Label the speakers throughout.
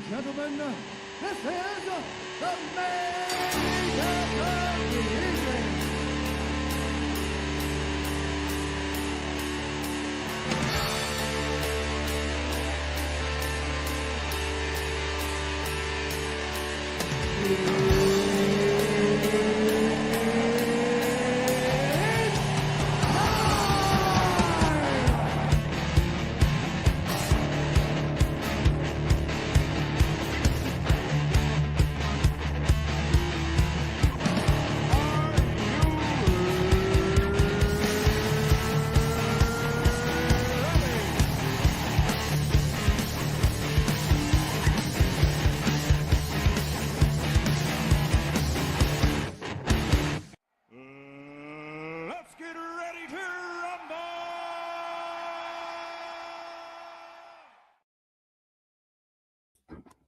Speaker 1: gentlemen, this is the main event of the evening. Let's get ready to rumble!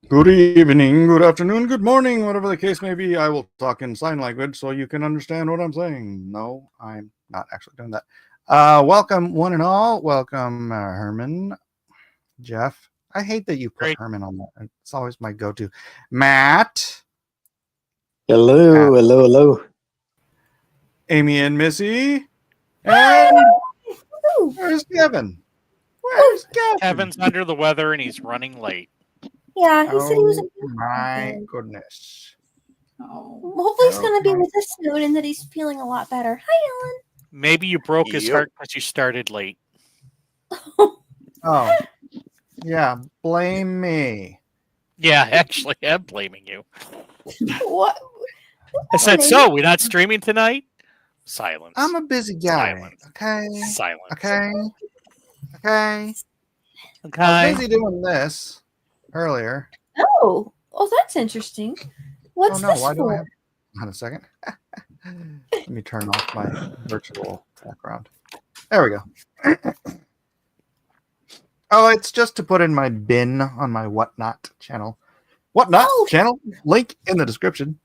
Speaker 1: Good evening, good afternoon, good morning, whatever the case may be. I will talk in sign language so you can understand what I'm saying. No, I'm not actually doing that. Welcome, one and all. Welcome, Herman, Jeff. I hate that you put
Speaker 2: Great.
Speaker 1: Herman on that. It's always my go-to. Matt.
Speaker 3: Hello, hello, hello.
Speaker 1: Amy and Missy. And where's Kevin? Where's Kevin?
Speaker 2: Kevin's under the weather and he's running late.
Speaker 4: Yeah, he said he was.
Speaker 1: My goodness.
Speaker 4: Hopefully, he's going to be with us soon and that he's feeling a lot better. Hi, Ellen.
Speaker 2: Maybe you broke his heart because you started late.
Speaker 1: Oh, yeah. Blame me.
Speaker 2: Yeah, actually, I'm blaming you.
Speaker 4: What?
Speaker 2: I said, so we're not streaming tonight? Silence.
Speaker 1: I'm a busy guy.
Speaker 2: Silence.
Speaker 1: Okay.
Speaker 2: Silence.
Speaker 1: Okay. Okay. I
Speaker 2: Okay.
Speaker 1: was busy doing this earlier.
Speaker 4: Oh, that's interesting. What's this
Speaker 1: Why do
Speaker 4: for?
Speaker 1: I have? Hold on a second. Let me turn off my virtual background. There we go. Oh, it's just to put in my bin on my Whatnot channel. Whatnot channel? Link in the description.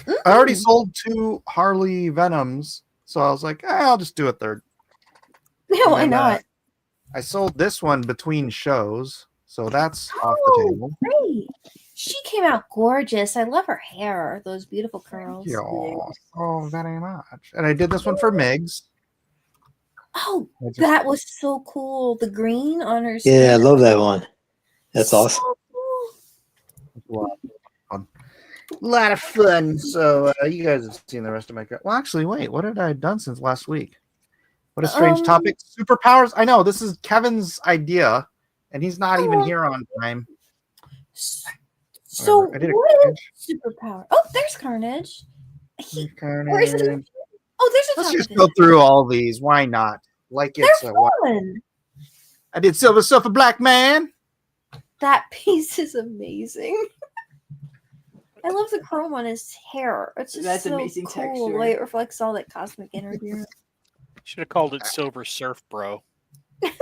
Speaker 1: I already sold 2 Harley Venoms, so I was like, I'll just do a third.
Speaker 4: Yeah, why not?
Speaker 1: I sold this one between shows, so that's off the table.
Speaker 4: Great. She came out gorgeous. I love her hair. Those beautiful curls.
Speaker 1: Oh, very much. And I did this one for Migs.
Speaker 4: Oh, that was so cool. The green on her
Speaker 3: Yeah, I
Speaker 4: skin.
Speaker 3: love that one. That's awesome.
Speaker 4: Cool.
Speaker 1: A lot of fun. So you guys have seen the rest of my. Well, actually, wait. What had I done since last week? What a strange topic. Superpowers. I know this is Kevin's idea, and he's not even here on time.
Speaker 4: So what is superpower? Oh, there's Carnage. Where is it? Oh, there's a.
Speaker 1: Let's just go through all these. Why not? Like it's
Speaker 4: a fun.
Speaker 1: I did Silver Surfer Black Man.
Speaker 4: That piece is amazing. I love the chrome on his hair. It's just so
Speaker 5: amazing
Speaker 4: cool.
Speaker 5: texture.
Speaker 4: The way it reflects all that cosmic energy.
Speaker 2: Should have called it Silver Surf, bro.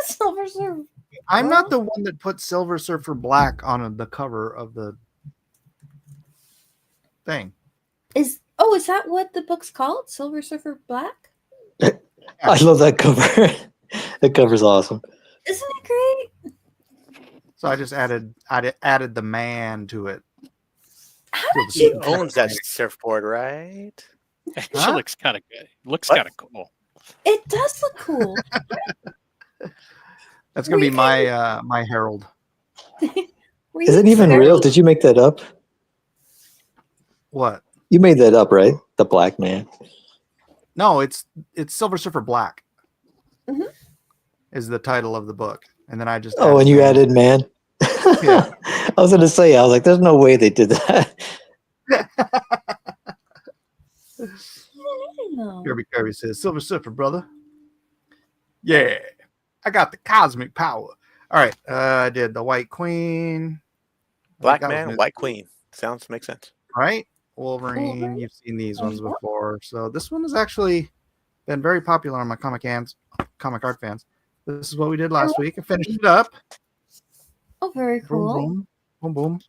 Speaker 4: Silver Surfer.
Speaker 1: I'm not the one that put Silver Surfer Black on the cover of the thing.
Speaker 4: Is that what the book's called? Silver Surfer Black?
Speaker 3: I love that cover. That cover's awesome.
Speaker 4: Isn't it great?
Speaker 1: So I just added the man to it.
Speaker 4: How did
Speaker 6: He
Speaker 4: you
Speaker 6: owns that surfboard, right?
Speaker 2: She looks kind of good. Looks kind of cool.
Speaker 4: It does look cool.
Speaker 1: That's gonna be my my herald.
Speaker 3: Is it even real? Did you make that up?
Speaker 1: What?
Speaker 3: You made that up, right? The Black Man.
Speaker 1: No, it's Silver Surfer Black.
Speaker 4: Mm-hmm.
Speaker 1: Is the title of the book, and then I just
Speaker 3: and you added man.
Speaker 1: Yeah.
Speaker 3: I was gonna say, I was like, there's no way they did that.
Speaker 1: Kirby says, Silver Surfer, brother. Yeah, I got the cosmic power. All right, I did the White Queen.
Speaker 6: Black Man, White Queen. Makes sense.
Speaker 1: Right? Wolverine. You've seen these ones before. So this one has actually been very popular on my comic art fans. This is what we did last week. I finished it up.
Speaker 4: Oh, very cool.
Speaker 1: Boom, boom, boom,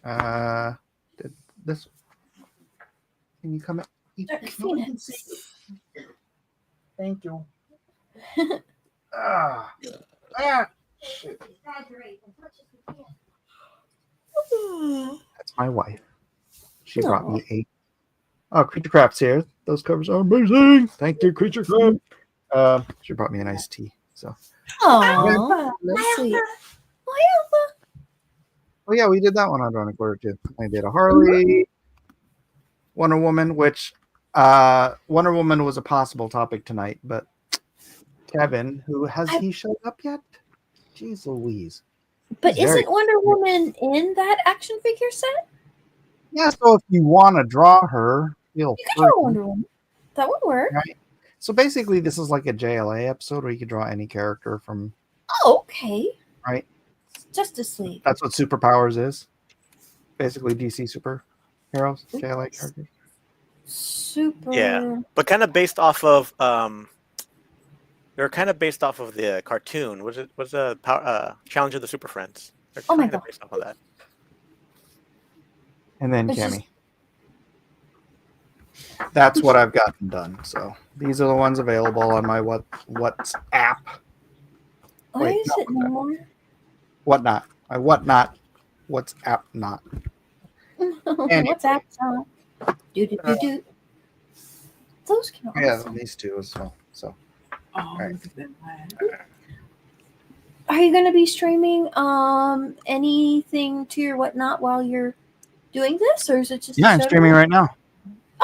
Speaker 1: boom. Did this. Can you come in? Thank you. Shit. That's my wife. She brought
Speaker 4: Aw.
Speaker 1: me a Creature Crafts here. Those covers are amazing. Thank you, Creature Craft. She brought me an iced tea. So
Speaker 4: Aw, that's sweet.
Speaker 1: oh yeah, we did that one on Drone Quarter too. I did a Harley, Wonder Woman, which Wonder Woman was a possible topic tonight, but Kevin, who has he showed up yet? Jeez Louise.
Speaker 4: But
Speaker 1: He's very-
Speaker 4: isn't Wonder Woman in that action figure set?
Speaker 1: Yeah, so if you want to draw her, feel
Speaker 4: You could
Speaker 1: free.
Speaker 4: draw Wonder Woman. That would work.
Speaker 1: Right. So basically, this is like a JLA episode where you can draw any character from.
Speaker 4: Oh, okay.
Speaker 1: Right.
Speaker 4: Justice League.
Speaker 1: That's what Superpowers is. Basically, DC superheroes, JLA characters.
Speaker 4: Super.
Speaker 6: Yeah. But kind of based off of they're kind of based off of the cartoon. Was the Challenge of the Super Friends? They're
Speaker 4: Oh my
Speaker 6: kinda
Speaker 4: God.
Speaker 6: based off of that.
Speaker 1: And then
Speaker 4: It's just-
Speaker 1: Cammy. That's what I've gotten done. So these are the ones available on my WhatsApp.
Speaker 4: Why
Speaker 1: Wait,
Speaker 4: is
Speaker 1: no,
Speaker 4: it no more?
Speaker 1: Whatnot. My whatnot. WhatsApp not.
Speaker 4: What's that? Do do do do. Those can also.
Speaker 1: Yeah, these two as well. So
Speaker 5: Oh,
Speaker 1: Right.
Speaker 5: look at that line.
Speaker 4: Are you going to be streaming anything to your whatnot while you're doing this, or is it just? a
Speaker 1: yeah, I'm
Speaker 4: show
Speaker 1: streaming
Speaker 4: note?
Speaker 1: right now.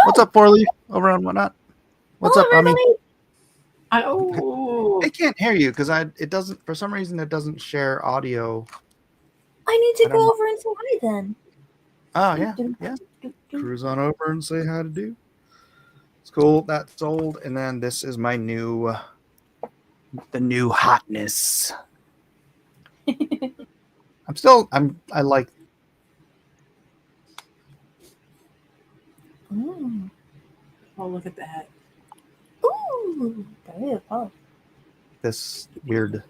Speaker 1: What's up, Four Leaf? Over on whatnot. What's
Speaker 4: Hello,
Speaker 1: up? I mean,
Speaker 4: everybody.
Speaker 5: Oh,
Speaker 1: I can't hear you because it doesn't, for some reason it doesn't share audio.
Speaker 4: I need to
Speaker 1: I don't
Speaker 4: go
Speaker 1: know.
Speaker 4: over and say hi then.
Speaker 1: Oh yeah, yeah. Cruise on over and say hi to do. It's cool. That's old, and then this is my new, the new hotness. I like.
Speaker 4: Mm.
Speaker 5: oh, look at that.
Speaker 4: Ooh, beautiful.
Speaker 1: This weird.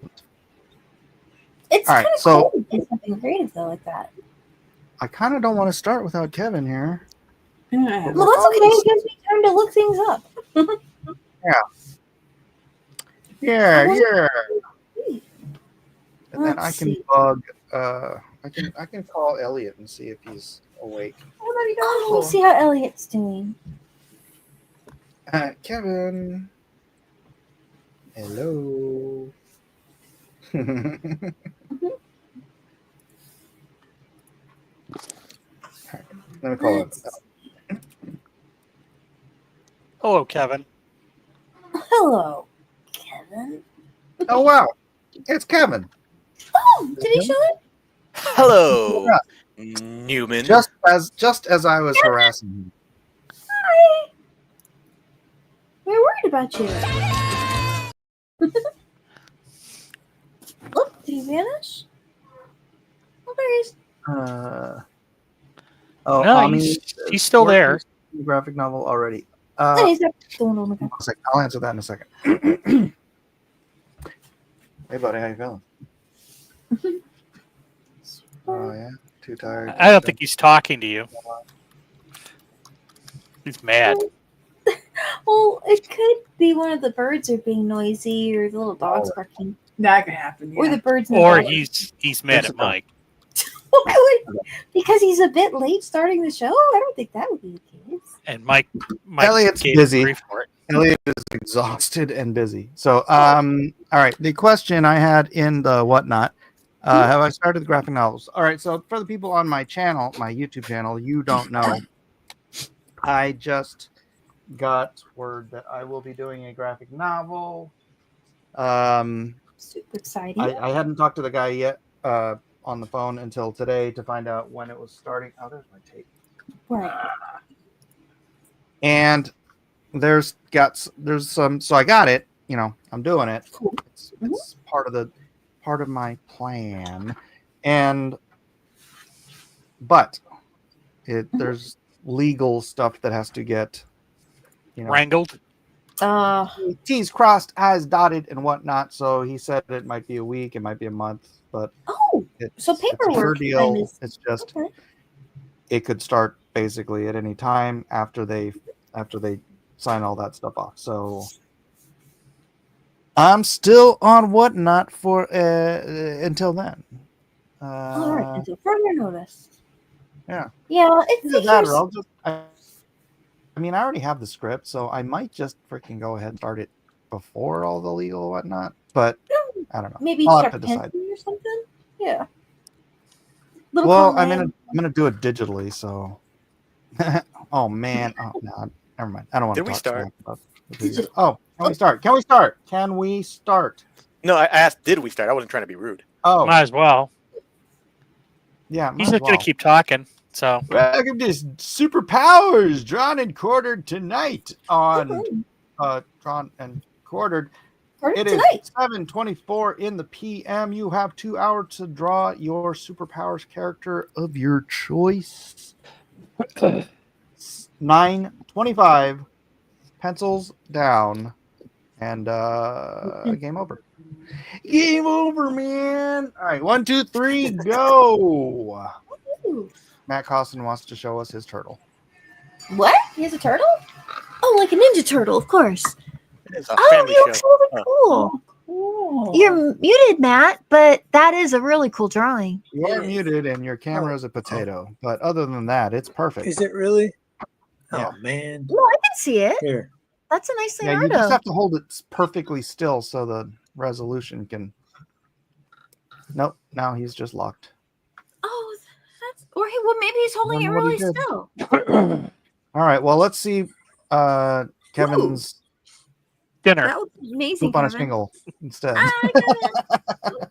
Speaker 4: It's
Speaker 1: All right,
Speaker 4: kind of
Speaker 1: so-
Speaker 4: cool to do something creative though, like that.
Speaker 1: I kind of don't want to start without Kevin here.
Speaker 5: Yeah.
Speaker 4: Well, that's okay. It gives me time to look things up.
Speaker 1: Yeah,
Speaker 4: I wanna-
Speaker 1: yeah. And then
Speaker 4: Let's
Speaker 1: I can
Speaker 4: see.
Speaker 1: bug. I can call Elliot and see if he's awake.
Speaker 4: Oh, let me see how Elliot's doing.
Speaker 1: Kevin. Hello. Let me call him.
Speaker 4: Let's-
Speaker 2: Hello, Kevin.
Speaker 4: Hello, Kevin.
Speaker 1: Oh wow, it's Kevin.
Speaker 4: Oh, did he show it?
Speaker 6: Hello, Newman.
Speaker 1: Just as I was harassing him.
Speaker 4: Hi. We were worried about you. Look, did he vanish? Oh, there he is.
Speaker 1: Oh,
Speaker 2: No,
Speaker 1: Ami,
Speaker 2: he's still there.
Speaker 1: Graphic novel already.
Speaker 4: And he's up going on the
Speaker 1: One second. I'll answer that in a second. Hey, buddy, how you feeling? Oh yeah, too tired.
Speaker 2: I don't think he's talking to you. He's mad.
Speaker 4: Well, it could be one of the birds are being noisy, or the little dogs barking,
Speaker 5: That could happen.
Speaker 4: or
Speaker 5: Yeah.
Speaker 4: the birds. in the
Speaker 2: Or
Speaker 4: back.
Speaker 2: he's mad at Mike.
Speaker 4: Because he's a bit late starting the show. I don't think that would be the case.
Speaker 2: And Mike
Speaker 1: Elliot's
Speaker 2: gave him
Speaker 1: busy.
Speaker 2: grief for it.
Speaker 1: Elliot is exhausted and busy. So, all right. The question I had in the whatnot, have I started the graphic novels? All right. So, for the people on my channel, my YouTube channel, you don't know, I just got word that I will be doing a graphic novel.
Speaker 4: Super exciting.
Speaker 1: I hadn't talked to the guy yet on the phone until today to find out when it was starting. Oh, there's my tape.
Speaker 4: Right.
Speaker 1: And there's some, so I got it. You know, I'm doing it.
Speaker 4: Cool.
Speaker 1: It's part of my plan, but there's legal stuff that has to get,
Speaker 2: Wrangled.
Speaker 1: T's crossed, I's dotted, and whatnot. So he said it might be a week, it might be a month, but
Speaker 4: Oh,
Speaker 1: it's,
Speaker 4: so
Speaker 1: it's a fair
Speaker 4: paperwork
Speaker 1: deal.
Speaker 4: time is-
Speaker 1: It's just
Speaker 4: okay.
Speaker 1: it could start basically at any time after they sign all that stuff off. So I'm still on whatnot for until then.
Speaker 4: All right. Until further notice.
Speaker 1: Yeah.
Speaker 4: Yeah, it's
Speaker 1: Either that,
Speaker 4: here's-
Speaker 1: or I'll just. I mean, I already have the script, so I might just freaking go ahead and start it before all the legal and whatnot. But I don't know.
Speaker 4: maybe
Speaker 1: I'll have
Speaker 4: start
Speaker 1: to decide.
Speaker 4: penciling or something. Yeah. Little
Speaker 1: Well,
Speaker 4: column.
Speaker 1: I'm gonna do it digitally. So. Oh man. Oh no. Never mind. I don't want to
Speaker 6: Did we
Speaker 1: talk
Speaker 6: start?
Speaker 1: smack about the video. Oh, can we start? Can we start? Can we start?
Speaker 6: No, I asked, did we start? I wasn't trying to be rude.
Speaker 1: Oh,
Speaker 2: Might as well.
Speaker 1: yeah.
Speaker 2: He's
Speaker 1: might
Speaker 2: just
Speaker 1: as
Speaker 2: gonna
Speaker 1: well.
Speaker 2: keep talking. So
Speaker 1: Welcome to Superpowers, drawn and quartered tonight on drawn and quartered.
Speaker 4: Starting
Speaker 1: It is
Speaker 4: tonight.
Speaker 1: 7:24 in the PM. You have 2 hours to draw your Superpowers character of your choice. 9:25, pencils down, and game over. Game over, man. All right, 1, 2, 3, go.
Speaker 4: Ooh.
Speaker 1: Matt Costin wants to show us his turtle.
Speaker 4: What? He has a turtle? Oh, like a Ninja Turtle, of course.
Speaker 6: It's a
Speaker 7: Oh,
Speaker 6: family
Speaker 7: he looks
Speaker 6: show.
Speaker 7: really cool.
Speaker 5: Cool.
Speaker 7: You're muted, Matt, but that is a really cool drawing.
Speaker 1: You are
Speaker 5: It is.
Speaker 1: muted and your camera is a potato, but other than that, it's perfect.
Speaker 3: Is it really?
Speaker 1: Yeah.
Speaker 3: Oh man.
Speaker 7: No, I can see it.
Speaker 3: Here.
Speaker 7: That's a nice
Speaker 1: Yeah, you just
Speaker 7: Leonardo.
Speaker 1: have to hold it perfectly still so the resolution can. Nope, now he's just locked.
Speaker 4: Oh, that's or he well maybe he's holding it
Speaker 1: Wonder what he
Speaker 4: really
Speaker 1: did.
Speaker 4: still.
Speaker 1: All right, well, let's see Kevin's
Speaker 2: dinner.
Speaker 4: That would be amazing.
Speaker 1: poop on a
Speaker 4: Kevin.
Speaker 1: shingle instead.
Speaker 4: Ah, Kevin.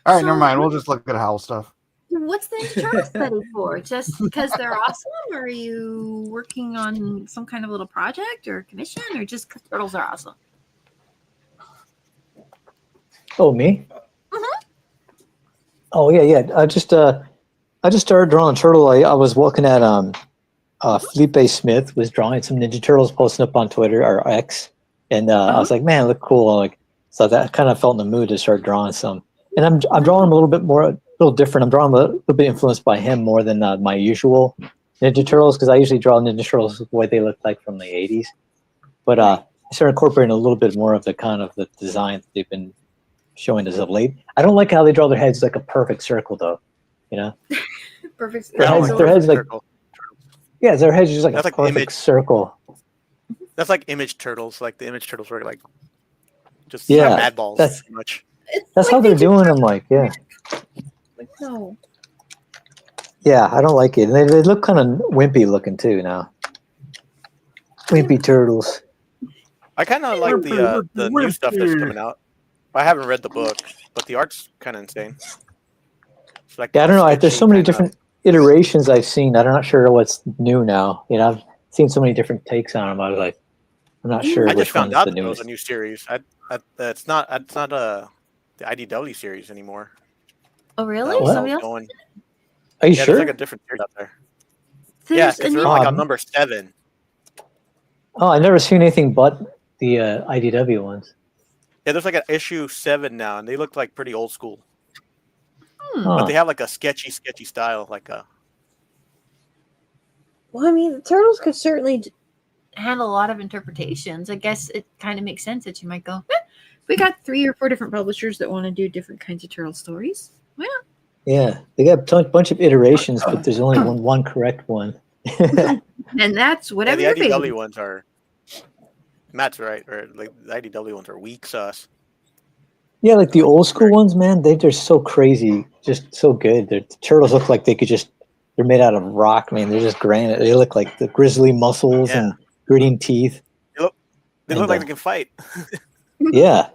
Speaker 1: All right,
Speaker 4: So-
Speaker 1: never mind. We'll just look at Howl stuff.
Speaker 4: What's the Ninja Turtle study for? Just because they're awesome? Or are you working on some kind of little project or commission, or just because turtles are awesome?
Speaker 3: Oh, me?
Speaker 4: Mhm.
Speaker 3: Oh yeah. I just started drawing turtle. I was looking at Felipe Smith was drawing some Ninja Turtles, posting up on Twitter or X, and I was like, man, it look cool. Like, so that kind of felt in the mood to start drawing some. And I'm drawing them a little bit more, a little different. I'm drawing a little bit influenced by him more than my usual Ninja Turtles, because I usually draw Ninja Turtles the way they look like from the 80s. But I started incorporating a little bit more of the kind of the design that they've been showing us of late. I don't like how they draw their heads like a perfect circle, though. You know?
Speaker 4: Perfect.
Speaker 3: Their
Speaker 6: I don't
Speaker 3: heads-
Speaker 6: like
Speaker 3: their
Speaker 6: the
Speaker 3: heads like-
Speaker 6: circle.
Speaker 3: Yeah, their heads just like
Speaker 6: That's
Speaker 3: a
Speaker 6: like
Speaker 3: perfect
Speaker 6: image.
Speaker 3: circle.
Speaker 6: That's like image turtles. Like the image turtles were like just
Speaker 3: Yeah,
Speaker 6: mad balls.
Speaker 3: that's-
Speaker 6: pretty much.
Speaker 4: It's
Speaker 3: That's
Speaker 4: like
Speaker 3: how they're
Speaker 4: Ninja
Speaker 3: doing them.
Speaker 4: Turtles.
Speaker 3: Like, yeah.
Speaker 4: Like, no.
Speaker 3: Yeah, I don't like it. And they look kind of wimpy looking too now. Wimpy turtles.
Speaker 6: I kind of like the new stuff that's coming out. I haven't read the book, but the art's kind of insane. It's like
Speaker 3: Yeah, I don't know. There's
Speaker 6: sketchy
Speaker 3: so many
Speaker 6: kinda-
Speaker 3: different iterations I've seen. I'm not sure what's new now. You know, I've seen so many different takes on them. I was like, I'm not sure
Speaker 6: I just
Speaker 3: which
Speaker 6: found
Speaker 3: one's
Speaker 6: out
Speaker 3: the
Speaker 6: that it was
Speaker 3: newest.
Speaker 6: a new series. It's not the IDW series anymore.
Speaker 4: Oh, really?
Speaker 6: That was
Speaker 4: Somebody else?
Speaker 6: going.
Speaker 3: Are you
Speaker 6: Yeah,
Speaker 3: sure?
Speaker 6: there's like a different series out there. Yeah,
Speaker 4: There's a
Speaker 6: because
Speaker 4: new-
Speaker 6: we're like on
Speaker 3: Um,
Speaker 6: number 7.
Speaker 3: Oh, I've never seen anything but the IDW ones.
Speaker 6: Yeah, there's like an issue 7 now, and they look like pretty old school.
Speaker 4: Hmm.
Speaker 3: Huh.
Speaker 6: But they have like a sketchy style, like a.
Speaker 4: Well, I mean, the turtles could certainly handle a lot of interpretations. I guess it kind of makes sense that you might go, we got 3 or 4 different publishers that want to do different kinds of turtle stories. Well,
Speaker 3: Yeah, they got a bunch of iterations, but there's only one correct one.
Speaker 4: and that's
Speaker 6: Yeah,
Speaker 4: whatever
Speaker 6: the
Speaker 4: your
Speaker 6: IDW
Speaker 4: favorite.
Speaker 6: ones are. Matt's right, or like the IDW ones are weak sauce.
Speaker 3: Yeah, like the old school ones, man, they're just so crazy, just so good. The turtles look like they're made out of rock, man. They're just granite. They look like the grizzly muscles
Speaker 6: Yeah.
Speaker 3: and gritting teeth.
Speaker 6: They
Speaker 3: And,
Speaker 6: look like they can fight.
Speaker 3: Yeah,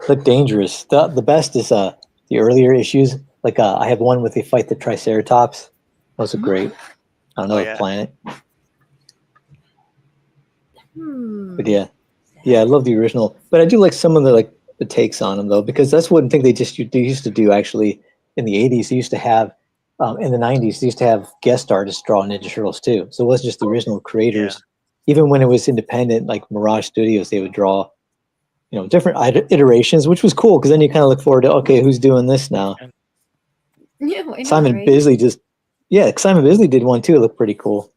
Speaker 3: look dangerous. The best is the earlier issues. Like I have one where they fight the Triceratops. Those are great on another
Speaker 6: yeah.
Speaker 3: planet.
Speaker 4: Hmm.
Speaker 3: But yeah, I love the original. But I do like some of the takes on them though, because that's one thing they used to do actually in the 80s. They used to have in the 90s. They used to have guest artists draw Ninja Turtles too. So it wasn't just the original creators. Even when it was independent, like Mirage Studios, they would draw, different iterations, which was cool because then you kind of look forward to, okay, who's doing this now?
Speaker 4: Yeah, I know,
Speaker 3: Simon
Speaker 4: right?
Speaker 3: Bisley Simon Bisley did one too. It looked pretty cool.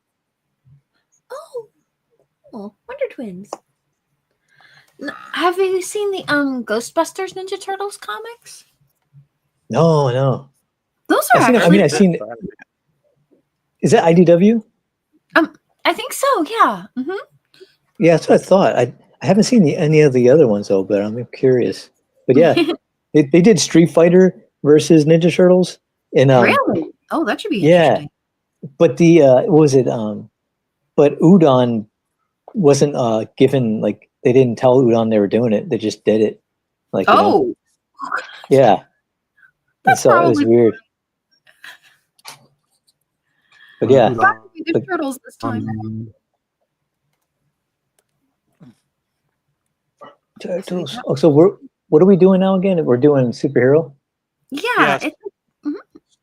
Speaker 4: Oh, Wonder Twins. Have you seen the Ghostbusters Ninja Turtles comics?
Speaker 3: No.
Speaker 4: Those are
Speaker 3: I've seen it- I
Speaker 4: actually.
Speaker 3: mean, I've seen it. Is that IDW?
Speaker 4: I think so. Yeah. Hmm.
Speaker 3: Yeah, that's what I thought. I haven't seen any of the other ones though, but I'm curious. But yeah, they did Street Fighter versus Ninja Turtles, and
Speaker 4: Really? Oh, that should be
Speaker 3: yeah.
Speaker 4: interesting.
Speaker 3: but the what was it? But Udon wasn't given, like, they didn't tell Udon they were doing it. They just did it. Like, you know?
Speaker 4: Oh,
Speaker 3: Yeah. And
Speaker 4: That's
Speaker 3: so it was
Speaker 4: probably-
Speaker 3: weird. But yeah,
Speaker 4: probably good
Speaker 3: But-
Speaker 4: turtles this time.
Speaker 3: Turtles. Oh, so what are we doing now again? We're doing superhero.
Speaker 4: Yeah,
Speaker 2: Yes.
Speaker 4: it's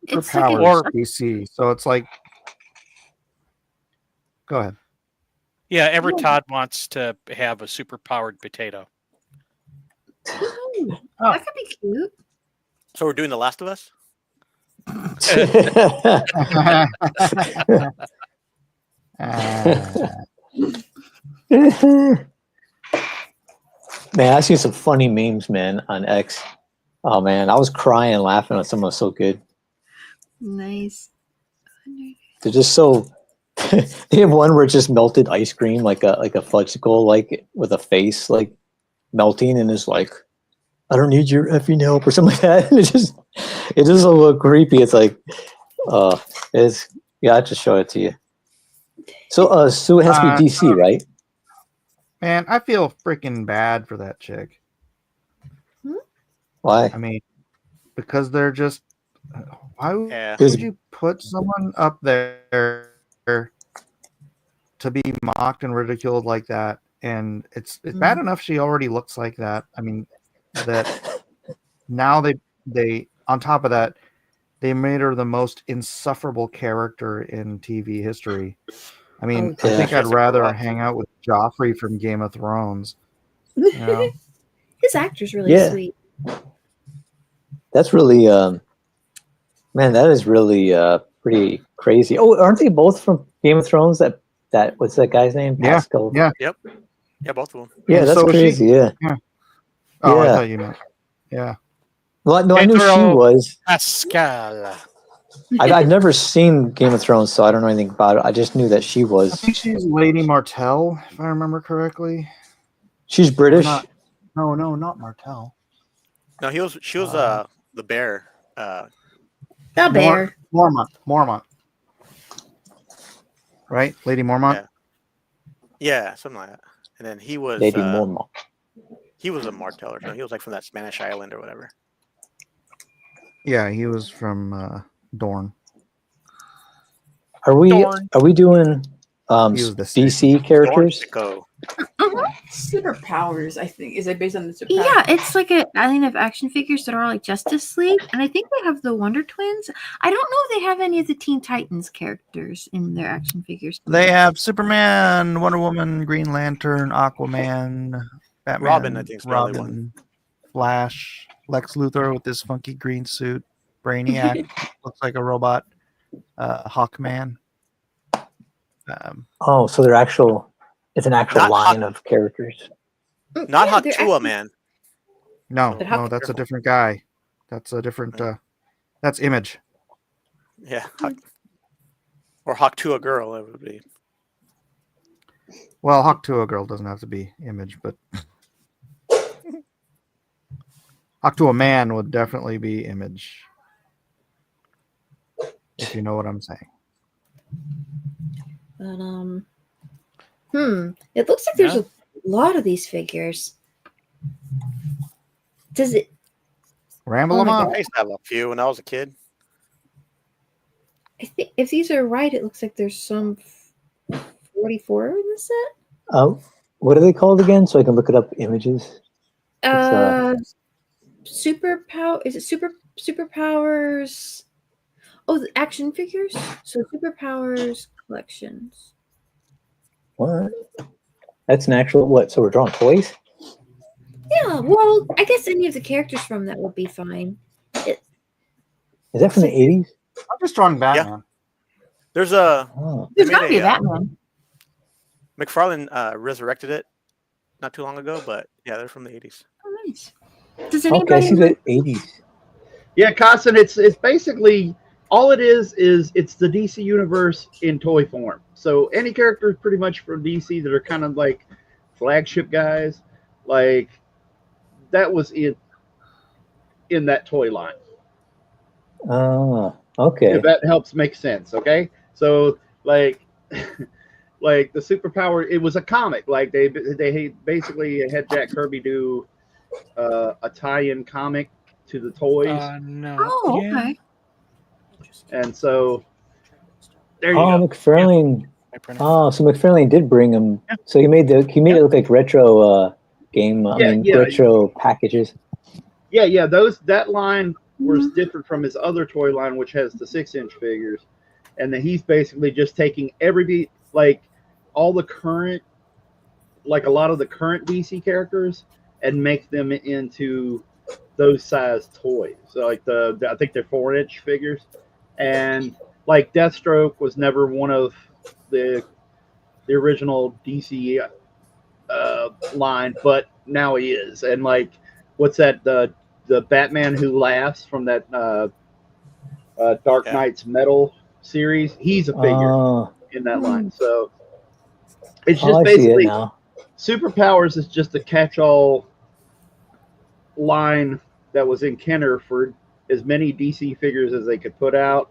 Speaker 4: it's like
Speaker 1: Superpowers
Speaker 2: Or-
Speaker 1: DC. So it's like, go ahead.
Speaker 2: Yeah, every Todd wants to have a super powered potato.
Speaker 4: that could be cute.
Speaker 6: So we're doing The Last of Us.
Speaker 3: Man, I see some funny memes, man, on X. Oh man, I was crying laughing when someone was so good.
Speaker 4: Nice.
Speaker 3: They're just so. They have one where it's just melted ice cream, like a fudgesicle, like with a face like melting, and it's like, I don't need your effing help or something like that. And it just a little creepy. It's like, it's yeah. I just show it to you. So, Sue, it has to be DC, right?
Speaker 1: Man, I feel freaking bad for that chick.
Speaker 3: Why?
Speaker 1: I mean, because they're just. Why
Speaker 6: Yeah.
Speaker 1: would you put someone up there to be mocked and ridiculed like that? And it's bad enough she already looks like that. I mean, that now they on top of that, they made her the most insufferable character in TV history. I mean,
Speaker 4: Oh,
Speaker 1: I think
Speaker 3: yeah.
Speaker 1: I'd rather hang out with Joffrey from Game of Thrones. You know?
Speaker 4: His actor's really
Speaker 3: Yeah.
Speaker 4: sweet.
Speaker 3: That's really, man, that is really pretty crazy. Oh, aren't they both from Game of Thrones? That what's that guy's name?
Speaker 1: Yeah,
Speaker 3: Pascal.
Speaker 1: yeah.
Speaker 6: Yeah, both of them.
Speaker 3: Yeah,
Speaker 1: And
Speaker 3: that's
Speaker 1: so is she.
Speaker 3: crazy. Yeah.
Speaker 1: Oh, I
Speaker 3: Yeah.
Speaker 1: thought you meant. Yeah.
Speaker 3: Well, no, I knew she
Speaker 2: Pedro
Speaker 3: was.
Speaker 2: Pascal.
Speaker 3: I've never seen Game of Thrones, so I don't know anything about it. I just knew that she
Speaker 1: I
Speaker 3: was.
Speaker 1: think she's Lady Martell, if I remember correctly.
Speaker 3: She's British.
Speaker 1: Not- No, not Martell.
Speaker 6: No, she was the bear.
Speaker 4: The bear.
Speaker 1: Mormont. Right? Lady Mormont?
Speaker 6: Yeah, something like that. And then he was
Speaker 3: Lady Mormont.
Speaker 6: he was a Martell or something. He was like from that Spanish island or whatever.
Speaker 1: Yeah, he was from Dorne.
Speaker 3: Are we
Speaker 2: Dorn.
Speaker 3: doing
Speaker 1: He was the
Speaker 3: DC characters?
Speaker 6: Go.
Speaker 5: Superpowers, I think. Is it based on the superpowers?
Speaker 4: Yeah, it's like a line of action figures that are like Justice League, and I think they have the Wonder Twins. I don't know if they have any of the Teen Titans characters in their action figures.
Speaker 1: They have Superman, Wonder Woman, Green Lantern, Aquaman, Batman,
Speaker 6: Robin, I think, is the only
Speaker 1: Robin, Flash, Lex Luthor with this funky green suit, Brainiac looks like a robot, Hawkman.
Speaker 3: Oh, so they're actual. It's an actual
Speaker 6: Not
Speaker 3: line of characters.
Speaker 6: Not
Speaker 4: Yeah, they're
Speaker 6: Hawktua,
Speaker 4: actually-
Speaker 6: man.
Speaker 1: No,
Speaker 4: But how-
Speaker 1: that's a different guy. That's a different. That's Image.
Speaker 6: Yeah. Or Hawktua girl, it would be.
Speaker 1: Well, Hawk to a girl doesn't have to be Image, but Hawk to a man would definitely be Image. If you know what I'm saying.
Speaker 4: But it looks like there's
Speaker 2: Yeah.
Speaker 4: a lot of these figures. Does it?
Speaker 1: Ramble
Speaker 4: Oh
Speaker 1: them
Speaker 4: my
Speaker 1: on.
Speaker 6: I used to have a few when I was a kid.
Speaker 4: I think if these are right, it looks like there's some 44 in the set.
Speaker 3: What are they called again? So I can look it up. Images.
Speaker 4: Superpower. Is it superpowers? Oh, the action figures. So superpowers collections.
Speaker 3: What? That's an actual what? So we're drawing toys.
Speaker 4: Yeah. Well, I guess any of the characters from that would be fine.
Speaker 3: Is that from the 80s?
Speaker 1: I'm just drawing Batman.
Speaker 6: There's a
Speaker 3: Oh.
Speaker 4: There's
Speaker 6: made
Speaker 4: gotta be
Speaker 6: a,
Speaker 4: a Batman.
Speaker 6: McFarlane resurrected it not too long ago, but yeah, they're from the 80s.
Speaker 4: Oh, nice. Does
Speaker 3: Okay, I
Speaker 4: anybody?
Speaker 3: see the 80s.
Speaker 1: Yeah, Costin, it's basically all it is it's the DC universe in toy form. So any characters pretty much from DC that are kind of like flagship guys, like that was in that toy line.
Speaker 3: Oh, okay.
Speaker 1: If that helps make sense, okay? So like like the superpower, it was a comic. Like they basically had Jack Kirby do a tie-in comic to the toys,
Speaker 2: No.
Speaker 4: Oh,
Speaker 2: Yeah.
Speaker 4: okay.
Speaker 1: and so there you
Speaker 3: Oh,
Speaker 1: go.
Speaker 3: McFarlane.
Speaker 2: My printer.
Speaker 3: Oh, so McFarlane did bring them.
Speaker 2: Yeah.
Speaker 3: So he made it look like retro game. I
Speaker 1: Yeah,
Speaker 3: mean,
Speaker 1: yeah.
Speaker 3: retro packages.
Speaker 1: Yeah. That line was different from his other toy line, which has the 6-inch figures, and then he's basically just taking like all the current, like a lot of the current DC characters, and make them into those size toys. So like I think they're 4-inch figures, and like Deathstroke was never one of the original DC line, but now he is. And like, what's that? The Batman Who Laughs from that Dark Knight's Metal series. He's a figure
Speaker 3: Oh,
Speaker 1: in that line. So it's just
Speaker 3: I see it
Speaker 1: basically
Speaker 3: now.
Speaker 1: Superpowers is just a catch-all line that was in Kenner for as many DC figures as they could put out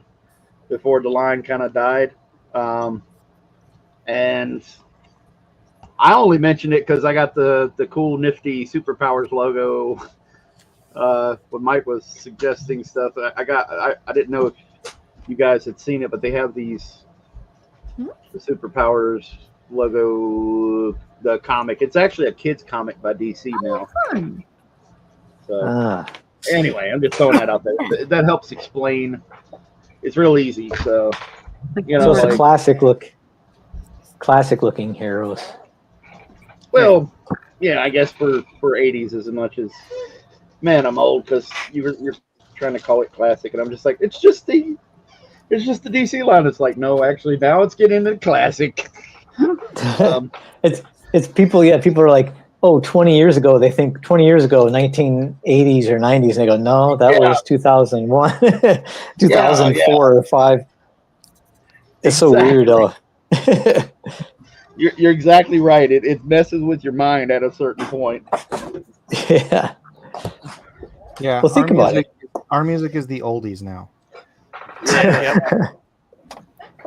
Speaker 1: before the line kind of died. And I only mentioned it because I got the cool nifty Superpowers logo when Mike was suggesting stuff. I didn't know if you guys had seen it, but they have these the Superpowers logo, the comic. It's actually a kids comic by DC now.
Speaker 4: Fun.
Speaker 1: So
Speaker 3: Ah,
Speaker 1: anyway, I'm just throwing that out there. That helps explain. It's real easy. So you
Speaker 3: so
Speaker 1: know,
Speaker 3: it's a
Speaker 1: like,
Speaker 3: classic looking heroes.
Speaker 1: well, yeah, I guess for 80s as much as, man, I'm old because you're trying to call it classic, and I'm just like, it's just the DC line. It's like, no, actually, now it's getting into classic.
Speaker 3: It's people. Yeah, people are like, oh, 20 years ago. They think 20 years ago, 1980s or 90s. And they go, no, that was 2001, 2004 or 5. It's so weird, though.
Speaker 1: You're exactly right. It messes with your mind at a certain point.
Speaker 3: Yeah.
Speaker 1: Yeah.
Speaker 3: Well, think about it.
Speaker 1: Our music is the oldies now.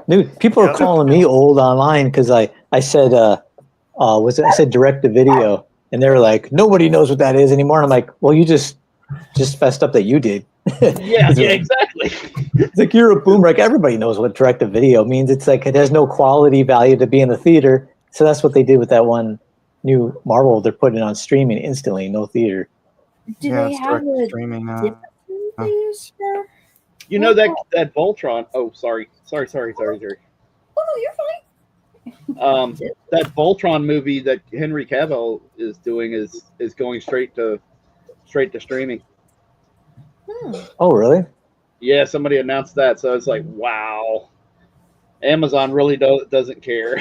Speaker 3: Dude, people are calling me old online because I said I said direct to video, and they were like, nobody knows what that is anymore. And I'm like, well, you just fessed up that you did.
Speaker 1: Yeah, exactly.
Speaker 3: It's like, you're a boomer. Like, everybody knows what direct to video means. It's like it has no quality value to be in the theater. So that's what they did with that one new Marvel. They're putting it on streaming instantly, no theater.
Speaker 4: Do they have a
Speaker 1: streaming
Speaker 4: different they use for?
Speaker 1: You know that Voltron. Oh, sorry.
Speaker 4: Oh, no, you're fine.
Speaker 1: That Voltron movie that Henry Cavill is doing is going straight to streaming.
Speaker 3: Oh, really?
Speaker 1: Yeah, somebody announced that, so it's like, wow. Amazon really doesn't care.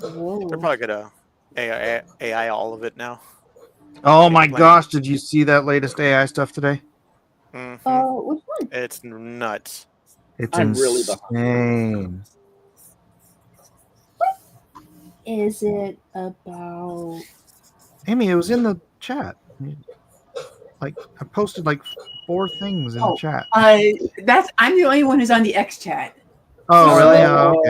Speaker 4: Whoa.
Speaker 6: They're probably gonna AI all of it now.
Speaker 1: Oh my
Speaker 6: Like-
Speaker 1: gosh! Did you see that latest AI stuff today?
Speaker 6: Mhm.
Speaker 4: Which one?
Speaker 6: It's nuts.
Speaker 1: It's
Speaker 6: I'm
Speaker 1: really insane.
Speaker 4: Is it about?
Speaker 1: Amy, it was in the chat. Like I posted like 4 things in the chat.
Speaker 5: I'm the only one who's on the X chat.
Speaker 1: Oh, really? Oh,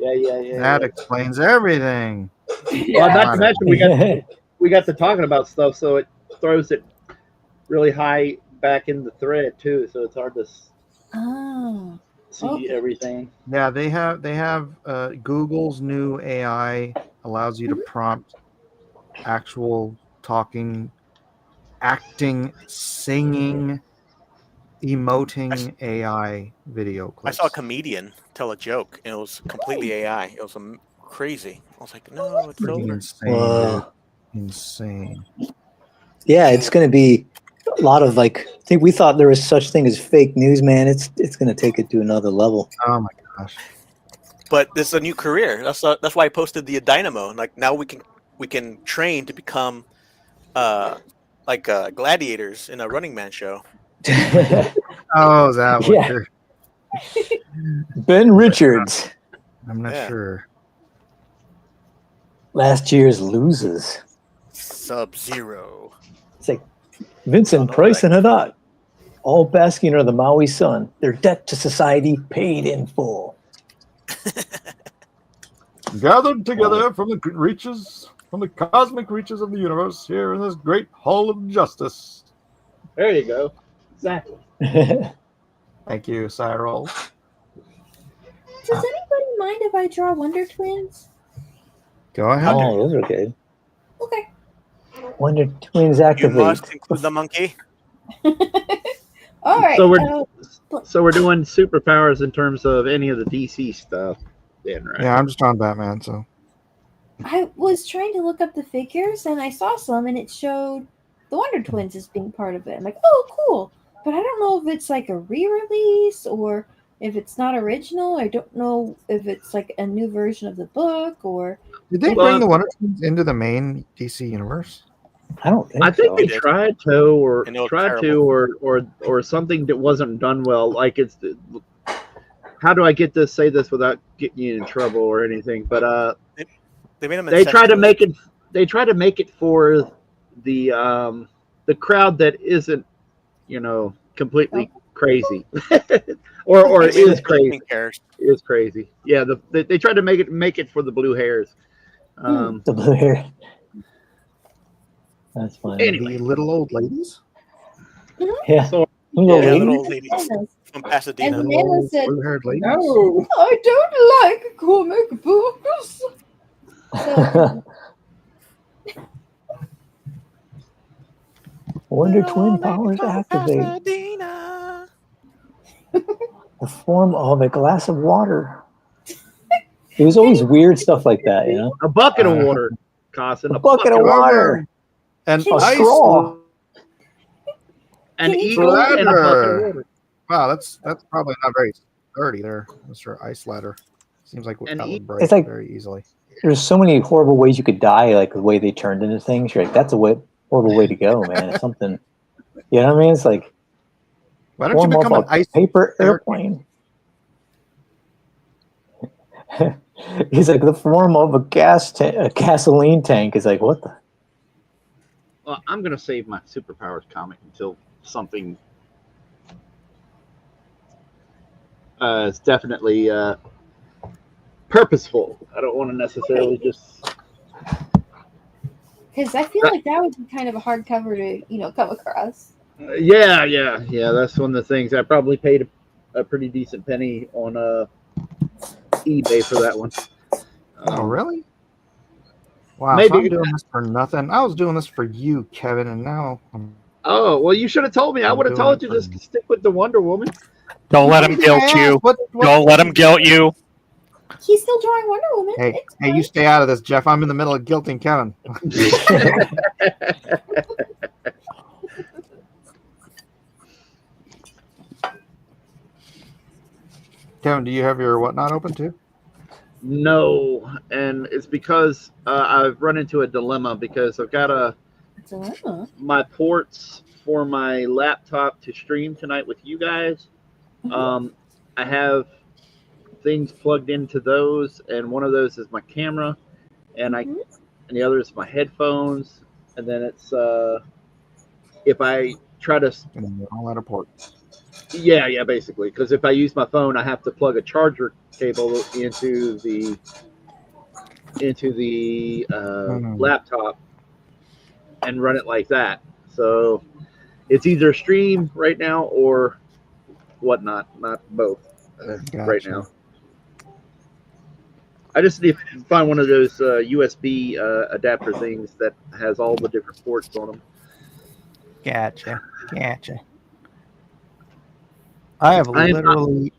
Speaker 1: okay.
Speaker 6: Yeah.
Speaker 1: That explains everything.
Speaker 5: Yeah.
Speaker 1: Well, not to mention we got to talking about stuff, so it throws it really high back in the thread too. So it's hard to
Speaker 4: Oh.
Speaker 1: see
Speaker 4: Okay.
Speaker 1: everything. Yeah, they have Google's new AI allows you to prompt actual talking, acting, singing, emoting AI video
Speaker 6: I
Speaker 1: clips.
Speaker 6: saw a comedian tell a joke, and it was completely AI. It was crazy. I was like, no, it's
Speaker 1: Freaking
Speaker 6: over.
Speaker 1: insane.
Speaker 3: Whoa.
Speaker 1: Dude. Insane.
Speaker 3: Yeah, it's going to be a lot of like. I think we thought there was such thing as fake news, man. It's going to take it to another level.
Speaker 1: Oh my gosh.
Speaker 6: But this is a new career. That's why I posted the Dynamo. Like now we can train to become like gladiators in a Running Man show.
Speaker 1: Oh, is that what
Speaker 3: Yeah.
Speaker 1: you're?
Speaker 3: Ben Richards,
Speaker 1: I'm not
Speaker 6: Yeah.
Speaker 1: sure.
Speaker 3: last year's losers.
Speaker 6: Sub-Zero.
Speaker 3: It's like Vincent
Speaker 6: Oh, no,
Speaker 3: Price
Speaker 6: that-
Speaker 3: and Haddad, all basking under the Maui sun. Their debt to society paid in full.
Speaker 1: Gathered together from the cosmic reaches of the universe, here in this great hall of justice.
Speaker 8: There you go. Exactly.
Speaker 1: Thank you, Cyril.
Speaker 4: Does anybody mind if I draw Wonder Twins?
Speaker 1: Go ahead.
Speaker 3: Oh, those are good.
Speaker 4: Okay.
Speaker 3: Wonder Twins
Speaker 6: You
Speaker 3: activate.
Speaker 6: must include the monkey.
Speaker 4: All right.
Speaker 8: So we're doing superpowers in terms of any of the DC stuff, then, right?
Speaker 1: Yeah, I'm just on Batman, so.
Speaker 4: I was trying to look up the figures and I saw some and it showed the Wonder Twins as being part of it. I'm like, oh, cool. But I don't know if it's like a re-release or if it's not original. I don't know if it's like a new version of the book or
Speaker 1: Did they
Speaker 8: Well,
Speaker 1: bring the Wonder Twins into the main DC universe?
Speaker 3: I don't think
Speaker 8: I think
Speaker 3: so.
Speaker 8: they
Speaker 6: They did.
Speaker 8: tried to,
Speaker 6: And it was
Speaker 8: or something that wasn't done well. Like it's, how do I say this without getting you in trouble or anything? But
Speaker 6: They made him.
Speaker 8: they try to make it. They try to make it for the crowd that isn't, completely crazy, or is crazy. Is crazy. Yeah, they tried to make it for the blue hairs.
Speaker 3: The blue hair. That's funny.
Speaker 8: Anyway.
Speaker 1: The little old ladies?
Speaker 3: Yeah.
Speaker 8: So-
Speaker 3: Little
Speaker 6: Yeah,
Speaker 3: lady.
Speaker 6: little ladies from Pasadena.
Speaker 4: And Nana said,
Speaker 1: blue-haired ladies?
Speaker 5: No.
Speaker 4: I don't like comic books. So,
Speaker 3: Wonder Twin powers activate.
Speaker 6: Pasadena.
Speaker 3: The form of a glass of water. It was always weird stuff like that, you know?
Speaker 8: A bucket of water, Carson.
Speaker 3: A bucket of water.
Speaker 1: And
Speaker 3: A
Speaker 1: ice.
Speaker 3: straw.
Speaker 8: An
Speaker 4: Can you
Speaker 8: eagle and a bucket of
Speaker 1: Ladder.
Speaker 8: water.
Speaker 1: Wow, that's probably not very sturdy there, Mr. Ice Ladder. Seems like
Speaker 8: And
Speaker 1: that
Speaker 8: e-
Speaker 1: would break
Speaker 3: It's like-
Speaker 1: very easily.
Speaker 3: There's so many horrible ways you could die, like the way they turned into things. You're like, that's a horrible way to go, man. It's something, you know what I mean? It's like
Speaker 1: Why don't you
Speaker 3: form of
Speaker 1: become an
Speaker 3: a
Speaker 1: ice?
Speaker 3: paper airplane. He's like the form of a gasoline tank. Is like, what the?
Speaker 8: Well, I'm gonna save my superpowers comic until something is definitely purposeful. I don't want to necessarily just.
Speaker 4: because I feel like that would be kind of a hard cover to, come across.
Speaker 8: Yeah. That's one of the things. I probably paid a pretty decent penny on eBay for that one.
Speaker 1: Oh, really? Wow,
Speaker 8: Maybe-
Speaker 1: so I'm doing this for nothing. I was doing this for you, Kevin, and now I'm...
Speaker 8: Oh well, you should have told me. I
Speaker 1: I'm
Speaker 8: would have
Speaker 1: doing
Speaker 8: told
Speaker 1: it
Speaker 8: you
Speaker 1: for
Speaker 8: just
Speaker 1: me.
Speaker 8: stick with the Wonder Woman.
Speaker 2: Don't let him guilt you. Don't let him guilt you.
Speaker 4: He's still drawing Wonder Woman.
Speaker 1: Hey,
Speaker 4: It's
Speaker 1: hey, you
Speaker 4: fine.
Speaker 1: stay out of this, Jeff. I'm in the middle of guilting Kevin. Kevin, do you have your whatnot open too?
Speaker 8: No, and it's because I've run into a dilemma because I've got my ports for my laptop to stream tonight with you guys. I have things plugged into those, and one of those is my camera, and the other is my headphones, and then it's if I try to
Speaker 1: And all out of port.
Speaker 8: yeah, basically, because if I use my phone, I have to plug a charger cable into the laptop and run it like that. So it's either stream right now or whatnot, not both right
Speaker 1: Gotcha.
Speaker 8: now. I just need to find one of those USB adapter things that has all the different ports on them.
Speaker 1: Gotcha. I have
Speaker 8: I am not-
Speaker 1: literally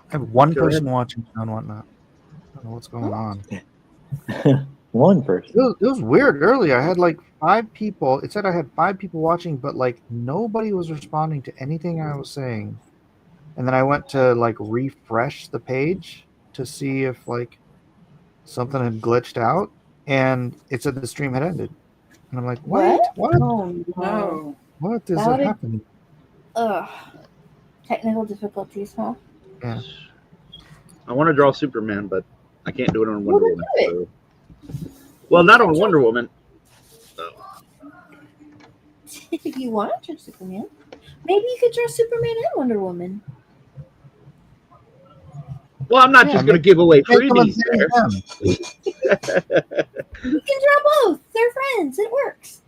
Speaker 1: I have one
Speaker 8: Go ahead.
Speaker 1: person watching on whatnot. I don't know what's going on.
Speaker 3: One person.
Speaker 1: It was weird earlier. I had like 5 people. It said I had 5 people watching, but like nobody was responding to anything I was saying. And then I went to like refresh the page to see if like something had glitched out, and it said the stream had ended. And I'm like, what? What?
Speaker 4: Oh no.
Speaker 5: Oh.
Speaker 1: What is
Speaker 4: That would've-
Speaker 1: happening?
Speaker 4: Ugh. Technical difficulties, huh?
Speaker 1: Yeah.
Speaker 8: I want to draw Superman, but I can't do it on Wonder
Speaker 4: Well,
Speaker 8: Woman.
Speaker 4: then
Speaker 8: So. Well, not on Wonder Woman.
Speaker 4: If you want to draw Superman, maybe you could draw Superman and Wonder Woman.
Speaker 8: Well, I'm not
Speaker 1: Yeah,
Speaker 8: just going to
Speaker 1: make-
Speaker 8: give away
Speaker 1: Make them
Speaker 8: freebies
Speaker 1: a
Speaker 8: there.
Speaker 1: them.
Speaker 4: You can draw both. They're friends. It works.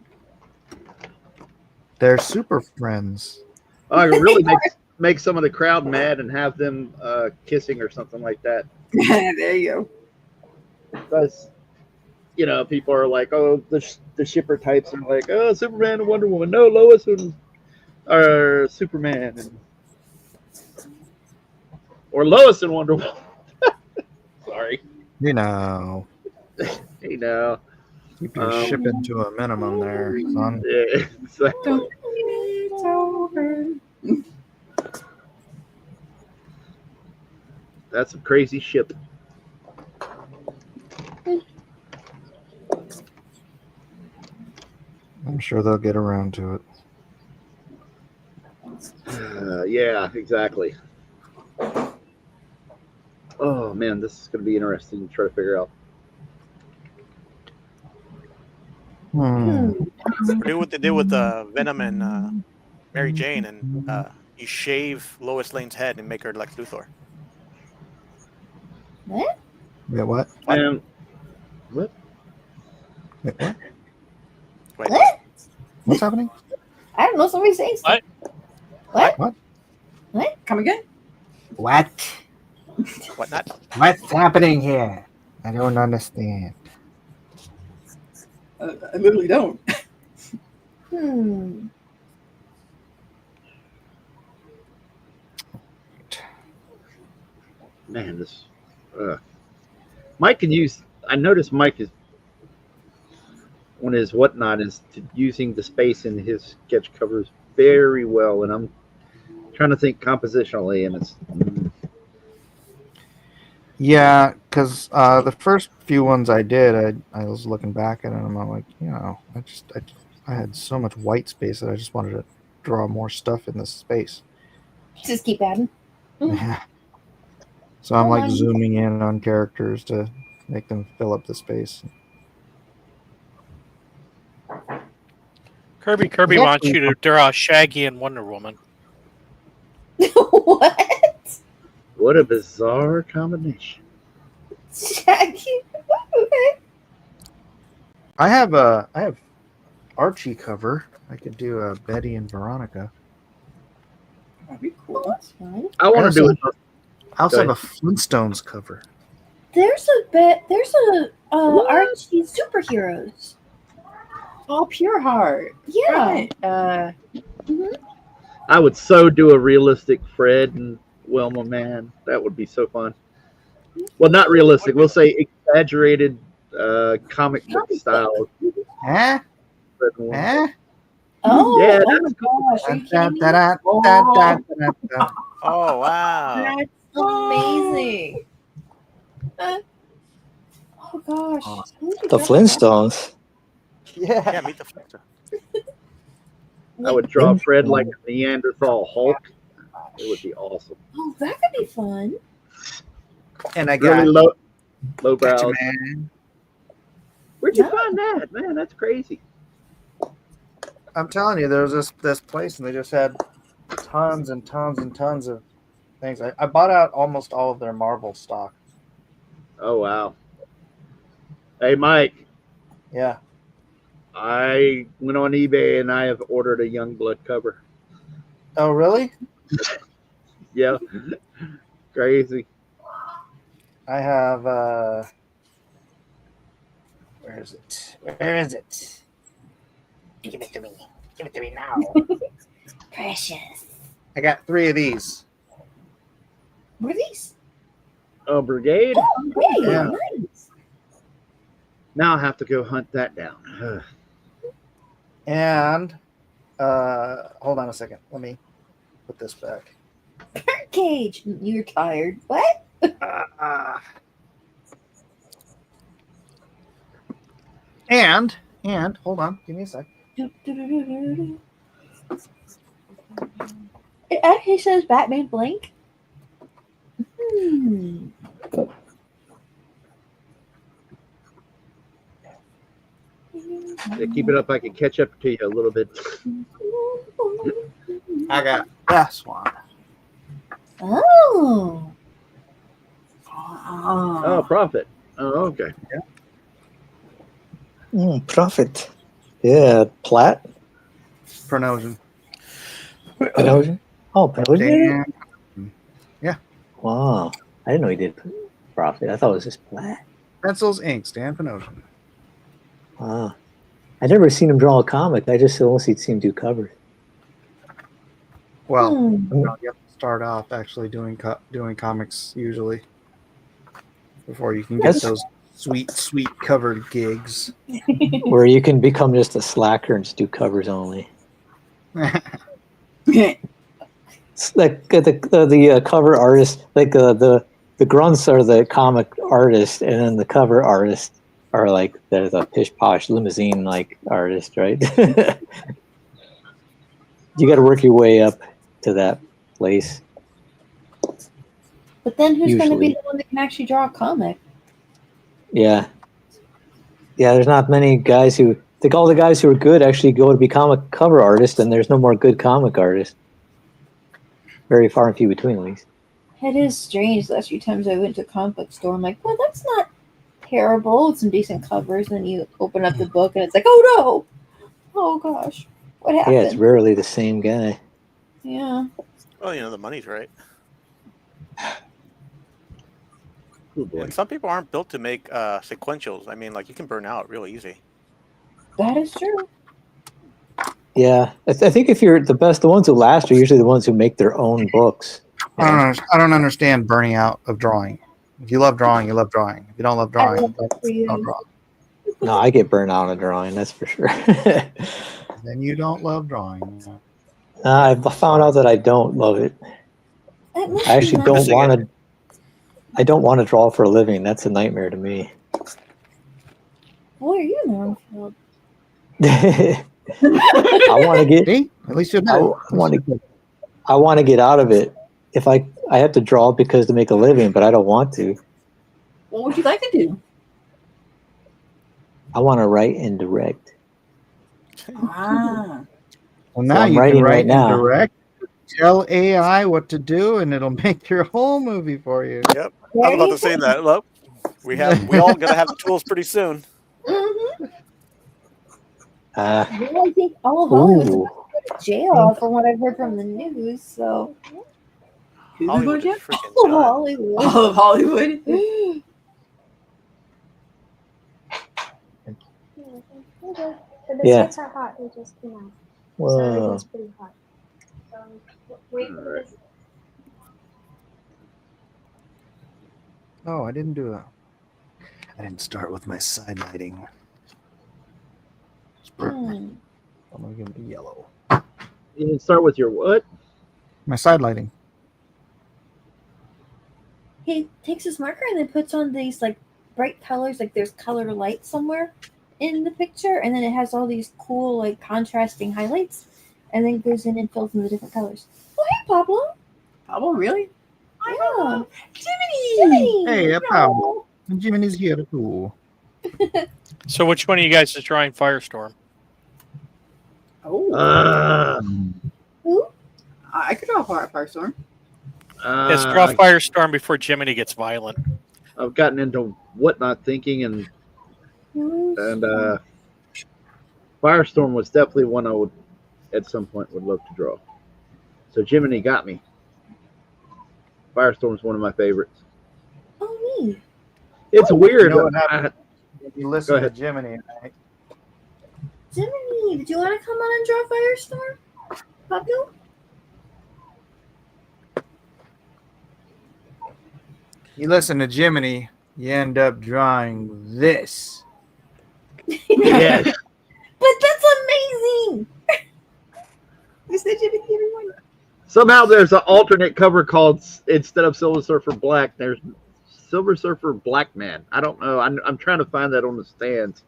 Speaker 1: They're super friends.
Speaker 8: I can really make some of the crowd mad and have them kissing or something like that.
Speaker 5: There you go.
Speaker 8: Because, people are like, oh, the shipper types are like, oh, Superman and Wonder Woman. No, Lois and or Superman. Or Lois and Wonder Woman. Sorry.
Speaker 1: You know,
Speaker 8: Hey, now.
Speaker 1: keep your shipping to a minimum there, son.
Speaker 8: Yeah, exactly.
Speaker 5: It's over.
Speaker 8: That's some crazy ship.
Speaker 1: I'm sure they'll get around to it.
Speaker 8: Yeah, exactly. Oh man, this is going to be interesting to try to figure out.
Speaker 6: Do what they did with Venom and Mary Jane, and you shave Lois Lane's head and make her Lex Luthor.
Speaker 4: What?
Speaker 1: Yeah, what?
Speaker 8: What?
Speaker 1: Wait, what?
Speaker 6: Wait,
Speaker 4: What?
Speaker 1: What's happening?
Speaker 4: I don't know. Somebody saying stuff.
Speaker 6: What?
Speaker 4: What?
Speaker 5: Come again?
Speaker 9: What?
Speaker 6: what not?
Speaker 9: What's happening here? I don't understand.
Speaker 5: I literally don't.
Speaker 4: Hmm.
Speaker 8: Man, this. Mike can use. I noticed Mike is on his whatnot is using the space in his sketch covers very well, and I'm trying to think compositionally, and it's.
Speaker 1: Yeah, because the first few ones I did, I was looking back at it, and I'm like, I had so much white space that I just wanted to draw more stuff in this space.
Speaker 4: Just keep adding.
Speaker 1: Yeah. So I'm like
Speaker 4: Hold on.
Speaker 1: zooming in on characters to make them fill up the space.
Speaker 2: Kirby
Speaker 9: Yeah.
Speaker 2: wants you to draw Shaggy and Wonder Woman.
Speaker 4: What?
Speaker 8: What a bizarre combination.
Speaker 4: Shaggy. Okay.
Speaker 1: I have Archie cover. I could do a Betty and Veronica.
Speaker 5: That'd be
Speaker 4: Well,
Speaker 5: cool.
Speaker 4: that's fine.
Speaker 8: I want to do it.
Speaker 1: I also
Speaker 8: Go
Speaker 1: have a Flintstones cover.
Speaker 4: There's a Archie superheroes.
Speaker 5: Oh, Pure Heart.
Speaker 4: Yeah.
Speaker 5: Right.
Speaker 8: I would so do a realistic Fred and Wilma, man. That would be so fun. Well, not realistic. We'll say exaggerated comic book style.
Speaker 1: Huh?
Speaker 8: Fred and Wilma.
Speaker 1: Huh?
Speaker 4: Oh,
Speaker 8: Yeah,
Speaker 4: oh
Speaker 8: that's
Speaker 4: my gosh. Are you
Speaker 1: Da,
Speaker 4: kidding me?
Speaker 1: da, da, da, da, da, da.
Speaker 6: Oh wow!
Speaker 4: That's amazing. Oh gosh.
Speaker 3: The Flintstones.
Speaker 1: Yeah.
Speaker 6: Yeah, meet the Flintstones.
Speaker 8: I would draw Fred like a Neanderthal Hulk. It would be awesome.
Speaker 4: Oh, that could be fun.
Speaker 1: And I got
Speaker 8: Really low
Speaker 1: Gotcha,
Speaker 8: brows.
Speaker 1: man.
Speaker 8: Where'd you
Speaker 4: Yeah.
Speaker 8: find that, man? That's crazy.
Speaker 1: I'm telling you, there was this place, and they just had tons and tons and tons of things. I bought out almost all of their Marvel stock.
Speaker 8: Oh wow. Hey Mike,
Speaker 1: Yeah.
Speaker 8: I went on eBay and I have ordered a Youngblood cover.
Speaker 1: Oh, really?
Speaker 8: Yeah. Crazy.
Speaker 1: I have. Where is it? Where is it?
Speaker 9: Give it to me. Give it to me now.
Speaker 4: Precious.
Speaker 1: I got 3 of these.
Speaker 4: What are these?
Speaker 8: Oh, Brigade.
Speaker 4: Oh, great.
Speaker 1: Yeah.
Speaker 4: Nice.
Speaker 8: Now I have to go hunt that down.
Speaker 1: And hold on a second. Let me put this back.
Speaker 4: Cage. You're tired. What?
Speaker 1: And And hold on, give me a sec.
Speaker 4: It actually says Batman Blank.
Speaker 8: Yeah, keep it up. I can catch up to you a little bit.
Speaker 1: I got this one.
Speaker 4: Oh.
Speaker 8: Oh, Prophet. Oh, okay.
Speaker 3: Prophet. Yeah, Platt.
Speaker 1: Pronosian.
Speaker 3: Panosian? Oh, Panosian?
Speaker 1: Dan,
Speaker 3: Wow. I didn't know he did Prophet. I thought it was just Platt.
Speaker 1: Pencils, inks, Dan Panosian.
Speaker 3: Wow. I never seen him draw a comic. I just mostly seen him do covers.
Speaker 1: Well,
Speaker 4: Hmm.
Speaker 1: you have to start off actually doing comics usually before you can get
Speaker 3: That's-
Speaker 1: those sweet covered gigs.
Speaker 3: Where you can become just a slacker and just do covers only. It's like the cover artist, like the grunts are the comic artist, and then the cover artist are like the pish posh limousine like artist, right? You got to work your way up to that place.
Speaker 4: But then who's going to be
Speaker 3: Usually.
Speaker 4: the one that can actually draw a comic?
Speaker 3: Yeah, there's not many guys who think all the guys who are good actually go to be comic cover artists, and there's no more good comic artists. Very far and few between, at least.
Speaker 4: It is strange. The last few times I went to a comic book store, I'm like, well, that's not terrible. It's some decent covers. And then you open up the book and it's like, oh no! Oh gosh. What happened?
Speaker 3: Yeah, it's rarely the same guy.
Speaker 4: Yeah.
Speaker 6: Well, the money's right.
Speaker 8: Oh, boy.
Speaker 6: And some people aren't built to make sequentials. I mean, like you can burn out real easy.
Speaker 4: That is true.
Speaker 3: Yeah, I think if you're the best, the ones who last are usually the ones who make their own books.
Speaker 1: I don't understand burning out of drawing. If you love drawing, you love drawing. If you don't love drawing,
Speaker 4: love that for you.
Speaker 1: don't draw.
Speaker 3: No, I get burnt out on drawing, that's for sure.
Speaker 1: Then you don't love drawing.
Speaker 3: I found out that I don't love it.
Speaker 4: That must
Speaker 3: I
Speaker 4: be
Speaker 3: actually
Speaker 4: nice.
Speaker 3: don't
Speaker 6: Missing
Speaker 3: want to. I don't want to draw for a living. That's a nightmare to me.
Speaker 4: Boy, are you Northfield?
Speaker 3: I want to get.
Speaker 1: See? At least you're
Speaker 3: I want to get. I want to get out of it. If I have to draw because to make a living, but I don't want to.
Speaker 5: What would you like to do?
Speaker 3: I want to write and direct.
Speaker 5: Ah.
Speaker 1: Well, now
Speaker 3: I'm
Speaker 1: you
Speaker 3: writing
Speaker 1: can
Speaker 3: right
Speaker 1: write
Speaker 3: now.
Speaker 1: and direct. Tell AI what to do, and it'll make your whole movie for you.
Speaker 6: Yep. I was about to say that. Look, we all gonna have the tools pretty soon.
Speaker 4: Mm-hmm.
Speaker 3: Uh,
Speaker 4: Well, I think all of Hollywood's
Speaker 3: ooh.
Speaker 4: about to go to jail from what I've heard from the news. So,
Speaker 5: Who's
Speaker 6: Hollywood
Speaker 5: going
Speaker 6: is
Speaker 5: to
Speaker 6: freaking
Speaker 4: oh,
Speaker 6: done.
Speaker 4: Hollywood.
Speaker 5: All of Hollywood.
Speaker 10: The
Speaker 3: Yeah.
Speaker 10: biscuits are hot. They just came out. So
Speaker 3: Whoa.
Speaker 10: everything's pretty hot. Wait for
Speaker 8: Alright.
Speaker 10: this.
Speaker 1: Oh, I didn't do that. I didn't start with my side lighting.
Speaker 4: Hmm.
Speaker 1: I'm gonna give it a yellow.
Speaker 8: You can start with your what?
Speaker 1: My side lighting.
Speaker 4: He takes his marker and then puts on these like bright colors, like there's color light somewhere in the picture, and then it has all these cool like contrasting highlights, and then goes in and fills in the different colors. Oh, hey, Pablo.
Speaker 5: Pablo, really?
Speaker 4: Yeah.
Speaker 5: Jiminy!
Speaker 4: Jiminy.
Speaker 1: Hey, Pablo. And Jiminy's here too.
Speaker 2: So which one of you guys is drawing Firestorm?
Speaker 5: Oh.
Speaker 4: Who?
Speaker 5: I could draw Firestorm.
Speaker 2: Let's draw Firestorm before Jiminy gets violent.
Speaker 8: I've gotten into whatnot thinking, and Firestorm was definitely one I would, at some point, would love to draw. So Jiminy got me. Firestorm's one of my favorites.
Speaker 4: Oh, me.
Speaker 8: It's weird.
Speaker 1: You know what happened? If you
Speaker 8: Go
Speaker 1: listen to
Speaker 8: ahead.
Speaker 1: Jiminy, right?
Speaker 4: Jiminy, did you want to come on and draw Firestorm? Pablo?
Speaker 1: You listen to Jiminy, you end up drawing this.
Speaker 8: Yes.
Speaker 4: But that's amazing.
Speaker 5: Is that Jiminy, everyone?
Speaker 8: Somehow there's an alternate cover called, instead of Silver Surfer Black, there's Silver Surfer Black Man. I don't know. I'm trying to find that on the stands.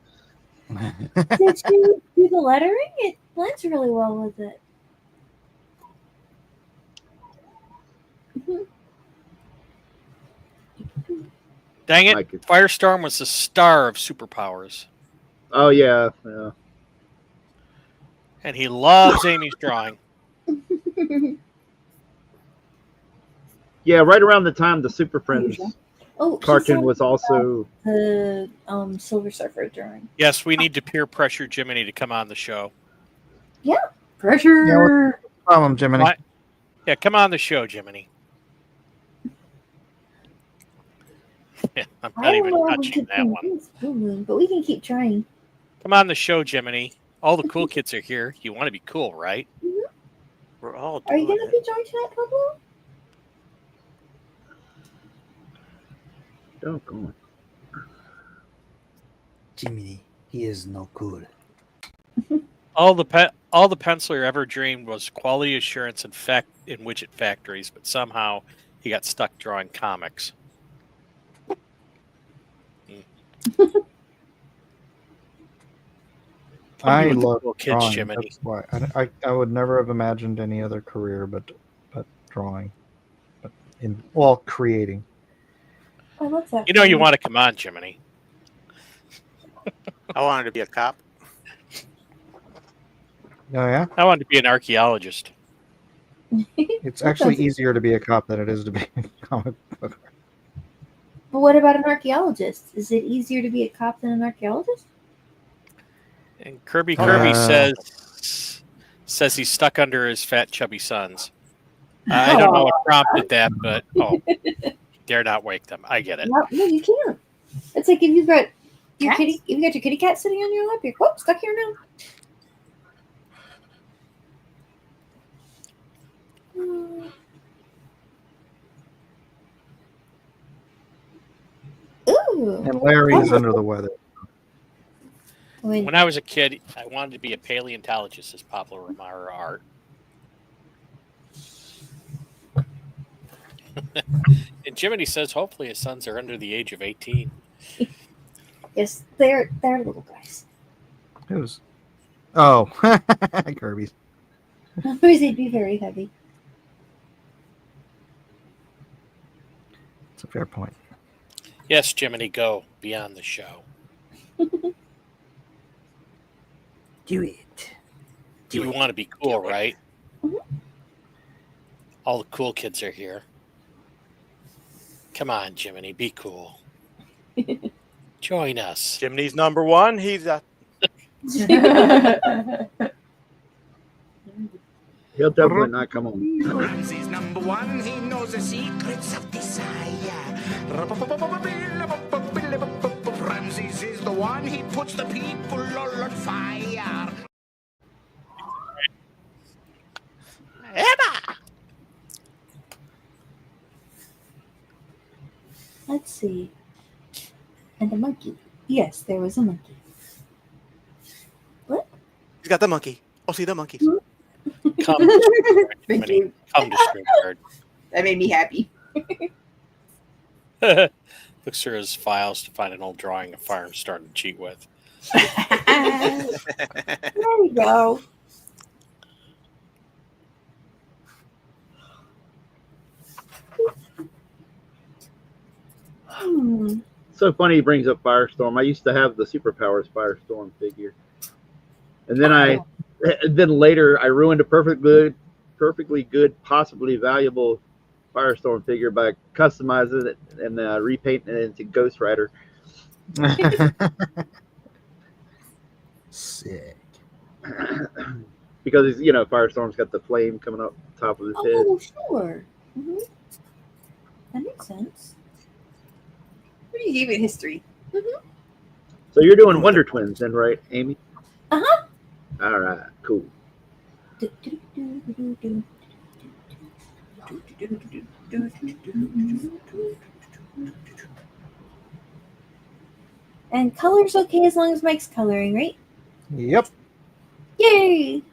Speaker 4: Did you do the lettering? It blends really well with it.
Speaker 2: Dang it!
Speaker 8: Like it.
Speaker 2: Firestorm was the star of superpowers,
Speaker 8: Oh yeah, yeah.
Speaker 2: and he loves Amy's drawing.
Speaker 8: Yeah, right around the time the Super Friends
Speaker 4: Oh, she
Speaker 8: cartoon
Speaker 4: said
Speaker 8: was also.
Speaker 4: the Silver Surfer drawing.
Speaker 2: Yes, we need to peer pressure Jiminy to come on the show.
Speaker 5: Pressure.
Speaker 1: Problem, Jiminy.
Speaker 2: Why- Yeah, come on the show, Jiminy. Yeah, I'm
Speaker 4: I
Speaker 2: not
Speaker 4: don't
Speaker 2: even
Speaker 4: know if we
Speaker 2: touching
Speaker 4: could
Speaker 2: that one.
Speaker 4: convince Blue Moon, but we can keep trying.
Speaker 2: Come on the show, Jiminy. All the cool kids are here. You want to be cool, right?
Speaker 6: We're all
Speaker 4: Are you
Speaker 6: doing
Speaker 4: gonna
Speaker 6: it.
Speaker 4: be joined tonight, Pablo?
Speaker 8: Don't go on.
Speaker 9: Jiminy, he is no cool.
Speaker 2: All the penciler ever dreamed was quality assurance in widget factories, but somehow he got stuck drawing comics.
Speaker 1: I
Speaker 2: with the
Speaker 1: love
Speaker 2: cool kids,
Speaker 1: drawing.
Speaker 2: Jiminy.
Speaker 1: That's why I would never have imagined any other career but drawing. But creating.
Speaker 4: I love that.
Speaker 2: You know you want to come on, Jiminy.
Speaker 6: I wanted to be a cop.
Speaker 1: Oh yeah,
Speaker 2: I wanted to be an archaeologist.
Speaker 1: it's
Speaker 4: That
Speaker 1: actually
Speaker 4: sounds-
Speaker 1: easier to be a cop than it is to be a comic book.
Speaker 4: But what about an archaeologist? Is it easier to be a cop than an archaeologist?
Speaker 2: And Kirby
Speaker 1: Uh.
Speaker 2: says he's stuck under his fat, chubby sons. I don't know what prompted that, but dare not wake them. I get it.
Speaker 4: No, you can't. It's like if you've got your
Speaker 5: Cats?
Speaker 4: kitty, if you got your kitty cat sitting on your lap, you're stuck here now. Ooh.
Speaker 1: And Larry is under the weather.
Speaker 2: When I was a kid, I wanted to be a paleontologist, as Pablo Ramara art. And Jiminy says hopefully his sons are under the age of 18.
Speaker 4: Yes, they're little guys.
Speaker 1: Who's? Oh, Kirby's.
Speaker 4: Otherwise, they'd be very heavy.
Speaker 1: It's a fair point.
Speaker 2: Yes, Jiminy, go. Be on the show.
Speaker 9: Do it.
Speaker 2: You want to be cool, right?
Speaker 4: Mhm.
Speaker 2: All the cool kids are here. Come on, Jiminy, be cool. Join us.
Speaker 6: Jiminy's number one. He's
Speaker 8: He'll definitely not come on.
Speaker 11: Ramsey's number one, he knows the secrets of desire. Ramses is the one, he puts the people all on fire.
Speaker 4: Let's see. And a monkey. Yes, there was a monkey.
Speaker 6: He's got the monkey. Oh, see the monkeys.
Speaker 2: Come to
Speaker 5: Thank
Speaker 2: Jiminy.
Speaker 5: you.
Speaker 2: Come to Screencard.
Speaker 5: That made me happy.
Speaker 2: Looks through his files to find an old drawing of Fire starting to cheat with.
Speaker 4: There we go.
Speaker 8: So funny he brings up Firestorm. I used to have the Superpowers Firestorm figure. And then then later I ruined a perfectly good, possibly valuable Firestorm figure by customizing it and repainting it into Ghost Rider.
Speaker 9: Sick.
Speaker 8: Because Firestorm's got the flame coming up top of his head.
Speaker 4: Oh, sure. hmm That makes sense.
Speaker 5: You gave it history.
Speaker 8: So you're doing Wonder Twins then, right, Amy?
Speaker 4: Uh-huh.
Speaker 8: All right, cool.
Speaker 4: And color's okay as long as Mike's coloring, right?
Speaker 1: Yep.
Speaker 4: Yay!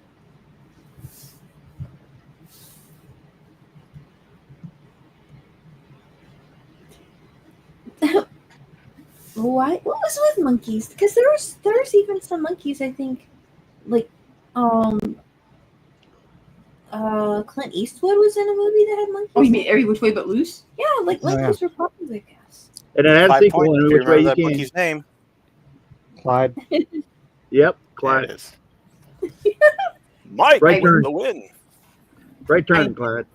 Speaker 4: What was with monkeys? Because there's even some monkeys, I think, like Clint Eastwood was in a movie that had monkeys.
Speaker 5: Oh, you mean Every Which Way But Loose?
Speaker 4: Yeah, like monkeys were popular, I guess.
Speaker 8: And it had a
Speaker 6: 5
Speaker 8: sequel
Speaker 6: points
Speaker 8: in
Speaker 6: if you
Speaker 8: Which Way
Speaker 6: remember
Speaker 8: You
Speaker 6: that
Speaker 8: Can.
Speaker 6: monkey's name.
Speaker 9: Clyde.
Speaker 8: Yep,
Speaker 6: There
Speaker 8: Clyde.
Speaker 6: it is. Mike
Speaker 8: Right
Speaker 6: with
Speaker 8: turn.
Speaker 6: the win.
Speaker 8: Right turn, Clyde.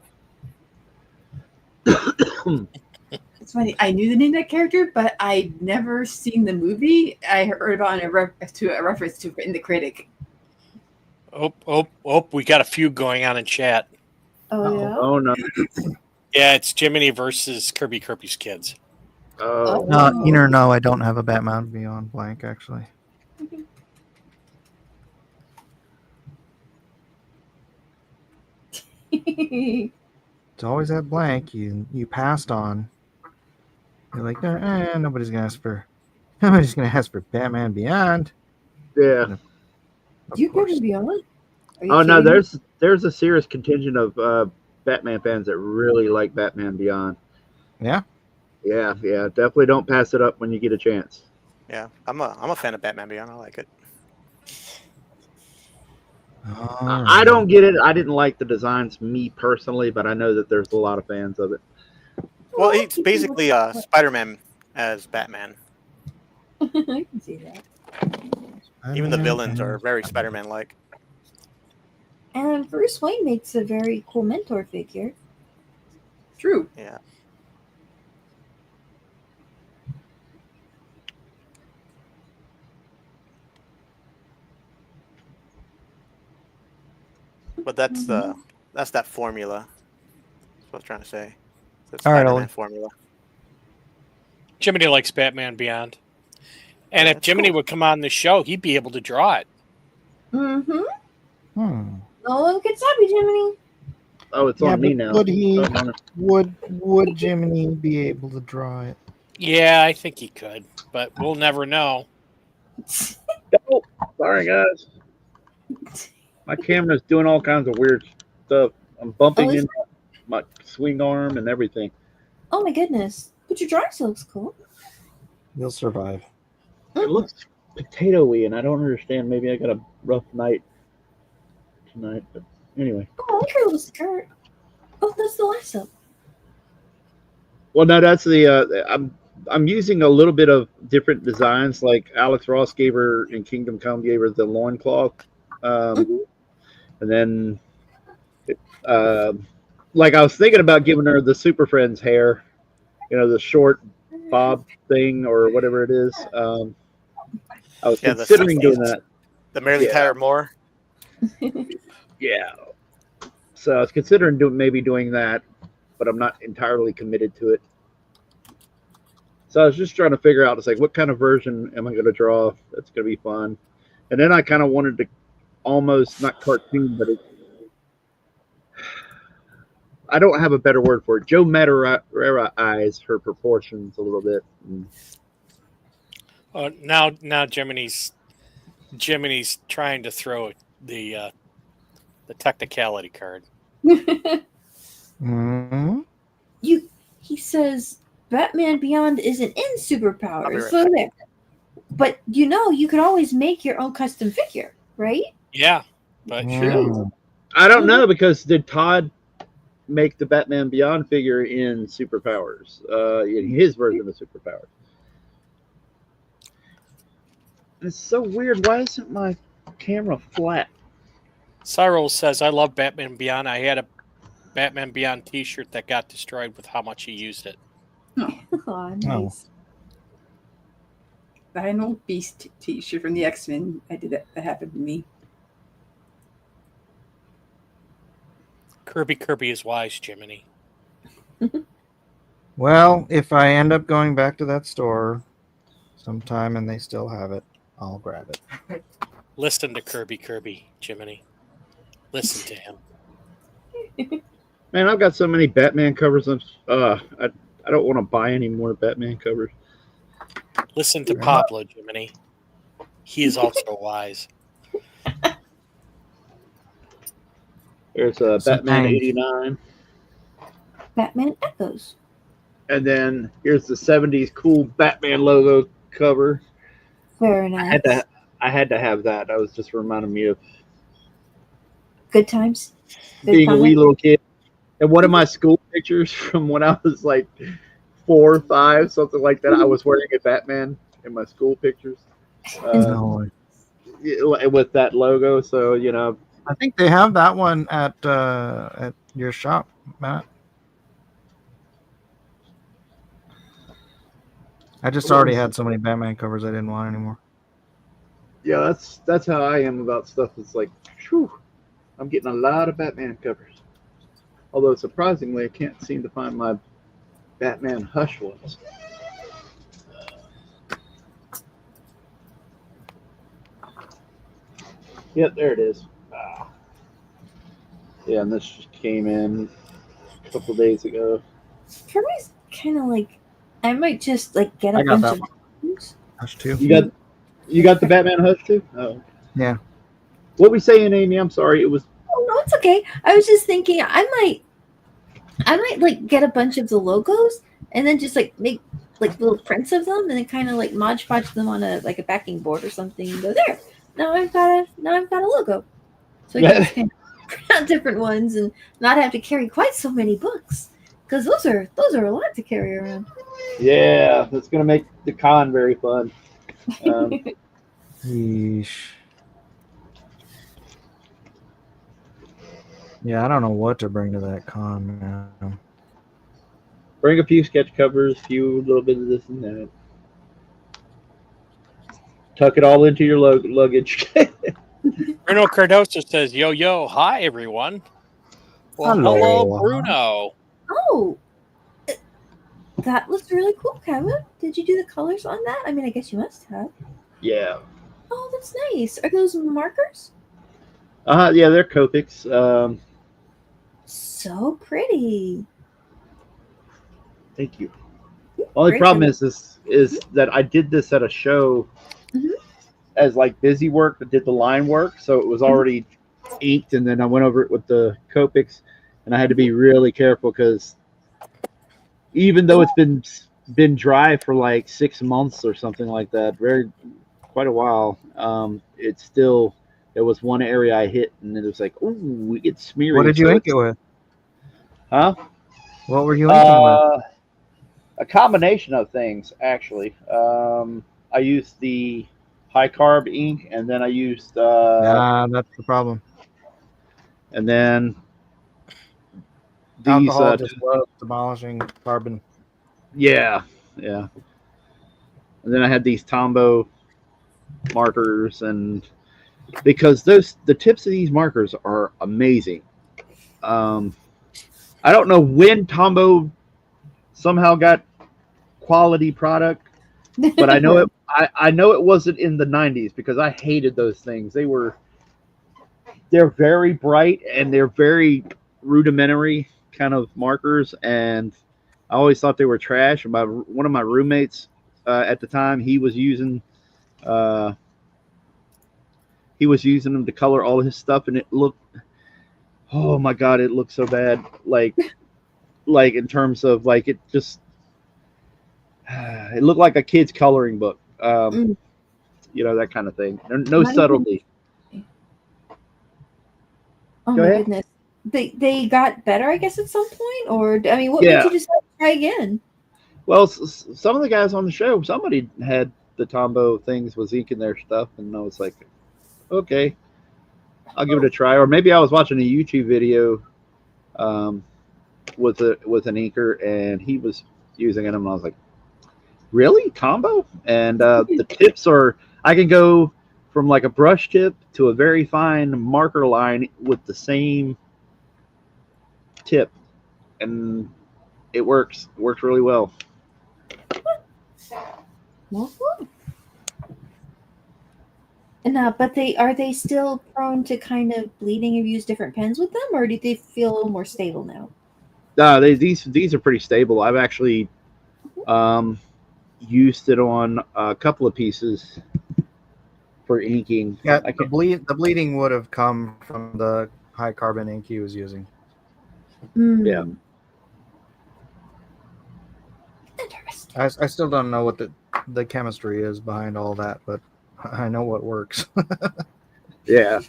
Speaker 5: It's funny. I knew the name of that character, but I'd never seen the movie. I heard about it in a reference to in the critic.
Speaker 2: Oh, we got a feud going on in chat.
Speaker 4: Oh yeah.
Speaker 8: Oh no.
Speaker 2: Yeah, it's Jiminy versus Kirby's kids.
Speaker 8: Oh.
Speaker 1: No, I don't have a Batman Beyond blank actually. It's always that blank you passed on. You're like, nobody's gonna ask for Batman Beyond.
Speaker 8: Yeah.
Speaker 4: You Batman Beyond? Are you
Speaker 8: Oh no,
Speaker 4: kidding me?
Speaker 8: there's a serious contingent of Batman fans that really like Batman Beyond.
Speaker 1: Yeah.
Speaker 8: Yeah, definitely don't pass it up when you get a chance.
Speaker 6: Yeah, I'm a fan of Batman Beyond. I like it.
Speaker 8: I don't get it. I didn't like the designs, me personally, but I know that there's a lot of fans of it.
Speaker 6: Well, it's basically Spider-Man as Batman.
Speaker 4: I can see that.
Speaker 6: Even the villains are very Spider-Man-like.
Speaker 4: And Bruce Wayne makes a very cool mentor figure.
Speaker 5: True.
Speaker 6: Yeah. But that's that formula. That's what I was trying to say. It's
Speaker 1: All right,
Speaker 6: Spider-Man
Speaker 1: Ollie.
Speaker 6: formula.
Speaker 2: Jiminy likes Batman Beyond. And if Jiminy would come on the show, he'd be able to draw it.
Speaker 4: Mm-hmm.
Speaker 1: Hmm.
Speaker 4: No one can stop you, Jiminy.
Speaker 8: Oh, it's on me now.
Speaker 1: Would he?
Speaker 8: Oh, no.
Speaker 1: Would Jiminy be able to draw it?
Speaker 2: Yeah, I think he could, but we'll never know.
Speaker 8: Oh, sorry, guys. My camera's doing all kinds of weird stuff. I'm bumping into my swing arm and everything.
Speaker 4: Oh my goodness. But your drawing still looks cool.
Speaker 1: You'll survive.
Speaker 8: It looks potato-y, and I don't understand. Maybe I got a rough night tonight, but anyway.
Speaker 4: Oh, I like her little skirt. Oh, that's the last up.
Speaker 8: Well, no, that's the. I'm using a little bit of different designs. Like Alex Ross gave her in Kingdom Come, gave her the loincloth. And then, like I was thinking about giving her the Super Friends hair, the short bob thing or whatever it is. I was considering doing that.
Speaker 6: The Mary Tyler Moore.
Speaker 8: Yeah. So I was considering doing that, but I'm not entirely committed to it. So I was just trying to figure out, it's like, what kind of version am I going to draw that's going to be fun? And then I kind of wanted to almost, not cartoon, but I don't have a better word for it. Joe Madureira-ized her proportions a little bit.
Speaker 2: Now Jiminy's trying to throw the technicality card.
Speaker 1: Mm-hmm.
Speaker 4: He says Batman Beyond isn't in superpowers,
Speaker 6: right
Speaker 4: so there. But you could always make your own custom figure, right?
Speaker 2: Yeah, but
Speaker 4: True.
Speaker 8: I don't know, because did Todd make the Batman Beyond figure in superpowers? In his version of superpowers. It's so weird. Why isn't my camera flat?
Speaker 2: Cyril says, I love Batman Beyond. I had a Batman Beyond t-shirt that got destroyed with how much he used it.
Speaker 4: Oh, nice.
Speaker 5: I had an old Beast t-shirt from the X-Men. I did that. That happened to me.
Speaker 2: Kirby is wise, Jiminy.
Speaker 1: Well, if I end up going back to that store sometime and they still have it, I'll grab it.
Speaker 2: Listen to Kirby, Jiminy. Listen to him.
Speaker 8: Man, I've got so many Batman covers. I don't want to buy any more Batman covers.
Speaker 2: Listen to Pablo, Jiminy. He is also wise.
Speaker 8: There's Batman
Speaker 9: Sometimes.
Speaker 8: 89.
Speaker 4: Batman Echoes.
Speaker 8: And then here's the 70s cool Batman logo cover.
Speaker 4: Very nice.
Speaker 8: I had to have that. I was just reminding me of
Speaker 4: Good times. Good
Speaker 8: being a wee
Speaker 4: comment.
Speaker 8: little kid. And one of my school pictures from when I was like 4 or 5, something like that, I was wearing a Batman in my school pictures.
Speaker 1: No.
Speaker 8: With that logo. So, you know,
Speaker 1: I think they have that one at your shop, Matt. I just already had so many Batman covers I didn't want anymore.
Speaker 8: yeah, that's how I am about stuff. It's like, whew, I'm getting a lot of Batman covers. Although surprisingly, I can't seem to find my Batman Hush ones. Yep, there it is. Ah. Yeah, and this just came in a couple days ago.
Speaker 4: For me, it's kind of like I might just like get a
Speaker 1: I got
Speaker 4: bunch
Speaker 1: that
Speaker 4: of things.
Speaker 1: Hush too.
Speaker 8: You got the Batman Hush too? Oh.
Speaker 1: Yeah.
Speaker 8: What we saying, Amy? I'm sorry. It was
Speaker 4: Oh no, it's okay. I was just thinking I might like get a bunch of the logos and then just like make like little prints of them and then kind of like Mod Podge them on a like a backing board or something and go there. Now I've got a logo. So I can just kind of print out different ones and not have to carry quite so many books. Because those are a lot to carry around.
Speaker 8: yeah. That's gonna make the con very fun.
Speaker 1: Yeesh. Yeah, I don't know what to bring to that con now.
Speaker 8: Bring a few sketch covers, few little bit of this and that. Tuck it all into your luggage.
Speaker 2: Bruno Cardoso says, "Yo, yo, hi everyone." Well,
Speaker 1: Hello.
Speaker 2: hello, Bruno.
Speaker 4: Oh, that looks really cool, Kevin. Did you do the colors on that? I mean, I guess you must have.
Speaker 8: Yeah.
Speaker 4: Oh, that's nice. Are those markers?
Speaker 8: Yeah, they're Copics.
Speaker 4: So pretty.
Speaker 8: Thank you. Only
Speaker 4: Great
Speaker 8: problem
Speaker 4: job.
Speaker 8: is that I did this at a show as like busy work, but did the line work, so it was already inked, and then I went over it with the Copics, and I had to be really careful because even though it's been dry for like 6 months or something like that, quite a while, there was one area I hit, and it was like, ooh, it's smeary.
Speaker 1: What did you
Speaker 8: so
Speaker 1: ink it with?
Speaker 8: Huh?
Speaker 1: What were you inking with?
Speaker 8: A combination of things, actually. I used the high carb ink, and then I used
Speaker 1: That's the problem.
Speaker 8: and then these
Speaker 1: Alcohol just loves demolishing carbon.
Speaker 8: yeah. And then I had these Tombow markers, and because the tips of these markers are amazing. I don't know when Tombow somehow got quality product, but I know it. I know it wasn't in the 90s because I hated those things. They're very bright and they're very rudimentary kind of markers, and I always thought they were trash. And one of my roommates at the time, he was using them to color all his stuff, and it looked, oh my god, it looked so bad. Like in terms of like it just. It looked like a kid's coloring book, you know, that kind of thing. No subtlety.
Speaker 4: Oh
Speaker 8: Go
Speaker 4: my
Speaker 8: ahead.
Speaker 4: goodness. They got better, I guess, at some point? Or, I mean, what made you decide to try again?
Speaker 8: Well, some of the guys on the show, somebody had the Tombow things, was inking their stuff, and I was like, okay, I'll give it a try. Or maybe I was watching a YouTube video with an inker, and he was using it, and I was like, really? Tombow? And the tips are, I can go from like a brush tip to a very fine marker line with the same tip, and it works really well.
Speaker 4: Well, cool. And but are they still prone to kind of bleeding if you use different pens with them, or do they feel a little more stable now?
Speaker 8: These are pretty stable. I've actually used it on a couple of pieces for inking.
Speaker 1: Yeah, the bleeding would have come from the high carbon ink he was using.
Speaker 8: Yeah.
Speaker 4: Interesting.
Speaker 1: I still don't know what the the chemistry is behind all that, but I know what works.
Speaker 8: Yeah.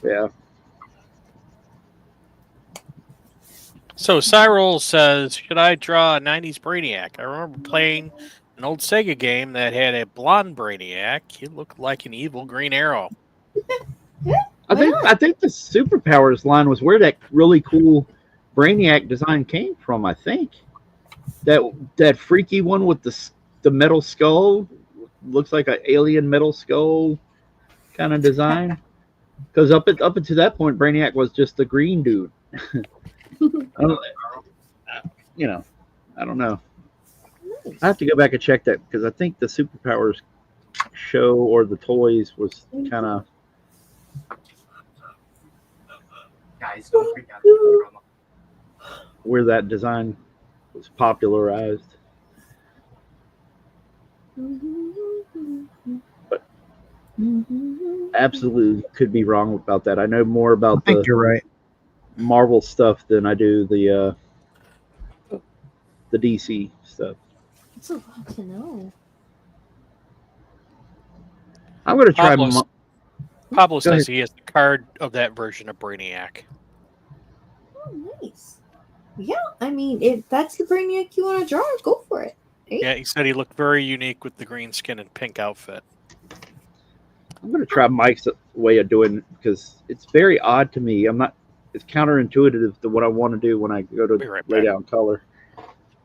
Speaker 2: So Cyril says, should I draw a 90s Brainiac? I remember playing an old Sega game that had a blonde Brainiac. He looked like an evil Green Arrow.
Speaker 8: I think the Superpowers line was where that really cool Brainiac design came from. I think that freaky one with the metal skull looks like an alien metal skull kind of design. Because up until that point, Brainiac was just the green dude. I don't know. I have to go back and check that because I think the Superpowers show or the toys was kind of.
Speaker 12: Guys, don't freak out.
Speaker 8: Where that design was popularized. But absolutely could be wrong about that. I know more about
Speaker 1: I think you're right.
Speaker 8: Marvel stuff than I do the DC stuff.
Speaker 4: It's a lot to know.
Speaker 8: I'm going to try.
Speaker 2: Pablo
Speaker 8: Go
Speaker 2: says
Speaker 8: ahead.
Speaker 2: he has the card of that version of Brainiac.
Speaker 4: Oh, nice. Yeah, I mean, if that's the Brainiac you want to draw, go for it. Hey?
Speaker 2: Yeah, he said he looked very unique with the green skin and pink outfit.
Speaker 8: I'm going to try Mike's way of doing it because it's very odd to me. It's counterintuitive to what I want to do when I go to lay down color.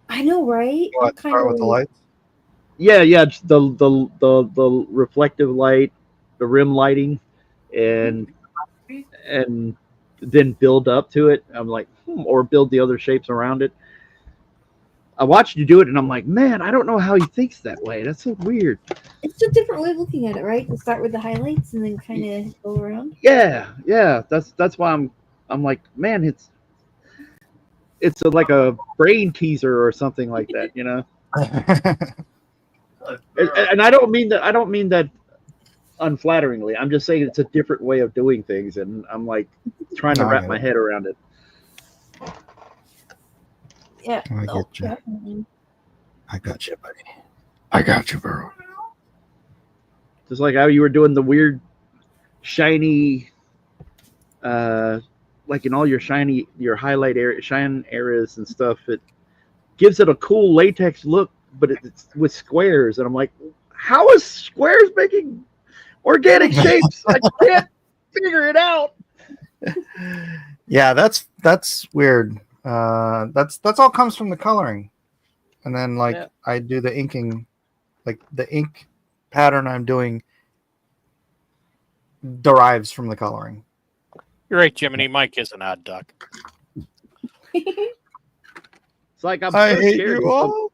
Speaker 4: I know, right?
Speaker 1: What, start with the lights?
Speaker 8: Yeah, just the reflective light, the rim lighting, and then build up to it. I'm like, or build the other shapes around it. I watched you do it, and I'm like, man, I don't know how he thinks that way. That's so weird.
Speaker 4: It's a different way of looking at it, right? To start with the highlights and then kind of go around.
Speaker 8: Yeah. That's why I'm like, man, it's like a brain teaser or something like that, you know. And I don't mean that unflatteringly. I'm just saying it's a different way of doing things, and I'm like trying to wrap my head around it.
Speaker 4: Yeah.
Speaker 1: I get you.
Speaker 4: Definitely.
Speaker 1: I got you, buddy. I got you, bro.
Speaker 8: Just like how you were doing the weird shiny, like in all your highlight area, shine areas and stuff. It gives it a cool latex look, but it's with squares, and I'm like, how is squares making organic shapes? I can't figure it out.
Speaker 1: Yeah, that's weird. That's all comes from the coloring, and then I do the inking, like the ink pattern I'm doing derives from the coloring.
Speaker 2: You're right, Jiminy. Mike is an odd duck.
Speaker 8: It's like I'm
Speaker 1: I
Speaker 8: so
Speaker 1: hate
Speaker 8: scared.
Speaker 1: you all.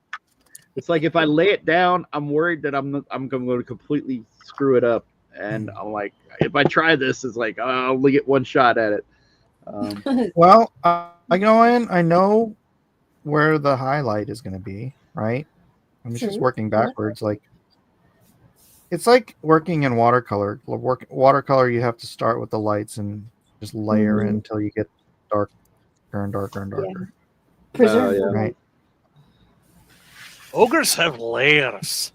Speaker 8: It's like if I lay it down, I'm worried that I'm going to completely screw it up, and I'm like, if I try this, it's like I'll only get one shot at it.
Speaker 1: Well, I go in. I know where the highlight is going to be, right? I'm just
Speaker 4: Sure.
Speaker 1: working backwards. Like it's like working in watercolor. Watercolor, you have to start with the lights and just layer in until you get darker and darker and darker.
Speaker 4: Preserve the
Speaker 1: Right.
Speaker 2: Ogres have layers.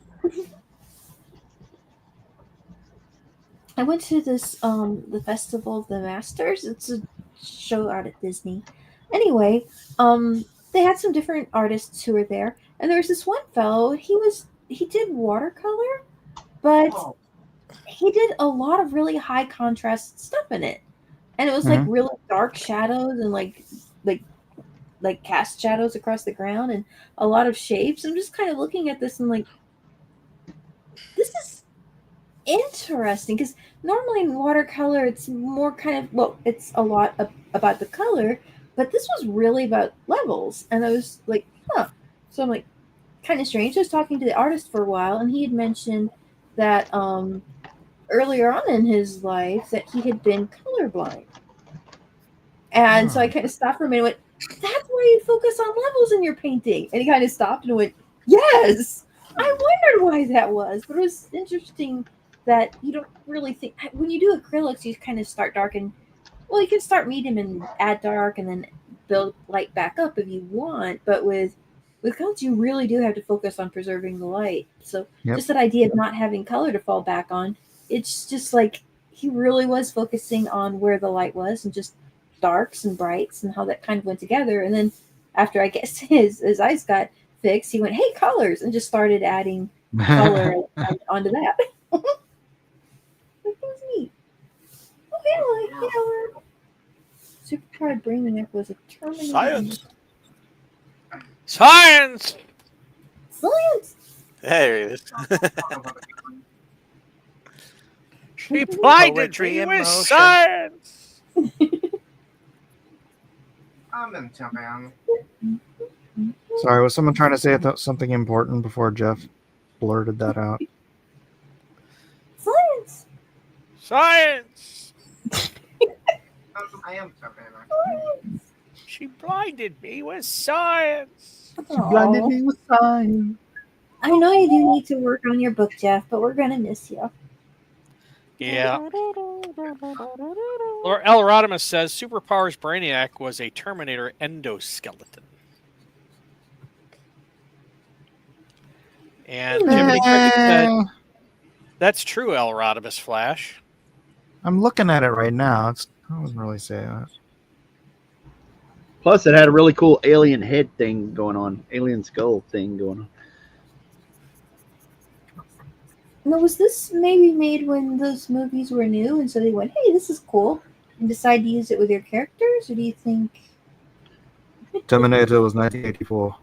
Speaker 4: I went to this the Festival of the Masters. It's a show out at Disney. Anyway, they had some different artists who were there, and there was this one fellow. He did watercolor, but he did a lot of really high contrast stuff in it, and it was like really dark shadows and like cast shadows across the ground and a lot of shapes. I'm just kind of looking at this and like, this is interesting because normally in watercolor it's more kind of, it's a lot about the color, but this was really about levels, and I was like, so I'm like, kind of strange. I was talking to the artist for a while, and he had mentioned that earlier on in his life that he had been colorblind, and so I kind of stopped for a minute and went, that's why you focus on levels in your painting. And he kind of stopped and went, yes, I wondered why that was. But it was interesting that you don't really think, when you do acrylics, you kind of start dark and, well, you can start medium and add dark and then build light back up if you want. But with with colors, you really do have to focus on preserving the light. So
Speaker 1: Yep.
Speaker 4: just that idea of not having color to fall back on, it's just like he really was focusing on where the light was and just darks and brights and how that kind of went together. And then after I guess his eyes got fixed, he went, "Hey, colors," and just started adding color onto that. That was neat. Oh yeah, like Superpowered Brainiac was a Terminator.
Speaker 6: Science.
Speaker 2: Science.
Speaker 4: Science.
Speaker 6: There it is.
Speaker 2: She blinded
Speaker 6: Poetry
Speaker 2: me
Speaker 6: in
Speaker 2: with
Speaker 6: motion.
Speaker 2: science.
Speaker 9: I'm in Japan.
Speaker 1: Sorry, was someone trying to say something important before Jeff blurted that out?
Speaker 4: Science.
Speaker 2: Science.
Speaker 9: I am Japan.
Speaker 2: She blinded me with science.
Speaker 1: Blinded me with science.
Speaker 4: I know you do need to work on your book, Jeff, but we're gonna miss you.
Speaker 2: Yeah. Or El Rodimus says Superpowers Brainiac was a Terminator endoskeleton. And Jiminy Cricket said, "That's true, El Rodimus Flash."
Speaker 1: I'm looking at it right now. I wouldn't really say that.
Speaker 8: Plus, it had a really cool alien head thing going on, alien skull thing going on.
Speaker 4: Now, was this maybe made when those movies were new, and so they went, "Hey, this is cool," and decided to use it with your characters, or do you think?
Speaker 1: Terminator was 1984.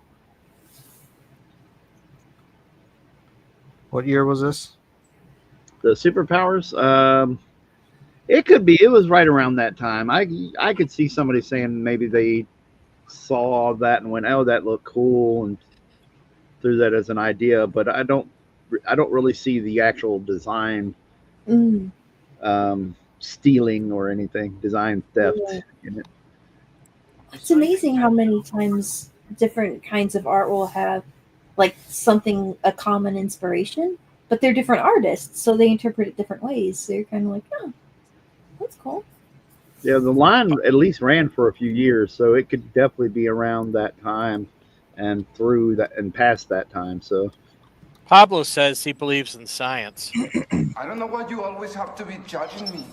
Speaker 1: What year was this?
Speaker 8: The Superpowers, it could be. It was right around that time. I could see somebody saying maybe they saw that and went, "Oh, that looked cool," and threw that as an idea. But I don't really see the actual design stealing or anything, design theft in it.
Speaker 4: It's amazing how many times different kinds of art will have like a common inspiration, but they're different artists, so they interpret it different ways. So you're kind of like, "Oh, that's cool."
Speaker 8: Yeah, the line at least ran for a few years, so it could definitely be around that time and through that and past that time. So
Speaker 2: Pablo says he believes in science.
Speaker 11: I don't know why you always have to be judging me.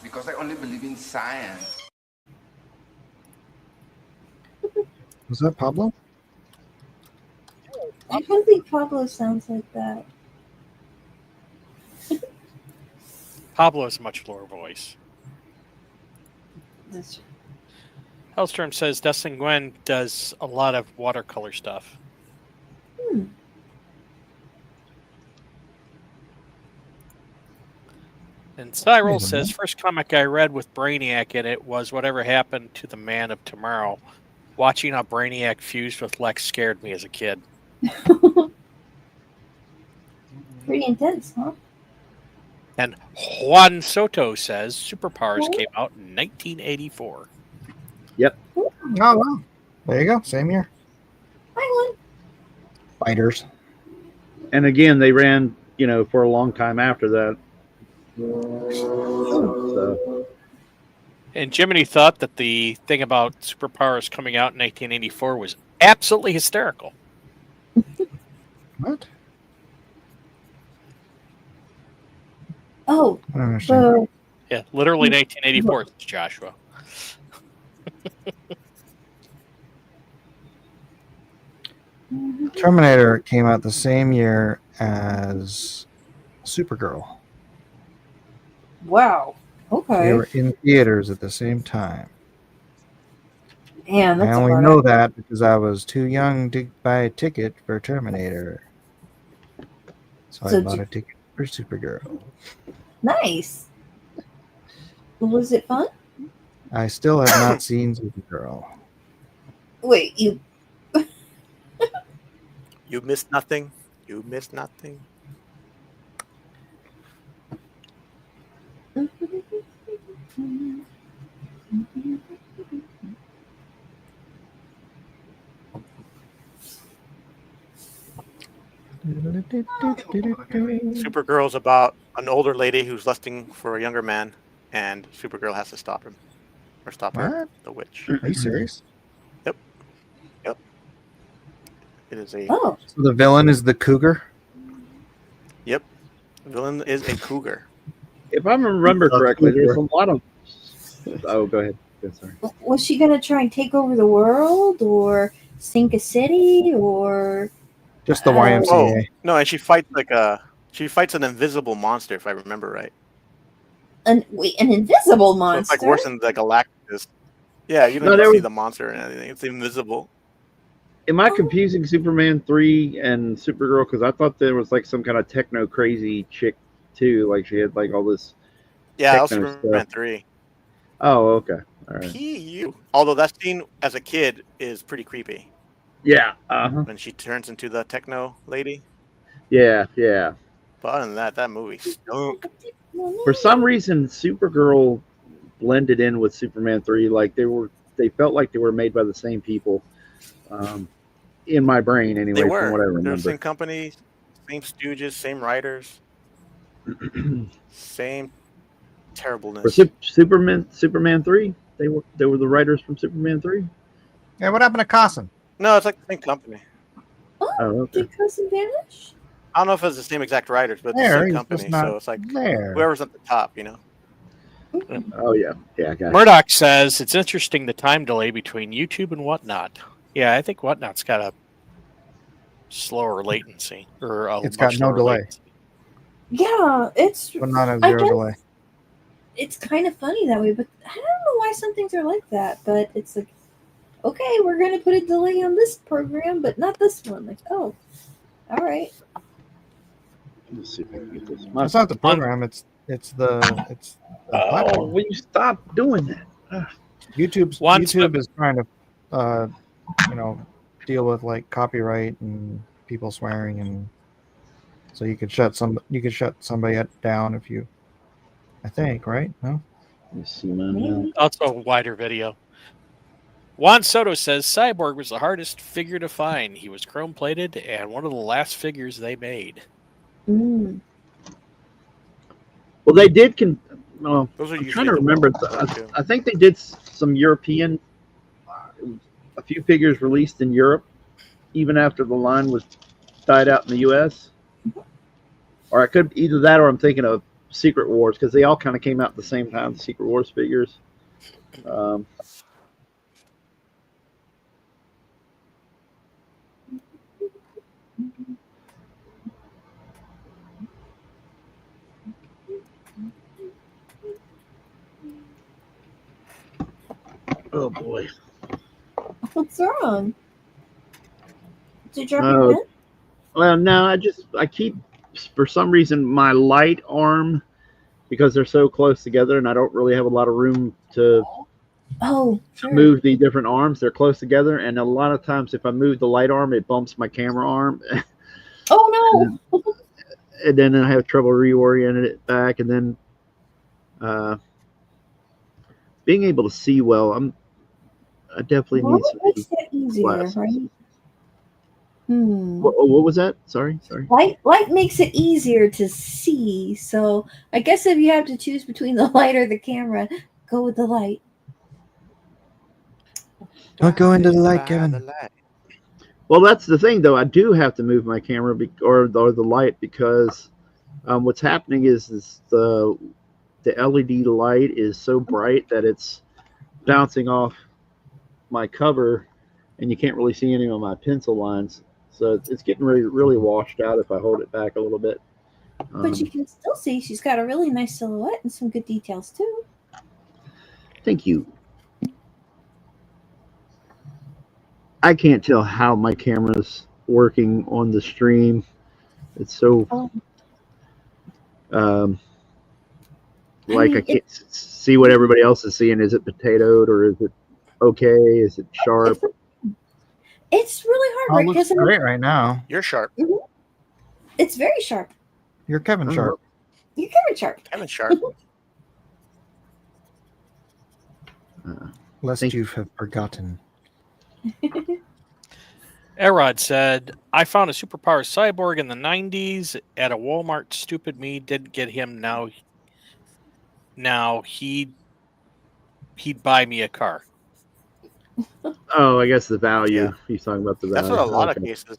Speaker 11: Because I only believe in science.
Speaker 1: Was that Pablo?
Speaker 4: I don't think Pablo sounds like that.
Speaker 2: Pablo has a much lower voice.
Speaker 4: That's
Speaker 2: Hellstrom says Dustin Gwen does a lot of watercolor stuff. And Cyril says, first comic I read with Brainiac in it was Whatever Happened to the Man of Tomorrow. Watching how Brainiac fused with Lex scared me as a kid.
Speaker 4: pretty intense, huh?
Speaker 2: And Juan Soto says Superpowers came out in 1984.
Speaker 8: Yep.
Speaker 1: Oh, wow. There you go. Same year.
Speaker 4: Hi, Juan.
Speaker 1: Fighters.
Speaker 8: And again, they ran, for a long time after that. So.
Speaker 2: And Jiminy thought that the thing about Superpowers coming out in 1984 was absolutely hysterical.
Speaker 1: What?
Speaker 4: Oh,
Speaker 1: I don't understand.
Speaker 2: Yeah, literally 1984, Joshua.
Speaker 1: Terminator came out the same year as Supergirl.
Speaker 4: Wow. Okay.
Speaker 1: They were in theaters at the same time.
Speaker 4: Damn,
Speaker 1: I
Speaker 4: that's
Speaker 1: only
Speaker 4: a
Speaker 1: know that because I was too young to buy a ticket for Terminator. So I bought a ticket for Supergirl.
Speaker 4: Nice. Was it fun?
Speaker 1: I still have not seen Supergirl.
Speaker 4: Wait, you...
Speaker 6: You missed nothing. You missed nothing. Supergirl's about an older lady who's lusting for a younger man, and Supergirl has to stop him. Or stop her,
Speaker 1: What?
Speaker 6: the witch.
Speaker 1: Are you serious?
Speaker 6: Yep. It is a
Speaker 4: Oh,
Speaker 1: So the villain is the cougar.
Speaker 6: yep. The villain is a cougar.
Speaker 8: If I remember correctly, there's a lot of. Oh, go ahead. Yeah, sorry.
Speaker 4: was she gonna try and take over the world, or sink a city, or?
Speaker 1: Just the
Speaker 4: Oh.
Speaker 1: YMCA.
Speaker 6: No, and she fights an invisible monster, if I remember right.
Speaker 4: An invisible
Speaker 6: So
Speaker 4: monster?
Speaker 6: it's like worse than the Galactus. Yeah, you don't
Speaker 8: No,
Speaker 6: even
Speaker 8: there
Speaker 6: see
Speaker 8: was-
Speaker 6: the monster and anything. It's invisible.
Speaker 8: Am I confusing Superman 3 and Supergirl? Because I thought there was like some kind of techno crazy chick too. Like she had like all this.
Speaker 6: Yeah, that was
Speaker 8: techno
Speaker 6: Superman
Speaker 8: stuff.
Speaker 6: 3.
Speaker 8: Oh, okay. All right.
Speaker 6: PU. Although that scene as a kid is pretty creepy
Speaker 8: Yeah. Uh-huh.
Speaker 6: when she turns into the techno lady.
Speaker 8: Yeah. Yeah.
Speaker 6: But other than that, that movie stunk.
Speaker 8: For some reason, Supergirl blended in with Superman 3. Like they felt like they were made by the same people. In my brain, anyway,
Speaker 6: They were.
Speaker 8: from what I
Speaker 6: They're the
Speaker 8: remember.
Speaker 6: same company, same stooges, same writers, same terribleness.
Speaker 8: For Superman 3, they were the writers from Superman 3.
Speaker 1: Yeah, what happened to Carson?
Speaker 6: No, it's like the same company.
Speaker 8: Oh, okay.
Speaker 4: Did Cousin vanish?
Speaker 6: I don't know if it's the same exact writers, but it's
Speaker 1: There,
Speaker 6: the same
Speaker 1: he's
Speaker 6: company.
Speaker 1: just not
Speaker 6: So it's like
Speaker 1: there.
Speaker 6: whoever's at the top, you know.
Speaker 8: Oh yeah, yeah. I got it.
Speaker 2: Murdoch says it's interesting the time delay between YouTube and Whatnot. Yeah, I think Whatnot's got a slower latency, or
Speaker 1: It's
Speaker 2: much
Speaker 1: got no
Speaker 2: lower
Speaker 1: delay.
Speaker 2: latency.
Speaker 4: Yeah, it's
Speaker 1: But not a
Speaker 4: I
Speaker 1: zero
Speaker 4: guess-
Speaker 1: delay.
Speaker 4: it's kind of funny that way, but I don't know why some things are like that. But it's like, okay, we're gonna put a delay on this program, but not this one. Like, oh, all right.
Speaker 8: Let's see if I can get this.
Speaker 1: It's not the program. It's the
Speaker 8: Oh,
Speaker 1: platform.
Speaker 8: will you stop doing that?
Speaker 1: YouTube is trying to deal with like copyright and people swearing, and so you could shut somebody down if you, I think, right? No.
Speaker 8: Let me see my mail.
Speaker 2: Also, wider video. Juan Soto says Cyborg was the hardest figure to find. He was chrome plated and one of the last figures they made.
Speaker 4: Mm.
Speaker 8: Well, they did. Well,
Speaker 6: Those are
Speaker 8: I'm
Speaker 6: usually
Speaker 8: trying to
Speaker 6: the
Speaker 8: remember.
Speaker 6: ones, too.
Speaker 8: I think they did some European. A few figures released in Europe, even after the line was died out in the U.S. Or I could either that, or I'm thinking of Secret Wars, because they all kind of came out at the same time. The Secret Wars figures. Oh boy.
Speaker 4: What's wrong? Did you drop
Speaker 8: Uh,
Speaker 4: your pen?
Speaker 8: Well, no, I keep, for some reason, my light arm, because they're so close together and I don't really have a lot of room to
Speaker 4: Oh, sure.
Speaker 8: move the different arms. They're close together, and a lot of times if I move the light arm, it bumps my camera arm.
Speaker 4: Oh no!
Speaker 8: And then I have trouble reorienting it back, and then being able to see well, I definitely
Speaker 4: Well,
Speaker 8: need
Speaker 4: it
Speaker 8: some
Speaker 4: makes that easier,
Speaker 8: glasses.
Speaker 4: right? Hmm.
Speaker 8: What was that? Sorry.
Speaker 4: Light makes it easier to see. So I guess if you have to choose between the light or the camera, go with the light.
Speaker 9: Don't go into the light, Kevin.
Speaker 8: Well, that's the thing, though. I do have to move my camera or the light, because what's happening is the LED light is so bright that it's bouncing off my cover, and you can't really see any of my pencil lines. So it's getting really washed out if I hold it back a little bit.
Speaker 4: But you can still see she's got a really nice silhouette and some good details too.
Speaker 8: Thank you. I can't tell how my camera's working on the stream. It's so like I can't see what everybody else is seeing. Is it potatoed, or is it okay? Is it sharp?
Speaker 4: It's really
Speaker 1: Oh,
Speaker 4: hard,
Speaker 1: it
Speaker 4: right?
Speaker 1: looks
Speaker 4: Because
Speaker 1: great right now.
Speaker 6: You're sharp.
Speaker 4: it's very sharp.
Speaker 1: You're Kevin Sharp.
Speaker 4: You're Kevin Sharp.
Speaker 6: Kevin Sharp.
Speaker 1: Lest you have forgotten.
Speaker 2: Erod said, I found a superpower cyborg in the 90s at a Walmart. Stupid me didn't get him. Now he'd buy me a car.
Speaker 8: Oh, I guess the value. He's talking about the value.
Speaker 6: That's what a lot of
Speaker 8: Okay.
Speaker 6: cases.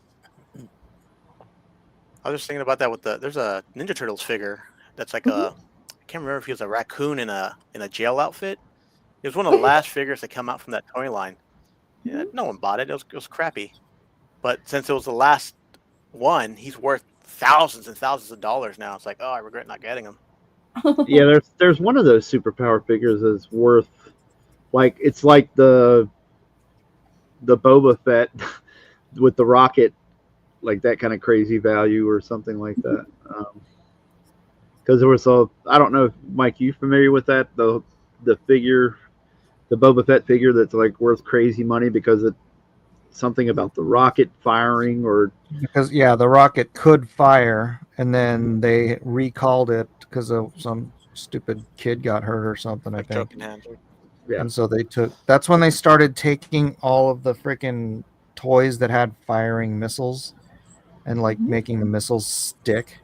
Speaker 6: I was just thinking about that with there's a Ninja Turtles figure that's like I can't remember if he was a raccoon in a jail outfit. It was one of the last figures that come out from that toy line. Yeah, no one bought it. It was crappy. But since it was the last one, he's worth thousands and thousands of dollars now. It's like, oh, I regret not getting him.
Speaker 8: Yeah, there's one of those superpower figures that's worth like it's like the Boba Fett with the rocket, like that kind of crazy value or something like that. Because there was I don't know if Mike, you familiar with that, the figure, the Boba Fett figure that's like worth crazy money because it's something about the rocket firing or
Speaker 1: because the rocket could fire and then they recalled it because of some stupid kid got hurt or something, I think.
Speaker 8: Yeah.
Speaker 1: And so that's when they started taking all of the freaking toys that had firing missiles and like making the missiles stick.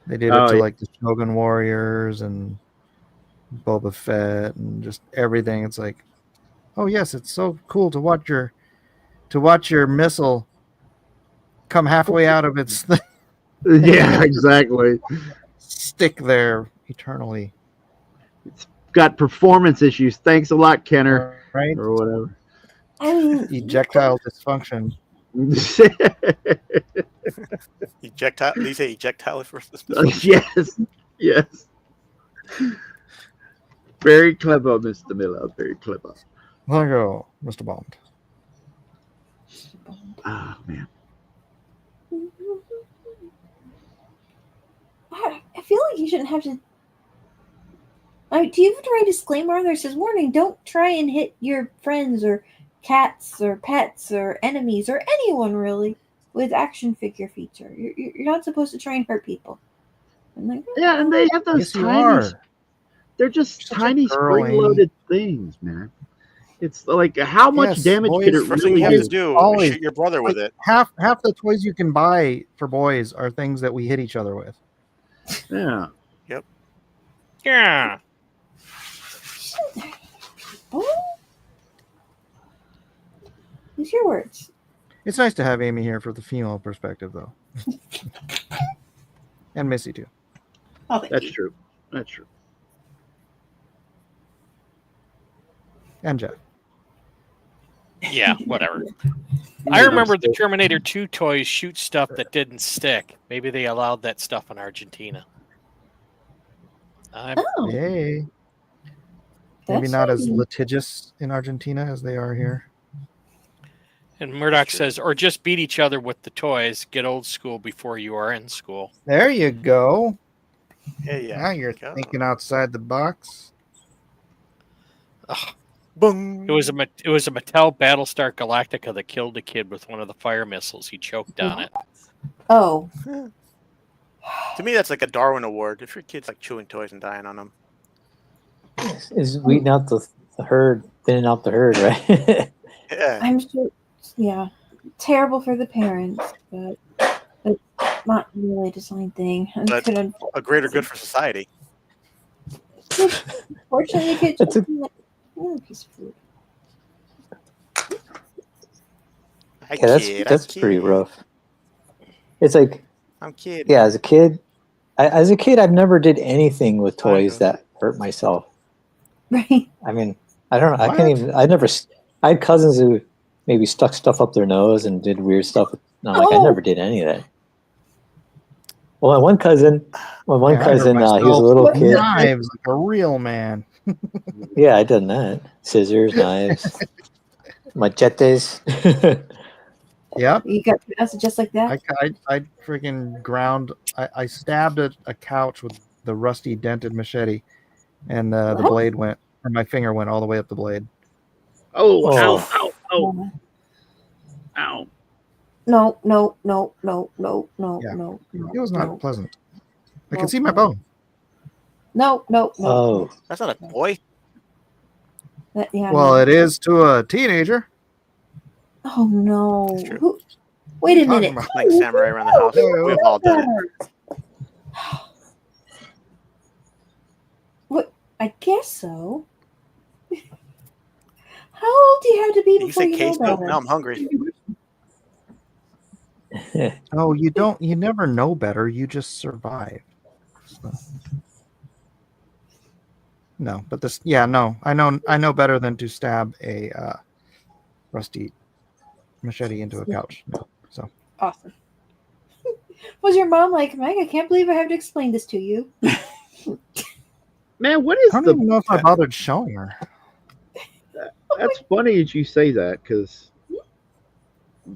Speaker 1: They did it to like the Shogun Warriors and Boba Fett and just everything. It's like, oh yes, it's so cool to watch your missile come halfway out of its thing.
Speaker 8: Yeah, exactly.
Speaker 1: Stick there eternally.
Speaker 8: It's got performance issues. Thanks a lot, Kenner.
Speaker 1: Right?
Speaker 8: Or whatever.
Speaker 1: Ejectile dysfunction.
Speaker 6: Ejectile? Did you say ejectile versus?
Speaker 8: Yes. Yes. Very clever, Mr. Miller. Very clever.
Speaker 1: There you go, Mr. Bond.
Speaker 8: Oh, man.
Speaker 4: I feel like you shouldn't have to. Do you have to write a disclaimer that says, warning, don't try and hit your friends or cats or pets or enemies or anyone really with action figure feature. You're not supposed to try and hurt people. I'm like,
Speaker 8: yeah, and they have those tiny. They're just tiny spring-loaded things, man. It's like how much damage could it
Speaker 6: first
Speaker 8: really
Speaker 6: thing you have
Speaker 8: do?
Speaker 6: to do
Speaker 1: Always.
Speaker 6: is shoot your brother with it.
Speaker 1: Half the toys you can buy for boys are things that we hit each other with.
Speaker 8: Yeah.
Speaker 6: Yep.
Speaker 2: Yeah.
Speaker 4: Use your words.
Speaker 1: It's nice to have Amy here for the female perspective, though. And Missy, too.
Speaker 5: Oh,
Speaker 8: That's true. That's true.
Speaker 1: And Jeff.
Speaker 2: Yeah, whatever. I remember the Terminator 2 toys shoot stuff that didn't stick. Maybe they allowed that stuff in Argentina.
Speaker 1: Yay. Maybe not as litigious in Argentina as they are here.
Speaker 2: And Murdoch says, or just beat each other with the toys. Get old school before you are in school.
Speaker 1: There you go.
Speaker 6: Yeah.
Speaker 1: Now you're thinking outside the box.
Speaker 2: Ugh. Boom. It was a Mattel Battlestar Galactica that killed a kid with one of the fire missiles. He choked on it.
Speaker 4: Oh.
Speaker 6: To me, that's like a Darwin Award. If your kid's like chewing toys and dying on them.
Speaker 3: Is weeding out the herd, thinning out the herd, right?
Speaker 6: Yeah.
Speaker 4: I'm sure. Yeah. Terrible for the parents, but it's not really a design thing.
Speaker 6: But a greater good for society.
Speaker 4: Fortunately, you could just a piece of food.
Speaker 3: Yeah, that's pretty rough. It's like
Speaker 6: I'm kidding.
Speaker 3: Yeah, as a kid, I've never did anything with toys that hurt myself.
Speaker 4: Right.
Speaker 3: I mean, I don't know. I can't even. I had cousins who maybe stuck stuff up their nose and did weird stuff. No, like I never did any of that. Well, my one cousin, he was a little kid.
Speaker 1: Knives like a real man.
Speaker 3: Yeah, I done that. Scissors, knives, machetes.
Speaker 1: Yep.
Speaker 4: You got pronounced just like that?
Speaker 1: I freaking ground. I stabbed a couch with the rusty dented machete, and the blade went, or my finger went all the way up the blade.
Speaker 8: Oh. Ow. Ow.
Speaker 4: No.
Speaker 1: It was not pleasant. I can see my bone.
Speaker 4: No.
Speaker 3: Oh.
Speaker 6: That's not a boy.
Speaker 1: Well, it is to a teenager.
Speaker 4: Oh no! Wait a minute.
Speaker 6: Like samurai around the house. We've all done it.
Speaker 4: What? I guess so. How old do you have to be
Speaker 6: Did you
Speaker 4: before
Speaker 6: say
Speaker 4: you know
Speaker 6: queso?
Speaker 4: better?
Speaker 6: Now I'm hungry.
Speaker 1: Oh, you don't. You never know better. You just survive. So. No, but this. Yeah, no. I know better than to stab a rusty machete into a couch. So
Speaker 4: Awesome. Was your mom like, Mike, I can't believe I have to explain this to you?
Speaker 8: Man, what
Speaker 1: I
Speaker 8: is
Speaker 1: don't
Speaker 8: the?
Speaker 1: even know if I bothered showing her.
Speaker 8: That's funny that you say that, because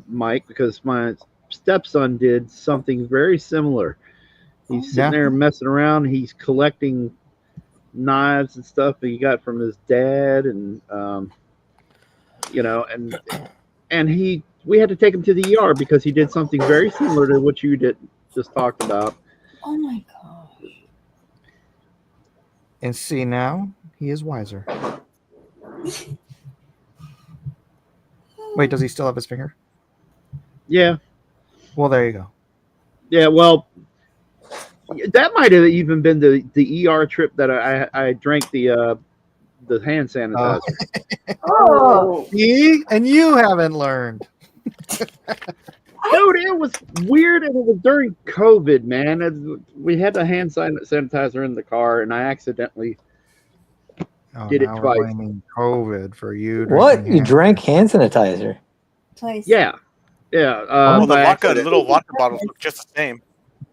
Speaker 8: Mike, because my stepson did something very similar. He's sitting there messing around. He's collecting knives and stuff that he got from his dad, and we had to take him to the ER because he did something very similar to what you just talked about.
Speaker 4: Oh my god.
Speaker 1: And see, now he is wiser. Wait, does he still have his finger?
Speaker 8: Yeah.
Speaker 1: Well, there you go.
Speaker 8: Yeah, well, that might have even been the ER trip that I drank the hand sanitizer.
Speaker 4: Oh.
Speaker 1: See? And you haven't learned.
Speaker 8: Dude, it was weird, and it was during COVID, man. We had the hand sanitizer in the car, and I accidentally did it
Speaker 1: now
Speaker 8: twice.
Speaker 1: We're blaming COVID for you.
Speaker 3: What? You drank hand sanitizer?
Speaker 4: Twice.
Speaker 8: Yeah.
Speaker 6: Well, the
Speaker 8: by
Speaker 6: vodka,
Speaker 8: accident.
Speaker 6: little vodka bottles look just the same.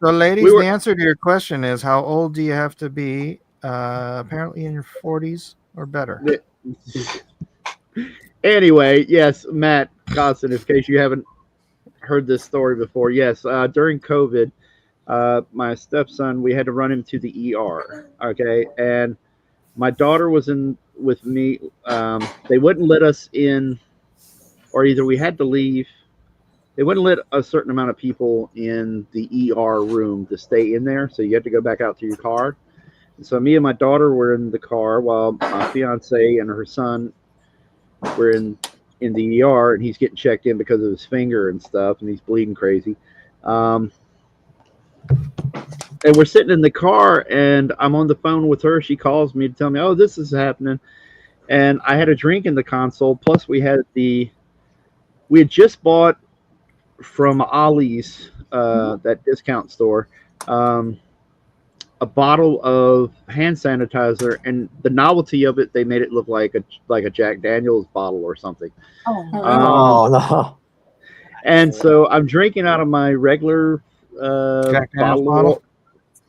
Speaker 1: So, ladies,
Speaker 8: We were-
Speaker 1: the answer to your question is: how old do you have to be? Apparently, in your 40s or better.
Speaker 8: Anyway, yes, Matt Costin, in case you haven't heard this story before, yes, during COVID, my stepson, we had to run him to the ER. Okay, and my daughter was in with me. They wouldn't let us in, or either we had to leave. They wouldn't let a certain amount of people in the ER room to stay in there, so you had to go back out to your car. And so me and my daughter were in the car while my fiance and her son were in the ER, and he's getting checked in because of his finger and stuff, and he's bleeding crazy. And we're sitting in the car, and I'm on the phone with her. She calls me to tell me, oh, this is happening. And I had a drink in the console, plus we had just bought from Ollie's, that discount store, a bottle of hand sanitizer, and the novelty of it, they made it look like a Jack Daniel's bottle or something.
Speaker 3: Oh no!
Speaker 8: And so I'm drinking out of my regular
Speaker 1: Jack Daniel's bottle?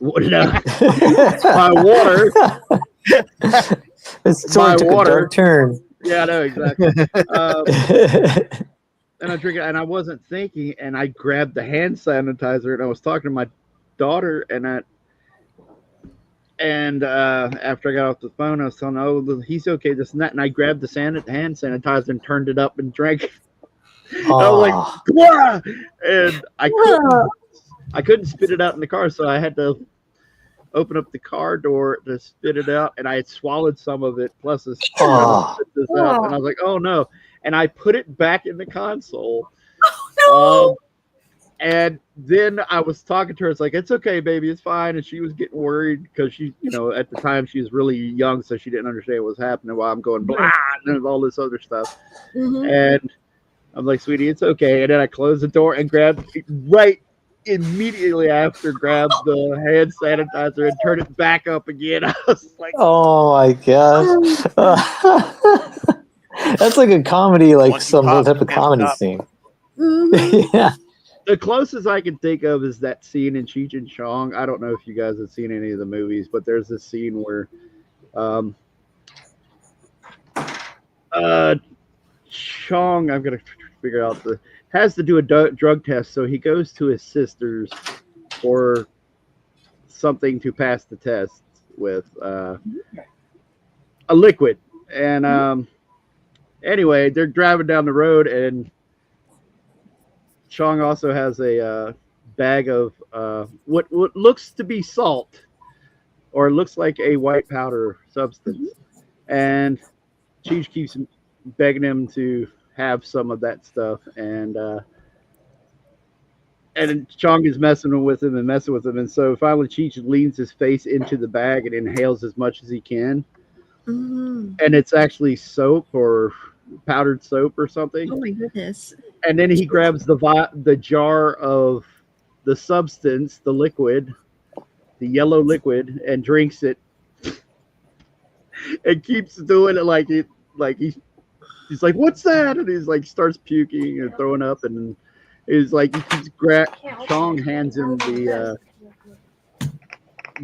Speaker 8: No, my water.
Speaker 3: This story took a dark turn.
Speaker 8: Yeah, I know exactly. And I drink it, and I wasn't thinking, and I grabbed the hand sanitizer, and I was talking to my daughter, and after I got off the phone, I was telling her, oh, he's okay, this and that, and I grabbed the hand sanitizer and turned it up and drank it. I was like, Wah! And I couldn't spit it out in the car, so I had to open up the car door to spit it out, and I had swallowed some of it, plus this up, and I was like, oh no. And I put it back in the console.
Speaker 5: Oh, no.
Speaker 8: And then I was talking to her. It's like, it's okay, baby, it's fine. And she was getting worried because she, at the time she was really young, so she didn't understand what was happening while I'm going blah and all this other stuff.
Speaker 5: Mm-hmm.
Speaker 8: And I'm like, sweetie, it's okay. And then I closed the door and grabbed immediately after grabbed the hand sanitizer and turned it back up again. I was like,
Speaker 3: oh my gosh. That's like a comedy, like some type of comedy scene.
Speaker 5: Mm-hmm.
Speaker 3: Yeah.
Speaker 8: The closest I can think of is that scene in Cheech and Chong. I don't know if you guys have seen any of the movies, but there's this scene where Chong, I'm going to figure out has to do a drug test. So he goes to his sister's for something to pass the test with a liquid. And anyway, they're driving down the road, and Chong also has a bag of what looks to be salt, or looks like a white powder substance. And Cheech keeps begging him to have some of that stuff, and Chong is messing with him, and so finally Cheech leans his face into the bag and inhales as much as he can.
Speaker 5: Mm-hmm.
Speaker 8: And it's actually soap or powdered soap or something.
Speaker 5: Oh my goodness.
Speaker 8: And then he grabs the jar of the substance, the liquid, the yellow liquid, and drinks it. And keeps doing it like he's like, what's that? And he's like starts puking and throwing up, and he's like, Chong hands him the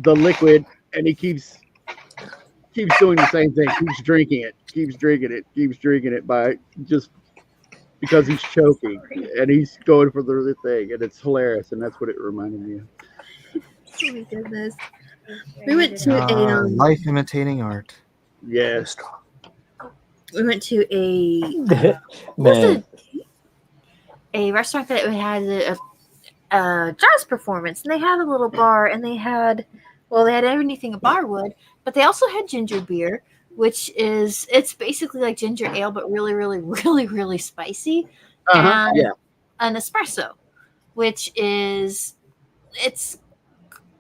Speaker 8: liquid, and he keeps doing the same thing, keeps drinking it by just because he's choking, and he's going for the thing, and it's hilarious, and that's what it reminded me of.
Speaker 13: Oh my goodness. We went to a
Speaker 9: life imitating art.
Speaker 8: Yes.
Speaker 13: we went to
Speaker 3: Man.
Speaker 13: a restaurant that had a jazz performance, and they had a little bar, and they had everything a bar would, but they also had ginger beer, which it's basically like ginger ale, but really, really, really, really spicy, and an espresso, which it's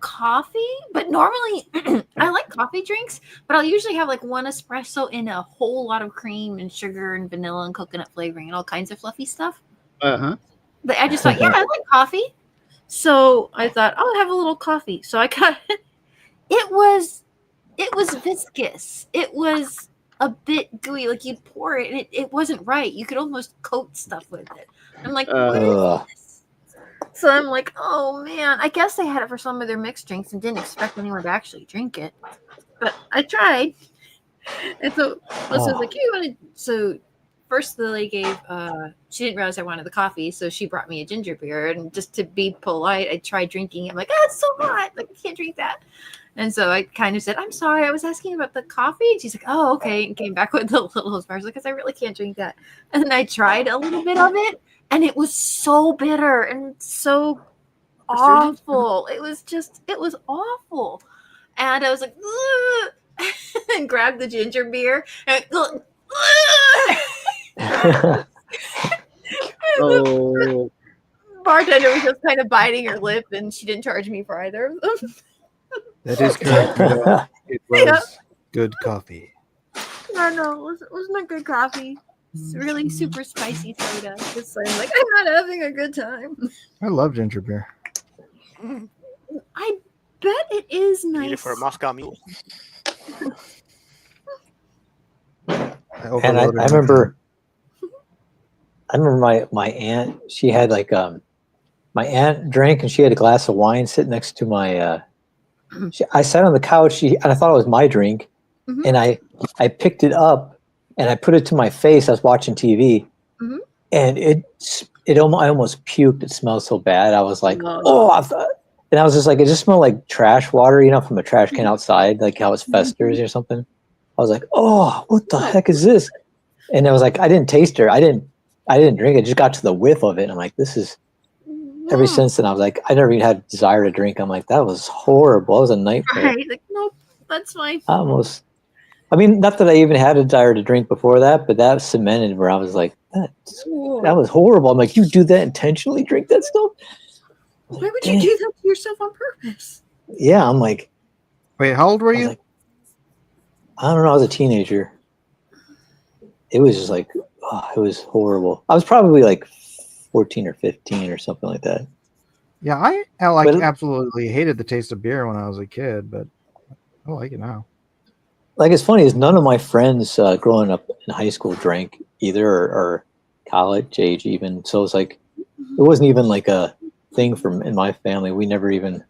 Speaker 13: coffee, but normally I like coffee drinks, but I'll usually have like one espresso in a whole lot of cream and sugar and vanilla and coconut flavoring and all kinds of fluffy stuff. But I just thought, yeah, I like coffee, so I thought I'll have a little coffee. So I got it. It was viscous. It was a bit gooey. Like you'd pour it, and it wasn't right. You could almost coat stuff with it. I'm like, what is this? So I'm like, oh man, I guess they had it for some of their mixed drinks and didn't expect anyone to actually drink it. But I tried. And so Melissa was like, you want to? So first the lady gave, she didn't realize I wanted the coffee, so she brought me a ginger beer. And just to be polite, I tried drinking it. I'm like, it's so hot. Like, I can't drink that. And so I kind of said, I'm sorry, I was asking about the coffee. And she's like, oh, okay. And came back with the little espresso because I really can't drink that. And then I tried a little bit of it. And it was so bitter and so awful. It was awful. And I was like, ugh, and grabbed the ginger beer. And the bartender was just kind of biting her lip, and she didn't charge me for either of them.
Speaker 9: That is correct. It was good coffee.
Speaker 13: No, it wasn't a good coffee. It's really super spicy soda. It's like I'm not having a good time.
Speaker 1: I love ginger beer.
Speaker 13: I bet it is nice.
Speaker 6: Need it for a Moscow Mule.
Speaker 3: And I remember my aunt. She had like my aunt drank, and she had a glass of wine sitting next to my. I sat on the couch, and I thought it was my drink, and I picked it up. And I put it to my face. I was watching TV, and I almost puked. It smelled so bad. I was like, and I was just like, it just smelled like trash water, from a trash can outside, like how it festers or something. I was like, oh, what the heck is this? And I was like, I didn't taste her. I didn't drink it. I just got to the whiff of it. And I'm like, this is. Ever since then, I was like, I never even had a desire to drink. I'm like, that was horrible. It was a nightmare.
Speaker 13: Right? Like, nope, that's fine.
Speaker 3: I mean, not that I even had a desire to drink before that, but that cemented where I was like, that was horrible. I'm like, you do that intentionally, drink that stuff?
Speaker 13: Why would you do that to yourself on purpose?
Speaker 3: Yeah, I'm like.
Speaker 1: Wait, how old were you?
Speaker 3: I don't know. I was a teenager. It was just like, it was horrible. I was probably like 14 or 15 or something like that.
Speaker 1: Yeah, I absolutely hated the taste of beer when I was a kid, but I like it now.
Speaker 3: Like, it's funny is none of my friends growing up in high school drank either, or college age even. So it's like, it wasn't even like a thing in my family. We never even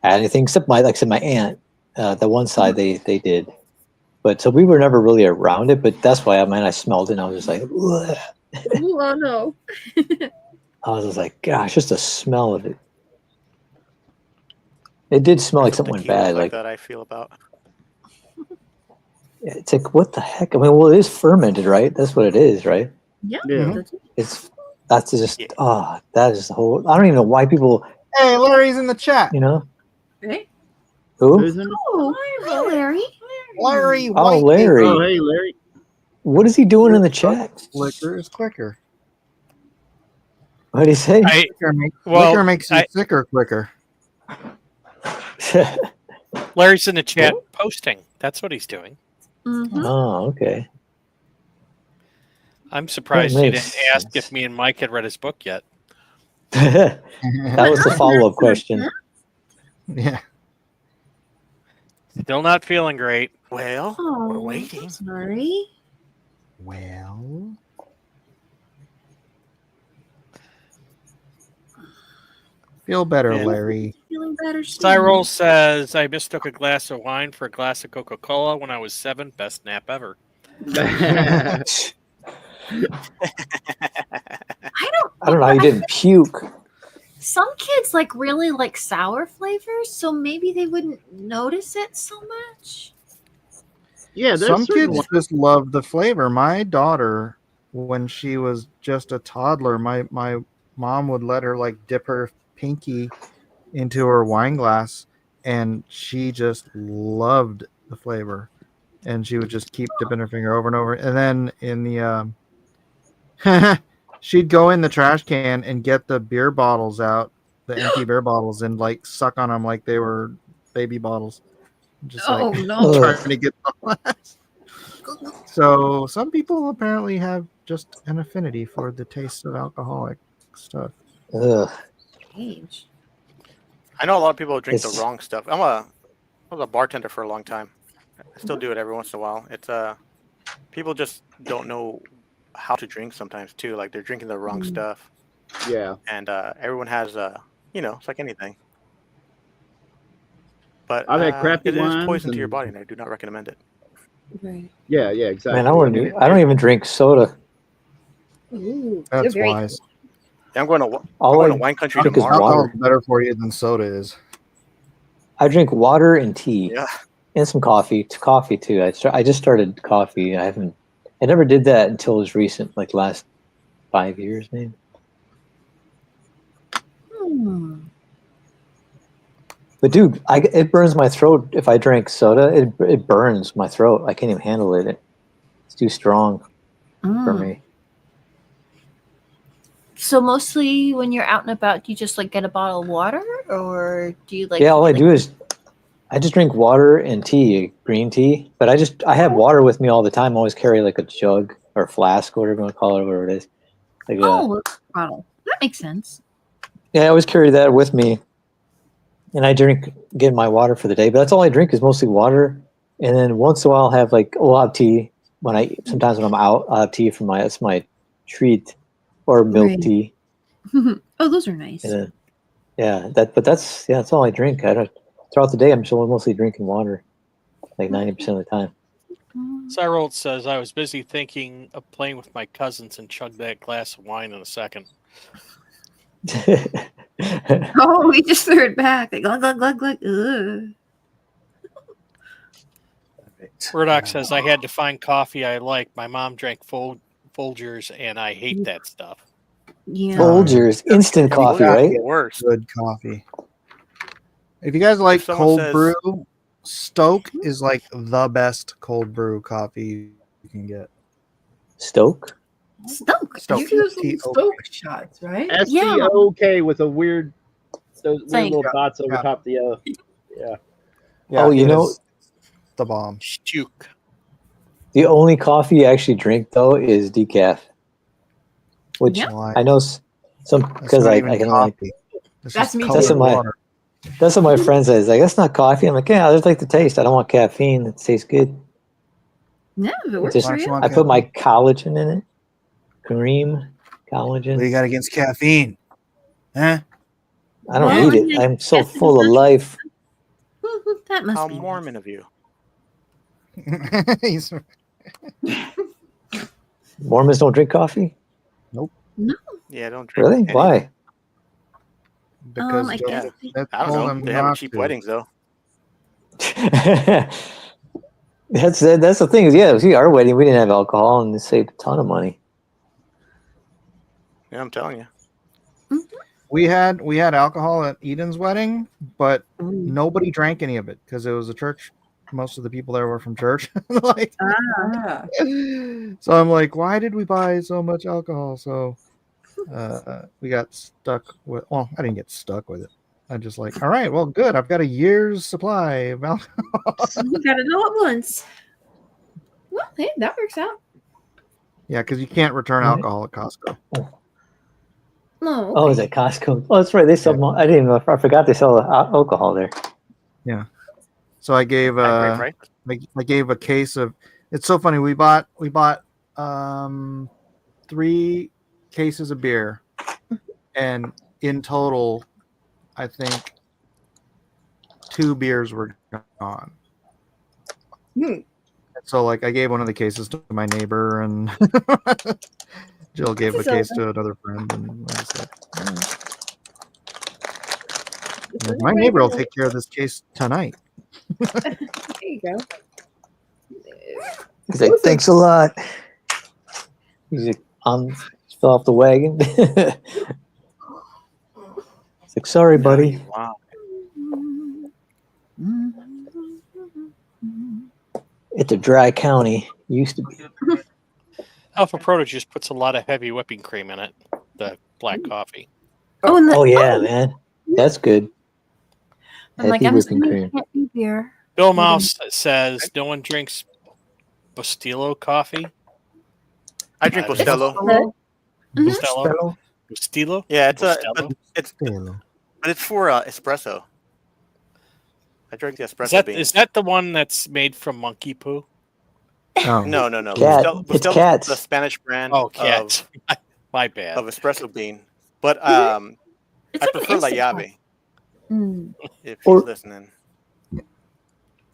Speaker 3: had anything except my aunt. The one side they did, but so we were never really around it. But that's why I smelled it, and I was just like, ugh.
Speaker 13: Oh no!
Speaker 3: I was just like, gosh, just the smell of it. It did smell like something went bad. Like
Speaker 6: that, I feel about.
Speaker 3: It's like, what the heck? I mean, well, it is fermented, right? That's what it is, right?
Speaker 13: Yeah.
Speaker 3: That's just that is the whole. I don't even know why people.
Speaker 1: Hey, Larry's in the chat.
Speaker 13: Hey.
Speaker 3: Who?
Speaker 13: Oh, hi, Larry.
Speaker 1: Larry.
Speaker 3: Oh, Larry.
Speaker 8: Oh, hey, Larry.
Speaker 3: What is he doing in the chat?
Speaker 1: Liquor is quicker.
Speaker 3: What did he say?
Speaker 1: Liquor makes you sicker quicker.
Speaker 2: Larry's in the chat posting. That's what he's doing.
Speaker 3: Oh, okay.
Speaker 2: I'm surprised
Speaker 3: That
Speaker 2: he
Speaker 3: makes
Speaker 2: didn't ask if me and Mike had read his book yet.
Speaker 3: That was the follow-up question.
Speaker 1: Yeah.
Speaker 2: Still not feeling great.
Speaker 6: Well, we're waiting.
Speaker 13: Sorry.
Speaker 9: Well, feel better,
Speaker 2: Yeah.
Speaker 9: Larry.
Speaker 13: Feeling better.
Speaker 2: Cyril says, I mistook a glass of wine for a glass of Coca-Cola when I was 7. Best nap ever.
Speaker 3: I don't know how you didn't puke.
Speaker 13: Some kids like really like sour flavors, so maybe they wouldn't notice it so much.
Speaker 8: Yeah, there's
Speaker 1: Some
Speaker 8: certain
Speaker 1: kids
Speaker 8: ones-
Speaker 1: just love the flavor. My daughter, when she was just a toddler, my mom would let her like dip her pinky into her wine glass, and she just loved the flavor. And she would just keep dipping her finger over and over. And then in the she'd go in the trash can and get the beer bottles out, the empty beer bottles, and like suck on them like they were baby bottles. Just
Speaker 13: Oh,
Speaker 1: like
Speaker 13: no.
Speaker 1: trying to get the glass. So some people apparently have just an affinity for the taste of alcoholic stuff.
Speaker 3: Ugh.
Speaker 13: Strange.
Speaker 6: I know a lot of people drink
Speaker 3: It's-
Speaker 6: the wrong stuff. I was a bartender for a long time. I still do it every once in a while. It's people just don't know how to drink sometimes too. Like they're drinking the wrong stuff.
Speaker 8: Yeah.
Speaker 6: And everyone has it's like anything. But
Speaker 8: I've had crappy
Speaker 6: it is
Speaker 8: wines
Speaker 6: poison to your
Speaker 8: and-
Speaker 6: body, and I do not recommend it.
Speaker 4: Right.
Speaker 8: Yeah, exactly.
Speaker 3: Man, I don't even drink soda.
Speaker 4: Ooh,
Speaker 1: That's
Speaker 4: you're very
Speaker 1: wise.
Speaker 6: Yeah, I'm going to
Speaker 3: All I
Speaker 6: wine country
Speaker 3: drink is
Speaker 6: tomorrow.
Speaker 3: water.
Speaker 1: Alcohol's better for you than soda is.
Speaker 3: I drink water and tea.
Speaker 6: Yeah.
Speaker 3: And some coffee. Coffee too. I just started coffee. I never did that until it was recent, like last 5 years maybe. But dude, it burns my throat if I drink soda. It burns my throat. I can't even handle it. It's too strong for me.
Speaker 13: So mostly when you're out and about, do you just like get a bottle of water, or do you like?
Speaker 3: Yeah, all I do is I just drink water and tea, green tea. But I have water with me all the time. I always carry like a jug or flask, whatever you want to call it, whatever it is. Like
Speaker 13: Bottle. That makes sense.
Speaker 3: yeah, I always carry that with me. And I get my water for the day. But that's all I drink is mostly water. And then once in a while I'll have I'll have tea sometimes when I'm out, I'll have tea that's my treat, or milk
Speaker 13: Right.
Speaker 3: tea.
Speaker 13: Oh, those are nice.
Speaker 3: And then, that's all I drink. Throughout the day I'm still mostly drinking water, like 90% of the time.
Speaker 2: Cyril says, I was busy thinking of playing with my cousins and chugged that glass of wine in a second.
Speaker 13: Oh, he just threw it back. Like, glug, glug, glug, glug. Ugh.
Speaker 2: Murdoch says, I had to find coffee I like. My mom drank Folgers, and I hate that stuff.
Speaker 13: Yeah.
Speaker 3: Folgers, instant coffee, right?
Speaker 6: Worse.
Speaker 1: Good coffee. If you guys like
Speaker 6: someone
Speaker 1: cold
Speaker 6: says-
Speaker 1: brew, Stoke is like the best cold brew coffee you can get.
Speaker 3: Stoke?
Speaker 13: Stoke.
Speaker 1: Stoke.
Speaker 5: You do some
Speaker 1: T-O-K.
Speaker 5: Stoke shots, right?
Speaker 8: S-T-O-K with a weird, those weird
Speaker 13: Thank
Speaker 8: little
Speaker 1: you.
Speaker 8: dots over
Speaker 1: Yeah.
Speaker 8: top the O. Yeah.
Speaker 3: Oh, you
Speaker 1: it
Speaker 3: know-
Speaker 1: is the bomb.
Speaker 2: Stuke.
Speaker 3: The only coffee I actually drink though is decaf, which
Speaker 13: Yeah.
Speaker 1: Why?
Speaker 3: I know some
Speaker 1: That's
Speaker 3: because
Speaker 1: not
Speaker 3: I
Speaker 1: even
Speaker 3: can only.
Speaker 1: coffee. It's
Speaker 5: That's
Speaker 1: just
Speaker 5: me
Speaker 1: cold
Speaker 3: That's what my-
Speaker 1: water.
Speaker 3: That's what my friend says. Like, that's not coffee. I'm like, yeah, I just like the taste. I don't want caffeine. It tastes good.
Speaker 13: No, if it works
Speaker 3: Just-
Speaker 13: for you.
Speaker 3: I put my collagen in it. Cream, collagen.
Speaker 1: What do you got against caffeine? Huh?
Speaker 3: I don't
Speaker 13: Well,
Speaker 3: need it.
Speaker 13: yeah,
Speaker 3: I'm so
Speaker 13: that's
Speaker 3: full of life.
Speaker 13: That must
Speaker 6: How
Speaker 13: be.
Speaker 6: Mormon of you.
Speaker 1: He's-
Speaker 3: Mormons don't drink coffee?
Speaker 6: Yeah, don't drink.
Speaker 3: Really?
Speaker 6: anything.
Speaker 3: Why?
Speaker 1: because
Speaker 13: I
Speaker 1: they'll-
Speaker 13: guess.
Speaker 1: they
Speaker 6: I
Speaker 1: told
Speaker 6: don't know.
Speaker 1: them
Speaker 6: They have
Speaker 1: not
Speaker 6: cheap
Speaker 1: to.
Speaker 6: weddings though.
Speaker 3: That's the thing is, yeah, see, our wedding, we didn't have alcohol and it saved a ton of money.
Speaker 6: Yeah, I'm telling you.
Speaker 1: We had alcohol at Eden's wedding, but nobody drank any of it because it was a church. Most of the people there were from church. Like,
Speaker 5: Ah.
Speaker 1: so I'm like, why did we buy so much alcohol? So we got stuck with. Well, I didn't get stuck with it. I just like, all right, well, good. I've got a year's supply of alcohol.
Speaker 4: You got it all at once. Well, hey, that works out.
Speaker 1: Yeah, because you can't return
Speaker 3: Right.
Speaker 1: alcohol at Costco.
Speaker 4: No.
Speaker 3: Oh, is it Costco? Oh, that's right. They sell. I didn't even. I forgot they sell alcohol there.
Speaker 1: Yeah. So I gave
Speaker 6: Great, right?
Speaker 1: I gave a case of. It's so funny. We bought 3 cases of beer, and in total, I think 2 beers were gone. So like I gave one of the cases to my neighbor, and Jill gave a case to another friend, and I was like, "All right." Like, my neighbor will take care of this case tonight.
Speaker 4: There you go.
Speaker 3: He's like, thanks a lot. He's like, fell off the wagon. It's like, sorry, buddy.
Speaker 6: Wow.
Speaker 3: It's a dry county. Used to be.
Speaker 2: Alpha Proto just puts a lot of heavy whipping cream in it. The black coffee.
Speaker 13: Oh, and
Speaker 3: Oh yeah, man, that's good.
Speaker 13: I'm like,
Speaker 3: Heavy
Speaker 13: I'm
Speaker 3: whipping
Speaker 13: assuming it
Speaker 3: cream.
Speaker 13: can't be beer.
Speaker 2: Bill Mouse says no one drinks Bustelo coffee.
Speaker 6: I drink Bustelo.
Speaker 2: Bustelo. Bustelo.
Speaker 6: Yeah, it's
Speaker 2: Bustelo?
Speaker 6: but it's for espresso. I drink the espresso beans.
Speaker 2: Is that the one that's made from monkey poo?
Speaker 1: Oh.
Speaker 6: No.
Speaker 3: Cat. It's
Speaker 6: Bustelo's
Speaker 3: cats.
Speaker 6: the Spanish brand.
Speaker 2: Oh, cats. My bad.
Speaker 6: Of espresso bean, but
Speaker 13: It's
Speaker 6: I
Speaker 13: like an
Speaker 6: prefer La
Speaker 13: instant
Speaker 6: Llave.
Speaker 13: Mm.
Speaker 6: If
Speaker 3: Or-
Speaker 6: he's listening.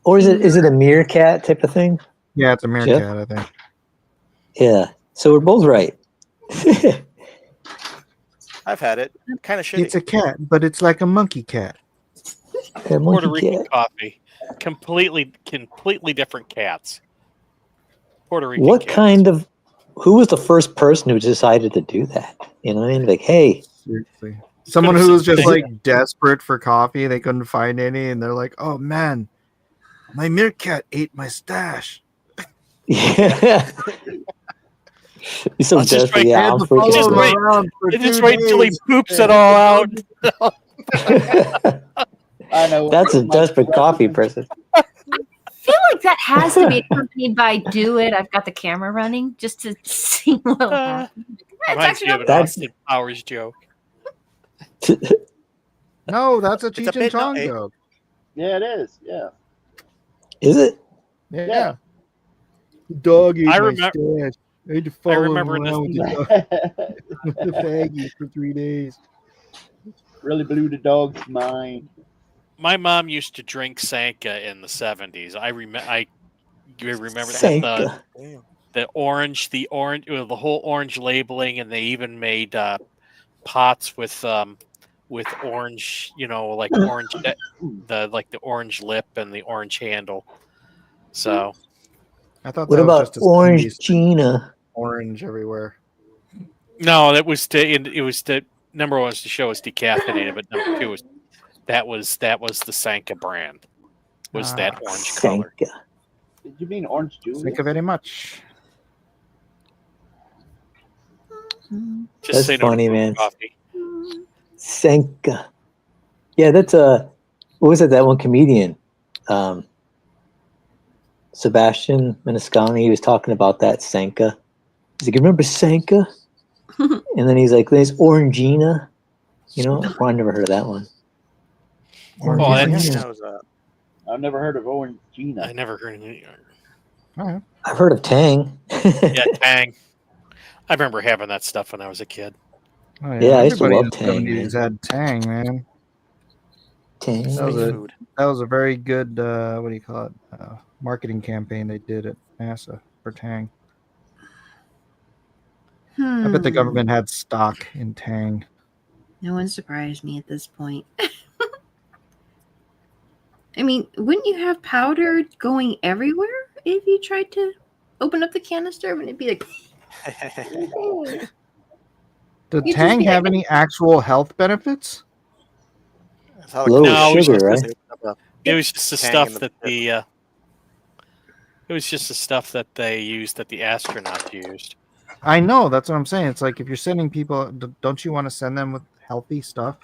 Speaker 3: Or is it a meerkat type of thing?
Speaker 1: Yeah, it's a
Speaker 3: Jeff?
Speaker 1: meerkat, I think.
Speaker 3: Yeah. So we're both right.
Speaker 6: I've had it. Kind of shitty.
Speaker 1: It's a cat, but it's like a monkey cat.
Speaker 3: A monkey
Speaker 2: Puerto Rican
Speaker 3: cat.
Speaker 2: coffee. Completely different cats. Puerto Rican
Speaker 3: What
Speaker 2: cats.
Speaker 3: kind of? Who was the first person who decided to do that? You know what I mean? Like, hey,
Speaker 1: Seriously. Someone who was just like desperate for coffee, they couldn't find any, and they're like, "Oh man, my meerkat ate my stash."
Speaker 3: yeah. He's so
Speaker 2: I'll just
Speaker 3: desperate.
Speaker 2: wait-
Speaker 3: Yeah, I'm freaking
Speaker 2: just
Speaker 3: out.
Speaker 2: wait. Just wait until he poops it all out.
Speaker 8: I know.
Speaker 3: That's a desperate coffee person.
Speaker 13: I feel like that has to be accompanied by "Do It." I've got the camera running just to see what'll happen. It's
Speaker 2: Reminds
Speaker 13: actually
Speaker 2: me
Speaker 13: not
Speaker 2: of an
Speaker 13: bad.
Speaker 2: Austin Powers joke.
Speaker 1: No, that's a
Speaker 6: It's a
Speaker 1: Cheech and
Speaker 6: bit
Speaker 1: Chong
Speaker 6: nutty.
Speaker 1: joke.
Speaker 8: Yeah, it is. Yeah.
Speaker 3: Is it?
Speaker 1: Yeah. The dog ate
Speaker 2: I
Speaker 1: my
Speaker 2: remem-
Speaker 1: stash. I had to follow him
Speaker 2: remember this-
Speaker 1: around with the faggy for 3 days.
Speaker 8: Really blew the dog's mind.
Speaker 2: My mom used to drink Sanka in the 70s. I remember that
Speaker 3: Sanka.
Speaker 2: the whole orange labeling, and they even made pots with orange, like orange, the orange lip and the orange handle. So
Speaker 1: I thought
Speaker 3: What
Speaker 1: that was
Speaker 3: about
Speaker 1: just a
Speaker 3: Orange
Speaker 1: sneeze.
Speaker 3: Gina?
Speaker 1: Orange everywhere.
Speaker 2: no, it was the number one was to show us decaffeinated, but number two was that was the Sanka brand. Was that orange color?
Speaker 3: Sanka.
Speaker 8: Did you mean orange juice?
Speaker 1: Thank you very much.
Speaker 2: Just
Speaker 3: That's
Speaker 2: say no to
Speaker 3: funny,
Speaker 2: brewed
Speaker 3: man.
Speaker 2: coffee.
Speaker 3: Sanka. Yeah, that's what was it? That one comedian, Sebastian Maniscalco. He was talking about that Sanka. He's like, "Remember Sanka?" And then he's like, "There's Orangina." Well, I never heard of that one.
Speaker 2: Oh,
Speaker 3: Orangina.
Speaker 6: That was,
Speaker 8: I've never heard of orange Gina.
Speaker 2: I never heard of it.
Speaker 3: I've heard of Tang.
Speaker 2: Yeah, Tang. I remember having that stuff when I was a kid.
Speaker 1: Oh,
Speaker 3: Yeah, I used to
Speaker 1: everybody
Speaker 3: love
Speaker 1: in the
Speaker 3: Tang,
Speaker 1: 70s had Tang, man.
Speaker 3: Tang.
Speaker 1: That was a very good, what do you call it? Marketing campaign they did at NASA for Tang. I bet the government had stock in Tang.
Speaker 4: No one surprised me at this point. I mean, wouldn't you have powder going everywhere if you tried to open up the canister? Wouldn't it be like...
Speaker 1: Did
Speaker 4: You
Speaker 1: Tang
Speaker 4: just-
Speaker 1: have any actual health benefits?
Speaker 3: Low
Speaker 2: No, it was
Speaker 3: sugar,
Speaker 2: just-
Speaker 3: right?
Speaker 2: It was just the
Speaker 6: Tang
Speaker 2: stuff
Speaker 6: in the
Speaker 2: that it was just the stuff that they used that the astronauts used.
Speaker 1: I know, that's what I'm saying. It's like if you're sending people, don't you want to send them with healthy stuff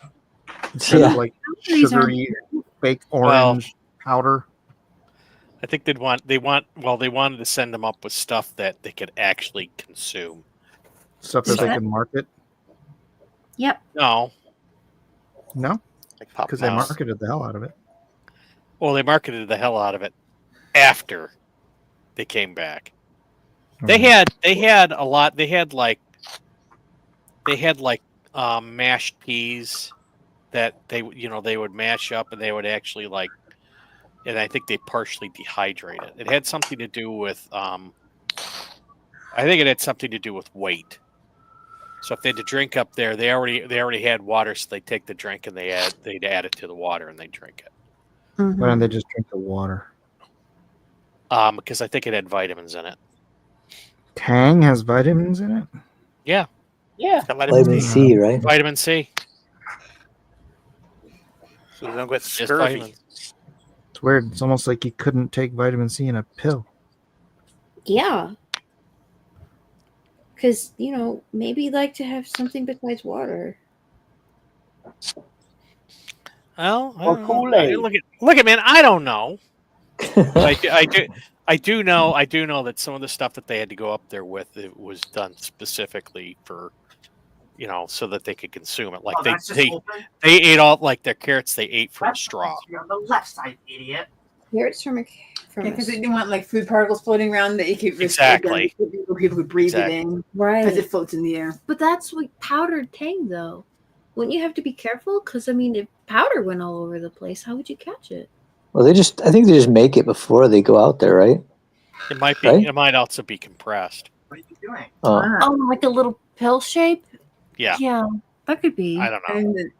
Speaker 1: instead
Speaker 3: Yeah.
Speaker 1: of like
Speaker 4: These aren't-
Speaker 1: sugary fake orange powder?
Speaker 2: I think they wanted to send them up with stuff that they could actually consume.
Speaker 1: Stuff that they can market.
Speaker 13: Yep.
Speaker 2: No.
Speaker 1: No?
Speaker 6: Like Pop
Speaker 1: Because they
Speaker 6: Mouse.
Speaker 1: marketed the hell out of it.
Speaker 2: Well, they marketed the hell out of it after they came back. They had a lot. They had like mashed peas that they would mash up, and they would actually like, and I think they partially dehydrate it. It had something to do with I think it had something to do with weight. So if they had to drink up there, they already had water, so they take the drink and they'd add it to the water and they drink it.
Speaker 1: Why don't they just drink the water?
Speaker 2: Because I think it had vitamins in it.
Speaker 1: Tang has vitamins in it?
Speaker 2: Yeah.
Speaker 8: Yeah.
Speaker 2: It's got
Speaker 3: Vitamin C, right?
Speaker 2: Vitamin C.
Speaker 6: So they don't get
Speaker 2: Just
Speaker 6: scurvy.
Speaker 2: vitamins.
Speaker 1: It's weird. It's almost like you couldn't take vitamin C in a pill.
Speaker 4: Yeah. Because, maybe you'd like to have something besides water.
Speaker 2: Well,
Speaker 8: Or Kool-Aid.
Speaker 2: Look at man. I don't know. But I do know that some of the stuff that they had to go up there with, it was done specifically for, so that they could consume it. Like
Speaker 12: that's just
Speaker 2: they ate all like their carrots. They ate from a straw.
Speaker 12: You're on the left side, idiot.
Speaker 4: Carrots from
Speaker 5: Because they didn't want like food particles floating around that you could
Speaker 2: Exactly.
Speaker 5: People could breathe
Speaker 2: Exactly.
Speaker 5: it in
Speaker 4: Right.
Speaker 5: because it floats in the air.
Speaker 13: But that's like powdered tang, though. Wouldn't you have to be careful? Because if powder went all over the place, how would you catch it?
Speaker 3: Well, I think they just make it before they go out there, right?
Speaker 2: It might be.
Speaker 3: Right?
Speaker 2: It might also be compressed.
Speaker 12: What are you doing?
Speaker 13: Oh, like a little pill shape?
Speaker 2: Yeah.
Speaker 13: Yeah, that could be.
Speaker 2: I don't know.
Speaker 5: And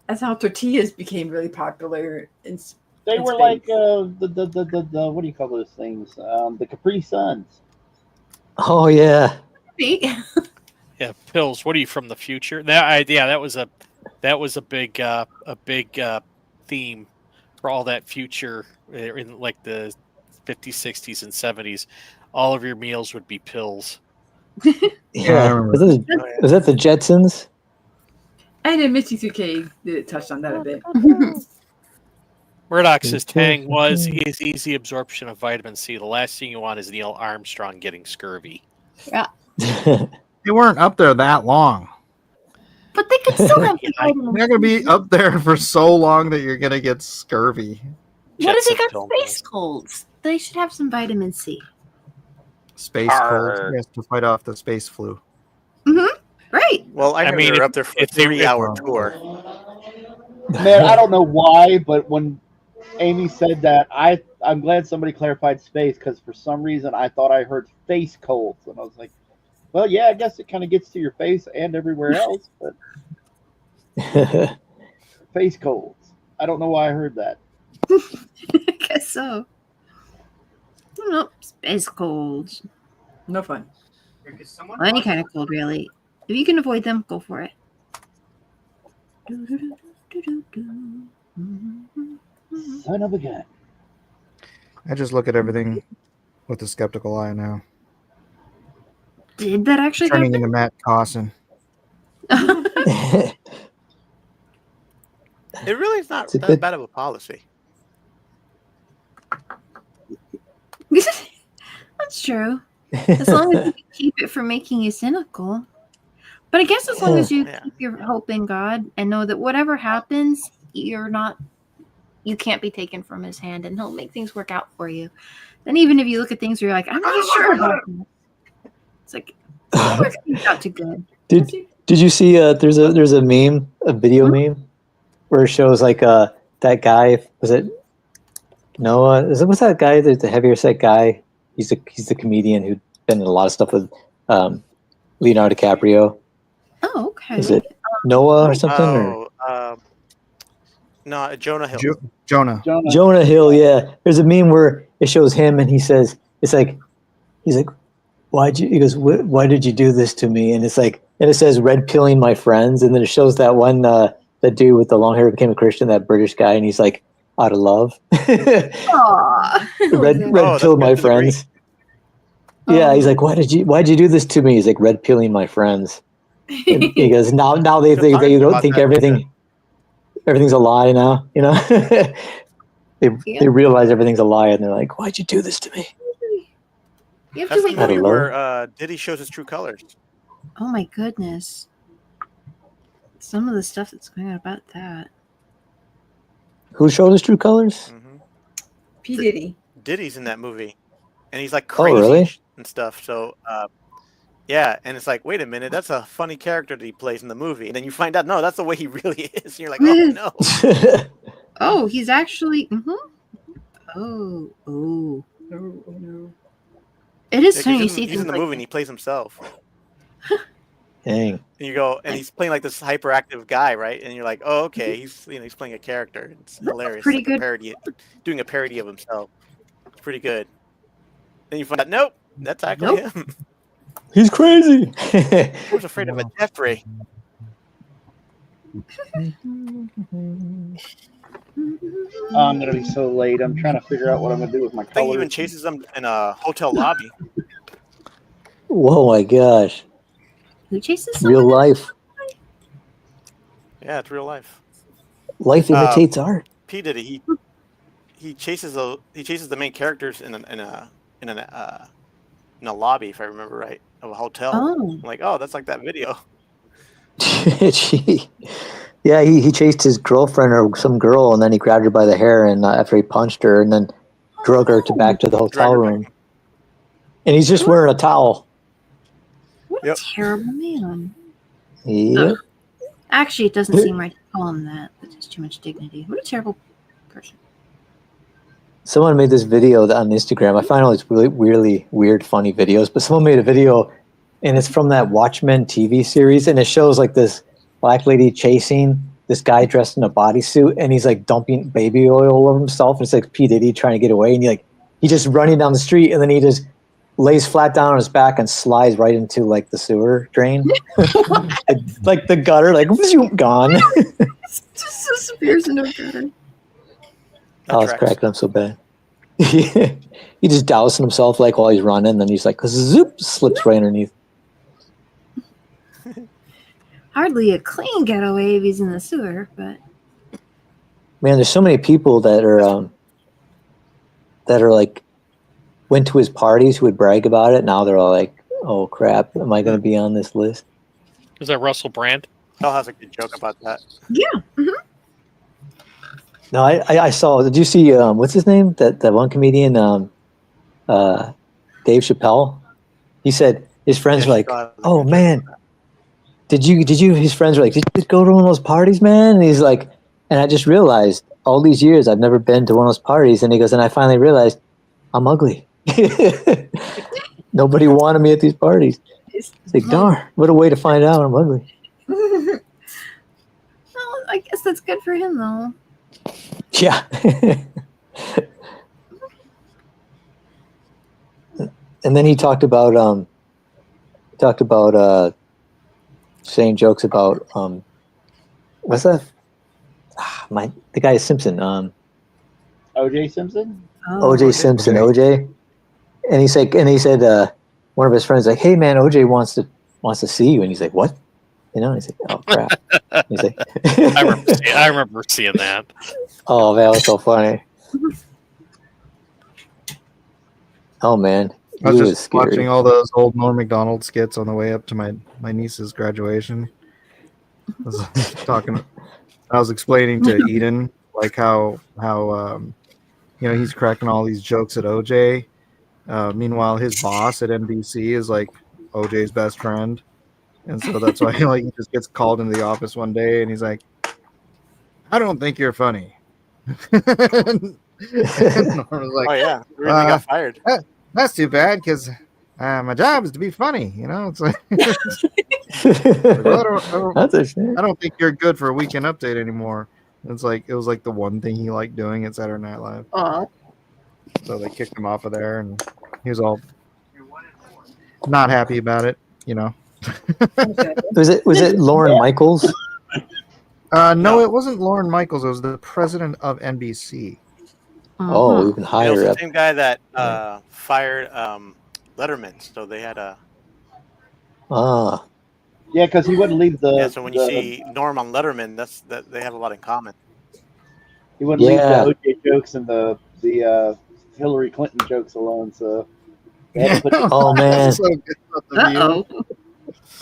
Speaker 5: that's how tortillas became really popular.
Speaker 8: They were like the what do you call those things? The Capri Suns.
Speaker 3: Oh yeah.
Speaker 2: Yeah, pills. What are you from the future? That was a big theme for all that future in like the 50s, 60s, and 70s. All of your meals would be pills.
Speaker 3: Yeah.
Speaker 1: I remember.
Speaker 3: Was that the Jetsons?
Speaker 5: And then Misty 2K did touch on that a bit.
Speaker 2: Murdoch says Tang is easy absorption of vitamin C. The last thing you want is Neil Armstrong getting scurvy.
Speaker 13: Yeah.
Speaker 1: They weren't up there that long.
Speaker 13: But they could still have the vitamin
Speaker 1: They're going to be up there for so long that you're going to get scurvy.
Speaker 13: What if they
Speaker 2: Jetson
Speaker 13: got
Speaker 2: film
Speaker 13: space colds? They should have some vitamin C.
Speaker 1: Space cold. Yes, to fight off the space flu.
Speaker 13: Right.
Speaker 6: Well, I mean, they're up there for a 3-hour tour.
Speaker 8: Man, I don't know why, but when Amy said that, I'm glad somebody clarified space, because for some reason I thought I heard face colds, and I was like, well, yeah, I guess it kind of gets to your face and everywhere else, but face colds. I don't know why I heard that.
Speaker 13: I guess so. Nope. Space colds.
Speaker 5: No fun.
Speaker 12: Because someone
Speaker 13: Well, any kind of cold, really. If you can avoid them, go for it.
Speaker 8: Son of a gun.
Speaker 1: I just look at everything with a skeptical eye now.
Speaker 13: Did that actually
Speaker 1: Turning
Speaker 13: happen?
Speaker 1: into Matt Cosson.
Speaker 6: It really is not
Speaker 3: It's a
Speaker 6: that
Speaker 3: good-
Speaker 6: bad of a policy.
Speaker 13: That's true. As long as you keep it from making you cynical. But I guess as long as you
Speaker 6: Yeah.
Speaker 13: keep your hope in God and know that whatever happens, you can't be taken from his hand, and he'll make things work out for you. Then even if you look at things where you're like, I'm not sure about this. It's like it works things out to good.
Speaker 3: Did you see there's a meme, a video meme where it shows like that guy, was it Noah? What's that guy, the heavier set guy? He's the comedian who's been in a lot of stuff with Leonardo DiCaprio.
Speaker 13: Oh, okay.
Speaker 3: Is it Noah or something? Or?
Speaker 6: No, Jonah Hill.
Speaker 1: Jonah.
Speaker 3: Jonah Hill, yeah. There's a meme where it shows him and he says, he's like, why did you do this to me? And it's like, and it says red pilling my friends. And then it shows that one, that dude with the long hair who became a Christian, that British guy. And he's like, out of love.
Speaker 13: Aw.
Speaker 3: red pilled my friends. Yeah. He's like, why'd you do this to me? He's like, red pilling my friends. And he goes, now they don't think everything's a lie now, you know? They realize everything's a lie, and they're like, "Why'd you do this to me?"
Speaker 13: You have
Speaker 6: That's
Speaker 13: to
Speaker 6: the
Speaker 13: wait.
Speaker 6: movie
Speaker 3: Hello?
Speaker 6: where Diddy shows his true colors.
Speaker 13: Oh my goodness. Some of the stuff that's going on about that.
Speaker 3: Who showed his true colors?
Speaker 5: P. Diddy.
Speaker 6: Diddy's in that movie, and he's like
Speaker 3: Oh,
Speaker 6: crazy
Speaker 3: really?
Speaker 6: and stuff. So, yeah, and it's like, wait a minute, that's a funny character that he plays in the movie, and then you find out, no, that's the way he really is. And you're like, oh no.
Speaker 13: Oh, he's actually. Oh, oh.
Speaker 5: No.
Speaker 13: It is
Speaker 6: Yeah, 'cause
Speaker 13: funny. You
Speaker 6: he's
Speaker 13: see
Speaker 6: in, he's
Speaker 13: things
Speaker 6: in the
Speaker 13: like
Speaker 6: movie and he plays himself.
Speaker 3: Dang.
Speaker 6: And you go, and he's playing like this hyperactive guy, right? And you're like, oh, okay, he's he's playing a character. It's hilarious.
Speaker 13: pretty
Speaker 6: Like a
Speaker 13: good.
Speaker 6: parody, doing a parody of himself. It's pretty good. Then you find out, nope, that's actually him.
Speaker 3: He's crazy.
Speaker 6: I was afraid of a Jeffrey.
Speaker 8: Oh, I'm gonna be so late. I'm trying to figure out what I'm gonna do with my
Speaker 6: I think he
Speaker 8: colors.
Speaker 6: even chases them in a hotel lobby.
Speaker 3: Whoa, my gosh!
Speaker 13: Who chases
Speaker 3: Real life.
Speaker 6: Yeah, it's real life.
Speaker 3: Life imitates art.
Speaker 6: P Diddy, he chases the main characters in a lobby, if I remember right, of a hotel.
Speaker 13: Oh.
Speaker 6: I'm like, oh, that's like that video.
Speaker 3: Gee. Yeah, he chased his girlfriend or some girl, and then he grabbed her by the hair, and after he punched her, and then drug her back to the hotel room. And he's just wearing a towel.
Speaker 13: What a terrible man.
Speaker 3: Yep.
Speaker 13: Actually, it doesn't seem right to call him that. That's just too much dignity. What a terrible person.
Speaker 3: Someone made this video on Instagram. I find all these really weird, funny videos, but someone made a video, and it's from that Watchmen TV series, and it shows like this black lady chasing this guy dressed in a bodysuit, and he's like dumping baby oil all over himself, and it's like P. Diddy trying to get away, and he's just running down the street, and then he just lays flat down on his back and slides right into like the sewer drain, like the gutter, like gone.
Speaker 13: Just disappears into a gutter.
Speaker 3: I was cracking up so bad. He just dousing himself like while he's running, and then he's like zoop, slips right underneath.
Speaker 13: Hardly a clean getaway if he's in the sewer, but
Speaker 3: Man, there's so many people that are like went to his parties who would brag about it. Now they're all like, "Oh crap, am I going to be on this list?"
Speaker 2: Is that Russell Brand?
Speaker 6: Phil has a good joke about that.
Speaker 13: Yeah.
Speaker 3: No, I saw. Did you see what's his name? That one comedian, Dave Chappelle. He said his friends were like, "Oh man, did you?" His friends were like, "Did you go to one of those parties, man?" And he's like, "And I just realized all these years I've never been to one of those parties." And he goes, "And I finally realized I'm ugly. Nobody wanted me at these parties." It's like, darn, what a way to find out I'm ugly.
Speaker 13: Well, I guess that's good for him, though.
Speaker 3: Yeah. And then he talked about saying jokes about what's that? The guy is Simpson.
Speaker 8: O.J. Simpson.
Speaker 3: OJ Simpson. OJ. And he said one of his friends like, "Hey man, OJ wants to see you," and he's like, "What?" You know, and he's like, "Oh crap." He's like,
Speaker 2: I remember seeing that.
Speaker 3: "Oh man, that was so funny." Oh man,
Speaker 1: I
Speaker 3: he
Speaker 1: was
Speaker 3: was
Speaker 1: just
Speaker 3: scary.
Speaker 1: watching all those old Norm Macdonald skits on the way up to my niece's graduation. I was I was explaining to Eden like how he's cracking all these jokes at OJ. Meanwhile, his boss at NBC is like OJ's best friend, and so that's why he just gets called into the office one day and he's like, "I don't think you're funny." And Norm was like,
Speaker 6: Oh yeah, he really got fired.
Speaker 1: That's too bad because my job is to be funny. It's like,
Speaker 3: That's a shame.
Speaker 1: I don't think you're good for a Weekend Update anymore. It's like it was like the one thing he liked doing at Saturday Night Live. So they kicked him off of there, and he was all not happy about it.
Speaker 3: Was it Lauren Michaels?
Speaker 1: No, it wasn't Lauren Michaels. It was the president of NBC.
Speaker 3: Oh, even
Speaker 6: It was
Speaker 3: higher
Speaker 6: the
Speaker 3: up.
Speaker 6: same guy that fired Letterman, so they had a
Speaker 3: Ah,
Speaker 8: Yeah, because he wouldn't leave the.
Speaker 6: So when you see Norm on Letterman, that they have a lot in common.
Speaker 8: He wouldn't
Speaker 3: Yeah.
Speaker 8: leave the OJ jokes and the Hillary Clinton jokes alone. So they had to put
Speaker 3: Oh man.
Speaker 1: So good about The View.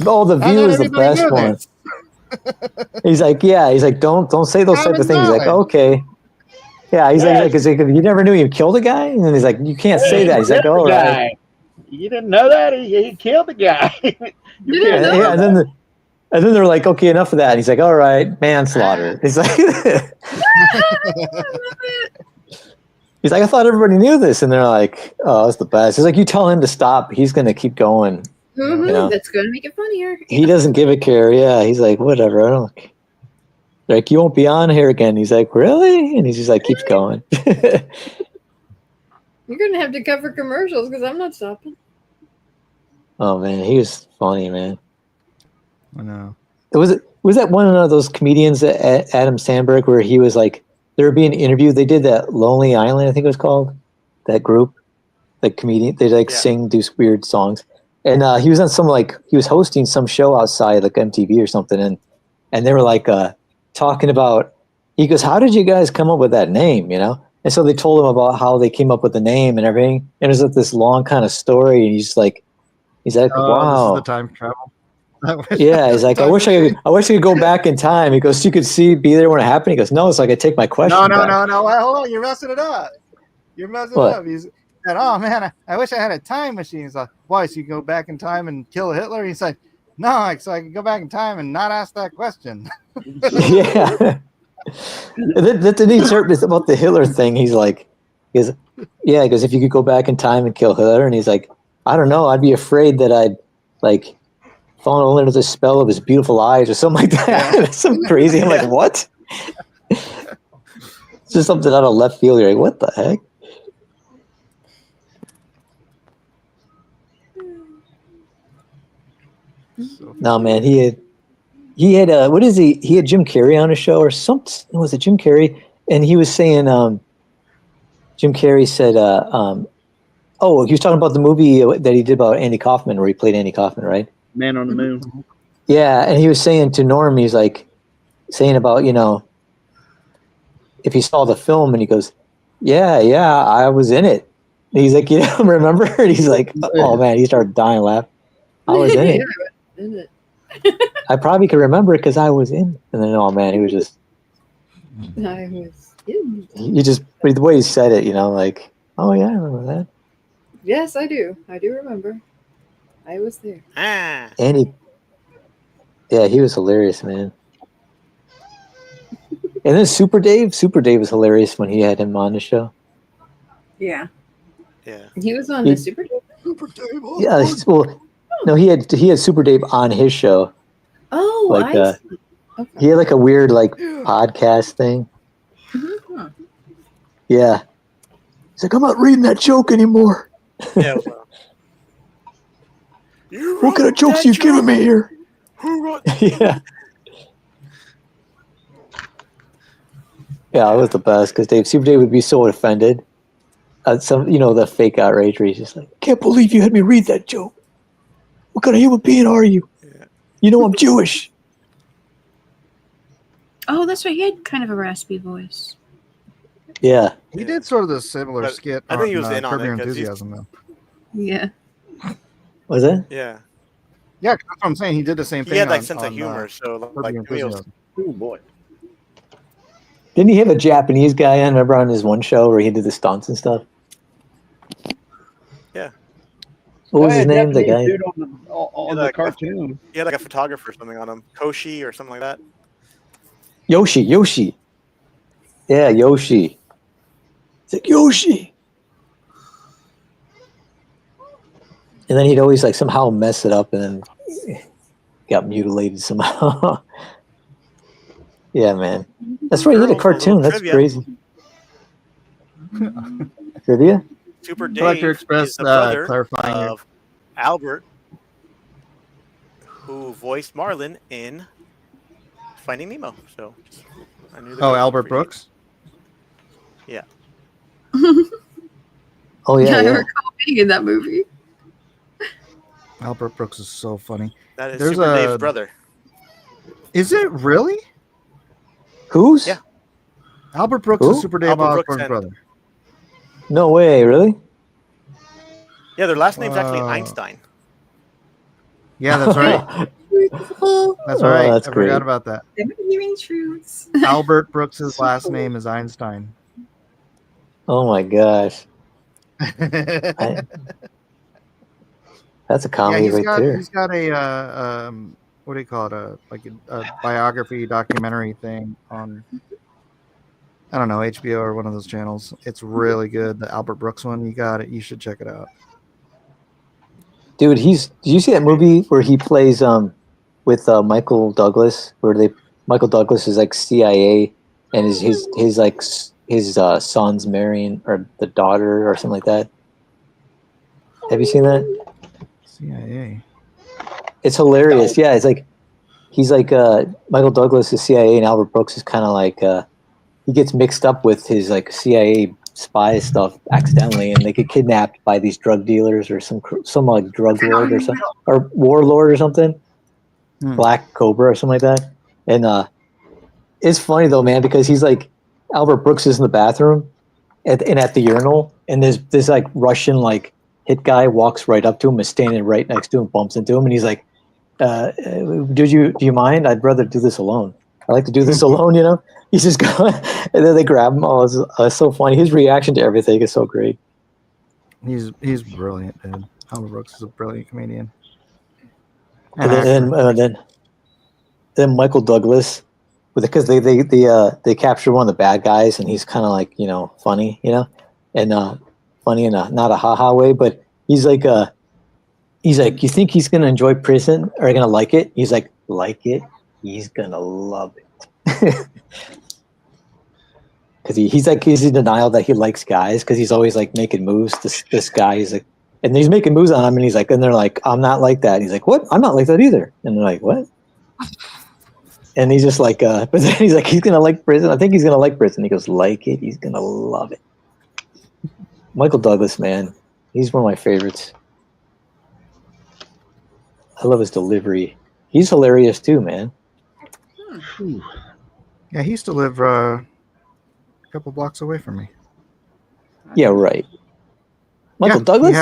Speaker 3: Oh, The
Speaker 1: How
Speaker 3: View
Speaker 1: did
Speaker 3: is the
Speaker 1: everybody
Speaker 3: best
Speaker 1: know
Speaker 3: one.
Speaker 1: this?
Speaker 3: He's like, yeah. He's like, don't say those type of things. He's like,
Speaker 1: Common
Speaker 3: okay. Yeah. He's like, you never knew you killed a guy, and then he's like, you can't say that. He's like, all right.
Speaker 8: You didn't know that he killed the guy. You can't know
Speaker 3: Yeah,
Speaker 8: that.
Speaker 3: and then they're like, okay, enough of that. And he's like, all right, manslaughter. He's like, he's like, I thought everybody knew this, and they're like, oh, that's the best. He's like, you tell him to stop, he's gonna keep going.
Speaker 5: Mhm,
Speaker 3: You know?
Speaker 5: That's going to make it funnier.
Speaker 3: He doesn't give a care. Yeah, he's like, whatever. I don't. Like, you won't be on here again. He's like, really? And he's just like, keeps going.
Speaker 5: You're going to have to cover commercials because I'm not stopping.
Speaker 3: Oh man, he was funny, man.
Speaker 9: I know.
Speaker 3: Was that one of those comedians, Adam Sandberg, where he was like, they were being interviewed. They did that Lonely Island, I think it was called. That group, like comedian, they like sing, do weird songs. And he was on he was hosting some show outside, like MTV or something, and they were like talking about. He goes, "How did you guys come up with that name?" You know, and so they told him about how they came up with the name and everything. And it was like this long kind of story, and he's like, "Wow,
Speaker 9: This is the time travel.
Speaker 3: yeah." He's like, "I wish I could go back in time." He goes, "You could be there when it happened." He goes, "No, it's like I take my question
Speaker 1: No.
Speaker 3: back."
Speaker 1: Well, hold on. You're messing it up. You're messing
Speaker 3: What?
Speaker 1: it up. He's said, "Oh man, I wish I had a time machine." He's like, "Why? So you can go back in time and kill Hitler?" He's like, "No, so I can go back in time and not ask that question."
Speaker 3: Yeah. And then he started about the Hitler thing. He goes, if you could go back in time and kill Hitler, and he's like, I don't know, I'd be afraid that I'd like fall under the spell of his beautiful eyes or something like that. It's something crazy. I'm like, what? It's just something out of left field. You're like, what the heck? No, man, he had what is he had Jim Carrey on his show or something. Was it Jim Carrey? And he was saying Jim Carrey said he was talking about the movie that he did about Andy Kaufman, where he played Andy Kaufman, right?
Speaker 8: Man on the Moon.
Speaker 3: Yeah, and he was saying to Norm, he's like saying about, if he saw the film, and he goes, yeah, I was in it. And he's like, remember? And he's like, oh man, he started dying laughing. I was in it.
Speaker 5: Isn't it?
Speaker 3: I probably could remember it because I was in. And then, oh man, he was just.
Speaker 5: I was in.
Speaker 3: You just the way he said it, like, oh yeah, I remember that.
Speaker 5: Yes, I do. I do remember. I was there.
Speaker 3: And he was hilarious, man. And then Super Dave was hilarious when he had him on the show.
Speaker 5: Yeah.
Speaker 6: Yeah.
Speaker 5: He was on the Super Dave.
Speaker 3: Yeah, well, no, he had Super Dave on his show.
Speaker 5: Oh,
Speaker 3: like
Speaker 5: I see. Okay.
Speaker 3: He had like a weird podcast thing.
Speaker 5: Mm-hmm.
Speaker 3: Yeah. He's like, I'm not reading that joke anymore.
Speaker 6: Yeah.
Speaker 3: What kind of jokes are you giving me here? Yeah. Yeah, it was the best because Super Dave would be so offended at the fake outrage where he's just like, can't believe you had me read that joke. What kind of human being are you? Yeah. You know I'm Jewish.
Speaker 13: Oh, that's right. He had kind of a raspy voice.
Speaker 3: Yeah.
Speaker 1: He did sort of the similar skit.
Speaker 6: I think he was
Speaker 1: on,
Speaker 6: in on
Speaker 1: Curb Your
Speaker 6: it 'cause
Speaker 1: Enthusiasm, though.
Speaker 5: Yeah.
Speaker 3: Was it?
Speaker 6: Yeah.
Speaker 1: Yeah, that's what I'm saying. He did the same thing.
Speaker 6: He had
Speaker 1: on,
Speaker 6: sense of humor, so
Speaker 1: Curb Your
Speaker 6: to me it was,
Speaker 1: Enthusiasm.
Speaker 8: Oh boy.
Speaker 3: Didn't he have a Japanese guy on? Remember on his one show where he did the stunts and stuff?
Speaker 6: Yeah.
Speaker 3: What was his name? The guy.
Speaker 8: Dude on the cartoon.
Speaker 6: He had like a photographer or something on him, Koshi or something like that.
Speaker 3: Yoshi. Yeah, Yoshi. It's like Yoshi. And then he'd always somehow mess it up and then got mutilated somehow. Yeah, man. That's right. He did a cartoon. That's crazy. Trivia?
Speaker 6: Super
Speaker 1: I'd like to
Speaker 6: Dave
Speaker 1: express
Speaker 6: is the brother
Speaker 1: clarifying
Speaker 6: of Albert, who voiced Marlin in Finding Nemo. So I knew.
Speaker 1: Albert Brooks.
Speaker 6: Yeah.
Speaker 3: Oh yeah.
Speaker 5: I recall being in that movie.
Speaker 1: Albert Brooks is so funny.
Speaker 6: That is
Speaker 1: There's
Speaker 6: Super Dave's brother.
Speaker 1: Is it really?
Speaker 3: Whose?
Speaker 6: Yeah.
Speaker 1: Albert Brooks
Speaker 3: Who?
Speaker 1: is Super Dave
Speaker 6: Albert Brooks
Speaker 1: Osborne's
Speaker 6: and-
Speaker 1: brother.
Speaker 3: No way, really?
Speaker 6: Yeah, their last name's actually
Speaker 1: Wow.
Speaker 6: Einstein.
Speaker 1: Yeah, that's right. That's right.
Speaker 3: that's
Speaker 1: I
Speaker 3: great.
Speaker 1: forgot about that.
Speaker 5: Never hearing truths.
Speaker 1: Albert Brooks's last name is Einstein.
Speaker 3: Oh my gosh,
Speaker 1: Yeah,
Speaker 3: that's a comedy right there.
Speaker 1: he's got a what do you call it? A biography documentary thing on, I don't know, HBO or one of those channels. It's really good. The Albert Brooks one, you got it. You should check it out.
Speaker 3: Dude, did you see that movie where he plays with Michael Douglas, where Michael Douglas is like CIA and his son's marrying or the daughter or something like that? Have you seen that?
Speaker 1: CIA.
Speaker 3: It's hilarious. Yeah, it's like he's like Michael Douglas is CIA and Albert Brooks is kind of like he gets mixed up with his like CIA spy stuff accidentally, and they get kidnapped by these drug dealers or some like drug lord or something, or warlord or something, Black Cobra or something like that. And it's funny though, man, because he's like Albert Brooks is in the bathroom at the urinal, and this like Russian like hit guy walks right up to him, is standing right next to him, bumps into him, and he's like, do you mind? I'd rather do this alone. I like to do this alone, you know? He's just going, and then they grab him. Oh, it's so funny. His reaction to everything is so great.
Speaker 1: He's brilliant, dude. Albert Brooks is a brilliant comedian.
Speaker 3: And then Michael Douglas, because they capture one of the bad guys, and he's kind of like, you know, funny, you know, and funny in not a haha way, but he's like, you think he's gonna enjoy prison or gonna like it? He's like it. He's gonna love it. Because he's in denial that he likes guys, because he's always like making moves. This guy, he's like, and he's making moves on him, and he's like, and they're like, I'm not like that. And he's like, what? I'm not like that either. And they're like, what? And he's just like, but then he's like, he's gonna like prison. I think he's gonna like prison. He goes, like it. He's gonna love it. Michael Douglas, man, he's one of my favorites. I love his delivery. He's hilarious too, man.
Speaker 1: Yeah, he used to live a couple blocks away from me.
Speaker 3: Yeah, right. Michael
Speaker 1: Yeah,
Speaker 3: Douglas?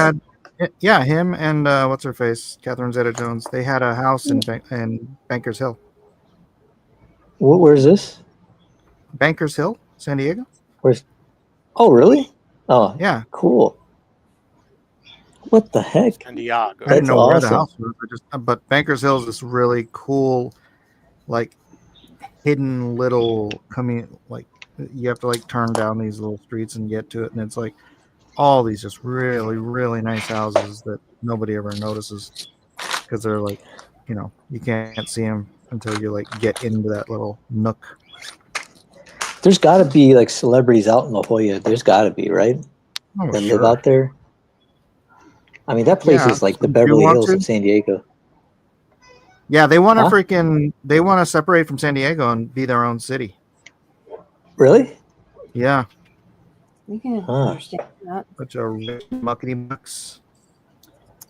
Speaker 1: Him and what's her face, Catherine Zeta-Jones. They had a house in Bankers Hill.
Speaker 3: Where's this?
Speaker 1: Bankers Hill, San Diego.
Speaker 3: Oh, really? Oh,
Speaker 1: yeah.
Speaker 3: Cool. What the heck?
Speaker 6: San Diego.
Speaker 1: I didn't
Speaker 3: That's
Speaker 1: know where the
Speaker 3: awesome.
Speaker 1: house was, but Bankers Hill is this really cool, like hidden little like you have to like turn down these little streets and get to it, and it's like all these just really, really nice houses that nobody ever notices because they're like, you know, you can't see them until you like get into that little nook.
Speaker 3: There's got to be like celebrities out in La Jolla. There's got to be, right?
Speaker 1: Oh,
Speaker 3: that
Speaker 1: sure.
Speaker 3: live out there. I mean, that place
Speaker 1: Yeah.
Speaker 3: is like the
Speaker 1: Do you
Speaker 3: Beverly
Speaker 1: want
Speaker 3: Hills
Speaker 1: to?
Speaker 3: of San Diego.
Speaker 1: Yeah, they want to
Speaker 3: Huh?
Speaker 1: they want to separate from San Diego and be their own city.
Speaker 3: Really?
Speaker 1: Yeah,
Speaker 4: You can
Speaker 3: Huh.
Speaker 4: understand that.
Speaker 1: bunch of rich muckety mucks.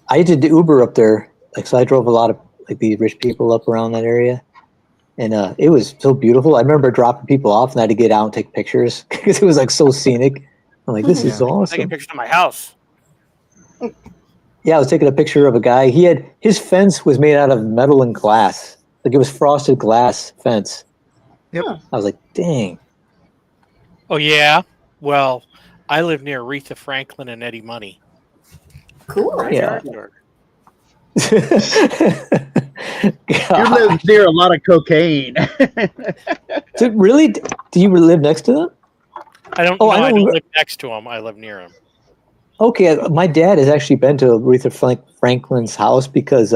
Speaker 3: I did the Uber up there. Like, so I drove a lot of like the rich people up around that area, and it was so beautiful. I remember dropping people off, and I had to get out and take pictures because it was like so scenic. I'm like, this is
Speaker 6: Taking
Speaker 3: awesome.
Speaker 6: pictures of my house.
Speaker 3: Yeah, I was taking a picture of a guy. His fence was made out of metal and glass. Like it was frosted glass fence.
Speaker 1: Yep.
Speaker 3: I was like, dang.
Speaker 2: Oh yeah. Well, I live near Aretha Franklin and Eddie Money.
Speaker 5: Cool.
Speaker 3: Yeah.
Speaker 8: You live near a lot of cocaine.
Speaker 3: Really? Do you live next to them?
Speaker 2: I don't.
Speaker 3: Oh,
Speaker 2: no,
Speaker 3: I
Speaker 2: I
Speaker 3: know-
Speaker 2: don't live next to him. I live near him.
Speaker 3: Okay, my dad has actually been to Aretha Franklin's house because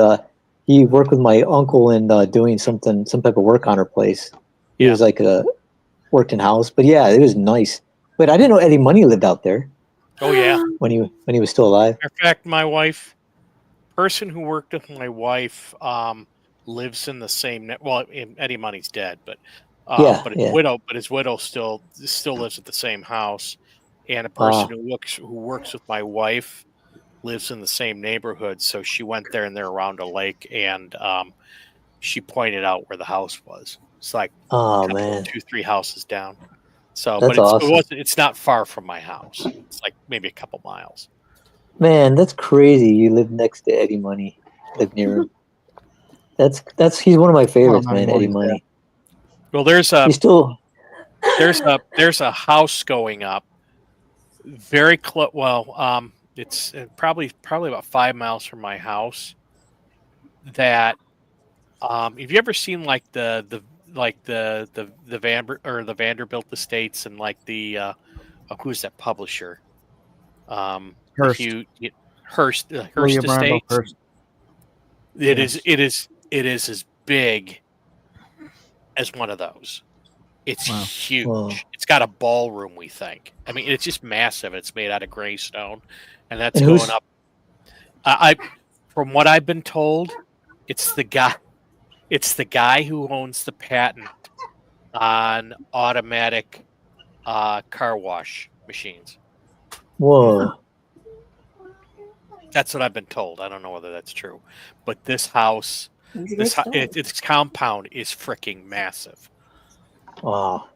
Speaker 3: he worked with my uncle in doing some type of work on her place. He was like worked in house, but yeah, it was nice. But I didn't know Eddie Money lived out there
Speaker 2: Oh yeah.
Speaker 3: when he was still alive.
Speaker 2: In fact, my wife, person who worked with my wife, lives in the same. Well, Eddie Money's dead, but but his widow still lives at the same house, and a person who works with my wife lives in the same neighborhood. So she went there, and they're around a lake, and she pointed out where the house was. It's like
Speaker 3: Oh man,
Speaker 2: 2-3 houses down. So,
Speaker 3: That's
Speaker 2: but
Speaker 3: awesome.
Speaker 2: it's not far from my house. It's like maybe a couple miles.
Speaker 3: Man, that's crazy. You live next to Eddie Money. Live near him. He's one of my favorites,
Speaker 1: not
Speaker 3: man.
Speaker 1: anymore,
Speaker 3: Eddie
Speaker 1: he's
Speaker 3: Money.
Speaker 2: Well, there's
Speaker 3: He's still
Speaker 2: there's a house going up very close. Well, it's probably about 5 miles from my house. That have you ever seen like the Vanderbilt Estates and like the who's that publisher?
Speaker 1: Hearst.
Speaker 2: Hearst
Speaker 1: William Randolph
Speaker 2: Estates.
Speaker 1: Hearst.
Speaker 2: It
Speaker 1: Yes.
Speaker 2: is as big as one of those. It's
Speaker 1: Wow.
Speaker 2: huge.
Speaker 3: Wow.
Speaker 2: It's got a ballroom, we think. I mean, it's just massive. It's made out of gray stone, and that's
Speaker 3: And
Speaker 2: going
Speaker 3: who's-
Speaker 2: up. From what I've been told, it's the guy. It's the guy who owns the patent on automatic car wash machines.
Speaker 3: whoa.
Speaker 2: That's what I've been told. I don't know whether that's true, but this house,
Speaker 4: He's a good story.
Speaker 2: its compound is freaking massive.
Speaker 3: Wow.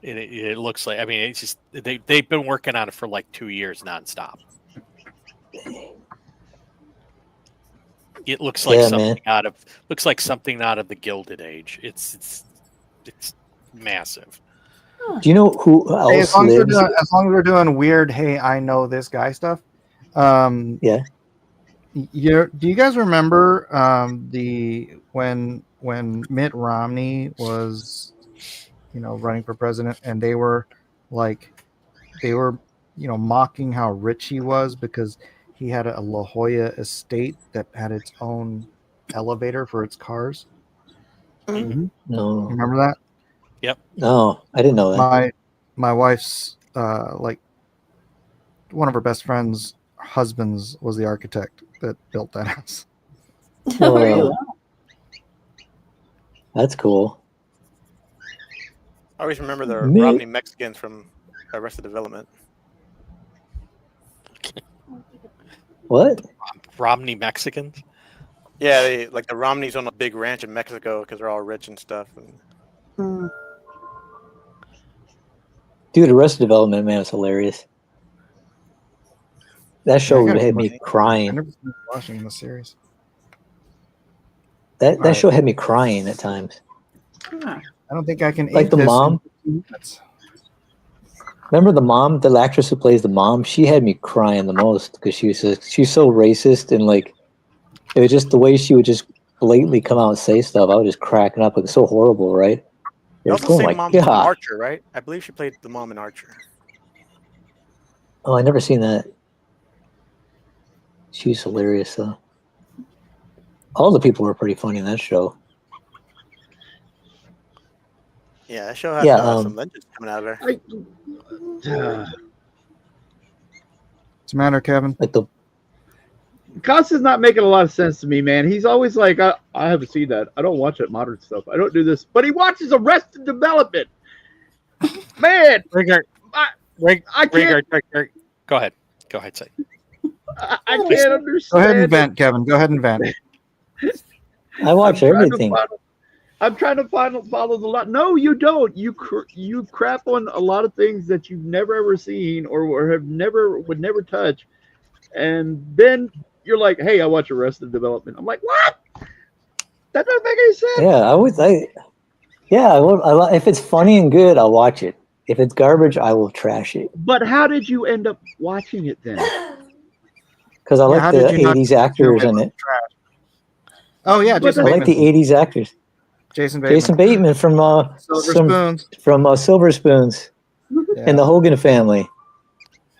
Speaker 2: It looks like. I mean, it's just they've been working on it for like 2 years nonstop. It looks like
Speaker 3: Yeah,
Speaker 2: something
Speaker 3: man.
Speaker 2: looks like something out of the Gilded Age. It's massive.
Speaker 3: Do you know who
Speaker 1: Hey,
Speaker 3: else lives?
Speaker 1: as long as we're doing weird, hey, I know this guy stuff.
Speaker 3: Yeah.
Speaker 1: Do you guys remember when Mitt Romney was, running for president, and they were mocking how rich he was because he had a La Jolla estate that had its own elevator for its cars.
Speaker 3: No.
Speaker 1: Remember that?
Speaker 2: Yep.
Speaker 3: No, I didn't know that.
Speaker 1: My wife's one of her best friends' husbands was the architect that built that house.
Speaker 3: Whoa. That's cool.
Speaker 6: I always remember the
Speaker 3: Me-
Speaker 6: Romney Mexicans from Arrested Development.
Speaker 3: What?
Speaker 2: Romney Mexicans?
Speaker 6: Yeah, the Romneys own a big ranch in Mexico because they're all rich and stuff. And
Speaker 3: Dude, Arrested Development, man, was hilarious. That show
Speaker 1: I gotta
Speaker 3: had me
Speaker 1: watch- I
Speaker 3: crying.
Speaker 1: never finished watching the series.
Speaker 3: That
Speaker 1: Alright.
Speaker 3: show had me crying at times.
Speaker 1: I don't think I can
Speaker 3: Like
Speaker 1: eat
Speaker 3: the
Speaker 1: this in
Speaker 3: mom?
Speaker 1: 15 minutes.
Speaker 3: Remember the mom, the actress who plays the mom? She had me crying the most because she's so racist, and like it was just the way she would just blatantly come out and say stuff. I was just cracking up. It was so horrible, right?
Speaker 6: they
Speaker 3: It's
Speaker 6: also
Speaker 3: oh
Speaker 6: say
Speaker 3: my
Speaker 6: mom from
Speaker 3: god!
Speaker 6: Archer, right? I believe she played the mom in Archer.
Speaker 3: Oh, I never seen that. She's hilarious though. All the people were pretty funny in that show.
Speaker 6: Yeah, that show had
Speaker 3: Yeah,
Speaker 6: some legends coming out of there.
Speaker 1: What's the matter, Kevin?
Speaker 3: Like the
Speaker 8: Costa's not making a lot of sense to me, man. He's always like, I haven't seen that. I don't watch that modern stuff. I don't do this. But he watches Arrested Development. Man,
Speaker 2: Rigard,
Speaker 8: I can't,
Speaker 2: Go ahead. Go ahead, say.
Speaker 8: I can't understand.
Speaker 1: Go ahead and
Speaker 8: it.
Speaker 1: vent, Kevin. Go ahead and vent.
Speaker 3: I watch everything.
Speaker 8: I'm trying to follow the lot. No, you don't. You crap on a lot of things that you've never ever seen or would never touch, and then you're like, "Hey, I watch Arrested Development." I'm like, "What? That doesn't make any sense."
Speaker 3: Yeah, if it's funny and good, I'll watch it. If it's garbage, I will trash it.
Speaker 8: But how did you end up watching it then?
Speaker 3: Because I
Speaker 1: how
Speaker 3: like
Speaker 1: did
Speaker 3: the
Speaker 1: you not
Speaker 3: 80s actors in it.
Speaker 1: Oh yeah,
Speaker 3: I
Speaker 1: Jason
Speaker 3: like the
Speaker 1: Bateman.
Speaker 3: 80s actors.
Speaker 1: Jason Bateman.
Speaker 3: Jason Bateman from
Speaker 1: Silver Spoons.
Speaker 3: Silver Spoons and the Hogan family.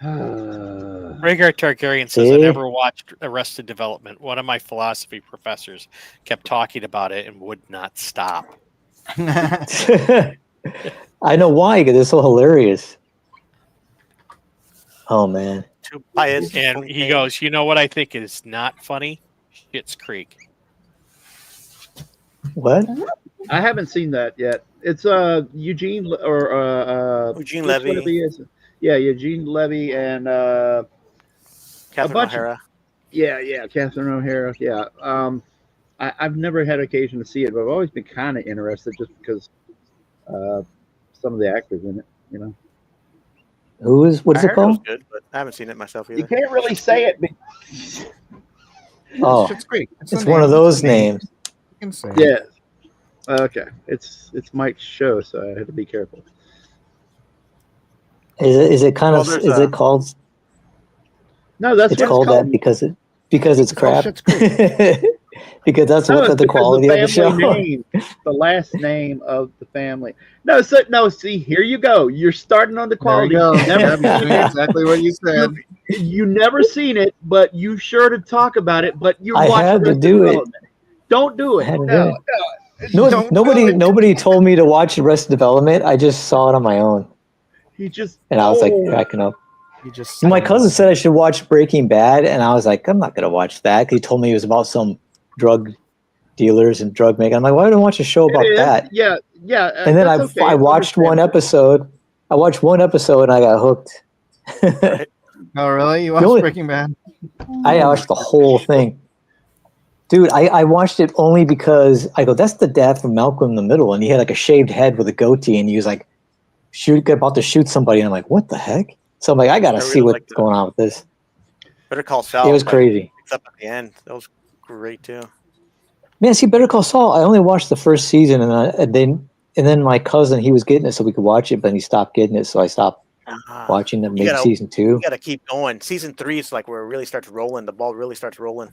Speaker 2: Rhaegar Targaryen says, I
Speaker 3: See?
Speaker 2: never watched Arrested Development. One of my philosophy professors kept talking about it and would not stop.
Speaker 3: I know why, because it's so hilarious. Oh man.
Speaker 2: And he goes, you know what I think is not funny? Schitt's Creek.
Speaker 3: What?
Speaker 8: I haven't seen that yet. It's Eugene
Speaker 6: Eugene Levy.
Speaker 8: Yeah, Eugene Levy and
Speaker 6: Catherine O'Hara.
Speaker 8: Yeah, Catherine O'Hara. Yeah. I've never had occasion to see it, but I've always been kind of interested just because some of the actors in it. You know,
Speaker 3: What is
Speaker 6: I
Speaker 3: it
Speaker 6: heard it was
Speaker 3: called?
Speaker 6: good, but I haven't seen it myself either.
Speaker 8: you can't really say it.
Speaker 3: Oh,
Speaker 1: Schitt's Creek.
Speaker 3: it's
Speaker 1: the
Speaker 3: one of
Speaker 1: name.
Speaker 3: those names.
Speaker 1: You can say it.
Speaker 8: Yeah. Okay. It's Mike's show, so I have to be careful.
Speaker 3: Is it kind
Speaker 6: Well,
Speaker 3: of
Speaker 6: there's
Speaker 3: is it called?
Speaker 8: No, that's
Speaker 3: It's
Speaker 8: what
Speaker 3: called that because it's
Speaker 1: called
Speaker 3: crap.
Speaker 1: Schitt's Creek.
Speaker 3: Because that's
Speaker 8: No,
Speaker 3: what
Speaker 8: it's
Speaker 3: the
Speaker 8: because
Speaker 3: quality of the show.
Speaker 8: name, the last name of the family. No, see, here you go. You're starting on the
Speaker 1: There we
Speaker 8: quality.
Speaker 1: go.
Speaker 8: You've never
Speaker 1: Yep,
Speaker 8: seen it.
Speaker 1: exactly what you said.
Speaker 8: You never seen it, but you sure to talk about it. But you
Speaker 3: I
Speaker 8: watch
Speaker 3: had to
Speaker 8: Arrested
Speaker 3: do it.
Speaker 8: Development. Don't do
Speaker 3: I
Speaker 8: it.
Speaker 3: had to do
Speaker 8: No,
Speaker 3: it.
Speaker 8: no.
Speaker 3: No,
Speaker 8: Don't
Speaker 3: nobody
Speaker 8: do it.
Speaker 3: nobody told me to watch Arrested Development. I just saw it on my own,
Speaker 8: He just
Speaker 3: and I was like cracking up.
Speaker 1: You just
Speaker 3: My cousin said I should watch Breaking Bad, and I was like, I'm not gonna watch that. 'Cause he told me it was about some drug dealers and drug making. I'm like, why would I watch a show about
Speaker 8: It is.
Speaker 3: that?
Speaker 8: Yeah.
Speaker 3: And then
Speaker 8: that's okay.
Speaker 3: I
Speaker 8: It's
Speaker 3: watched one
Speaker 8: understandable.
Speaker 3: episode. I watched one episode and I got hooked.
Speaker 1: Oh, really? You
Speaker 3: The
Speaker 1: watched
Speaker 3: only-
Speaker 1: Breaking Bad?
Speaker 3: I watched the whole thing. Dude, I watched it only because I go, that's the dad from Malcolm in the Middle. And he had like a shaved head with a goatee and he was like, about to shoot somebody. And I'm like, what the heck? So I'm like, I got to
Speaker 6: I
Speaker 3: see
Speaker 6: really
Speaker 3: what's
Speaker 6: liked it.
Speaker 3: going on with this.
Speaker 6: Better Call Saul.
Speaker 3: It was
Speaker 6: like,
Speaker 3: crazy.
Speaker 6: Except at the end, that was great too.
Speaker 3: Man, see, Better Call Saul, I only watched the first season and then my cousin, he was getting it so we could watch it, but he stopped getting it. So I stopped watching the
Speaker 6: You gotta-
Speaker 3: season 2.
Speaker 6: You got to keep going. Season 3 is like where it really starts rolling. The ball really starts rolling.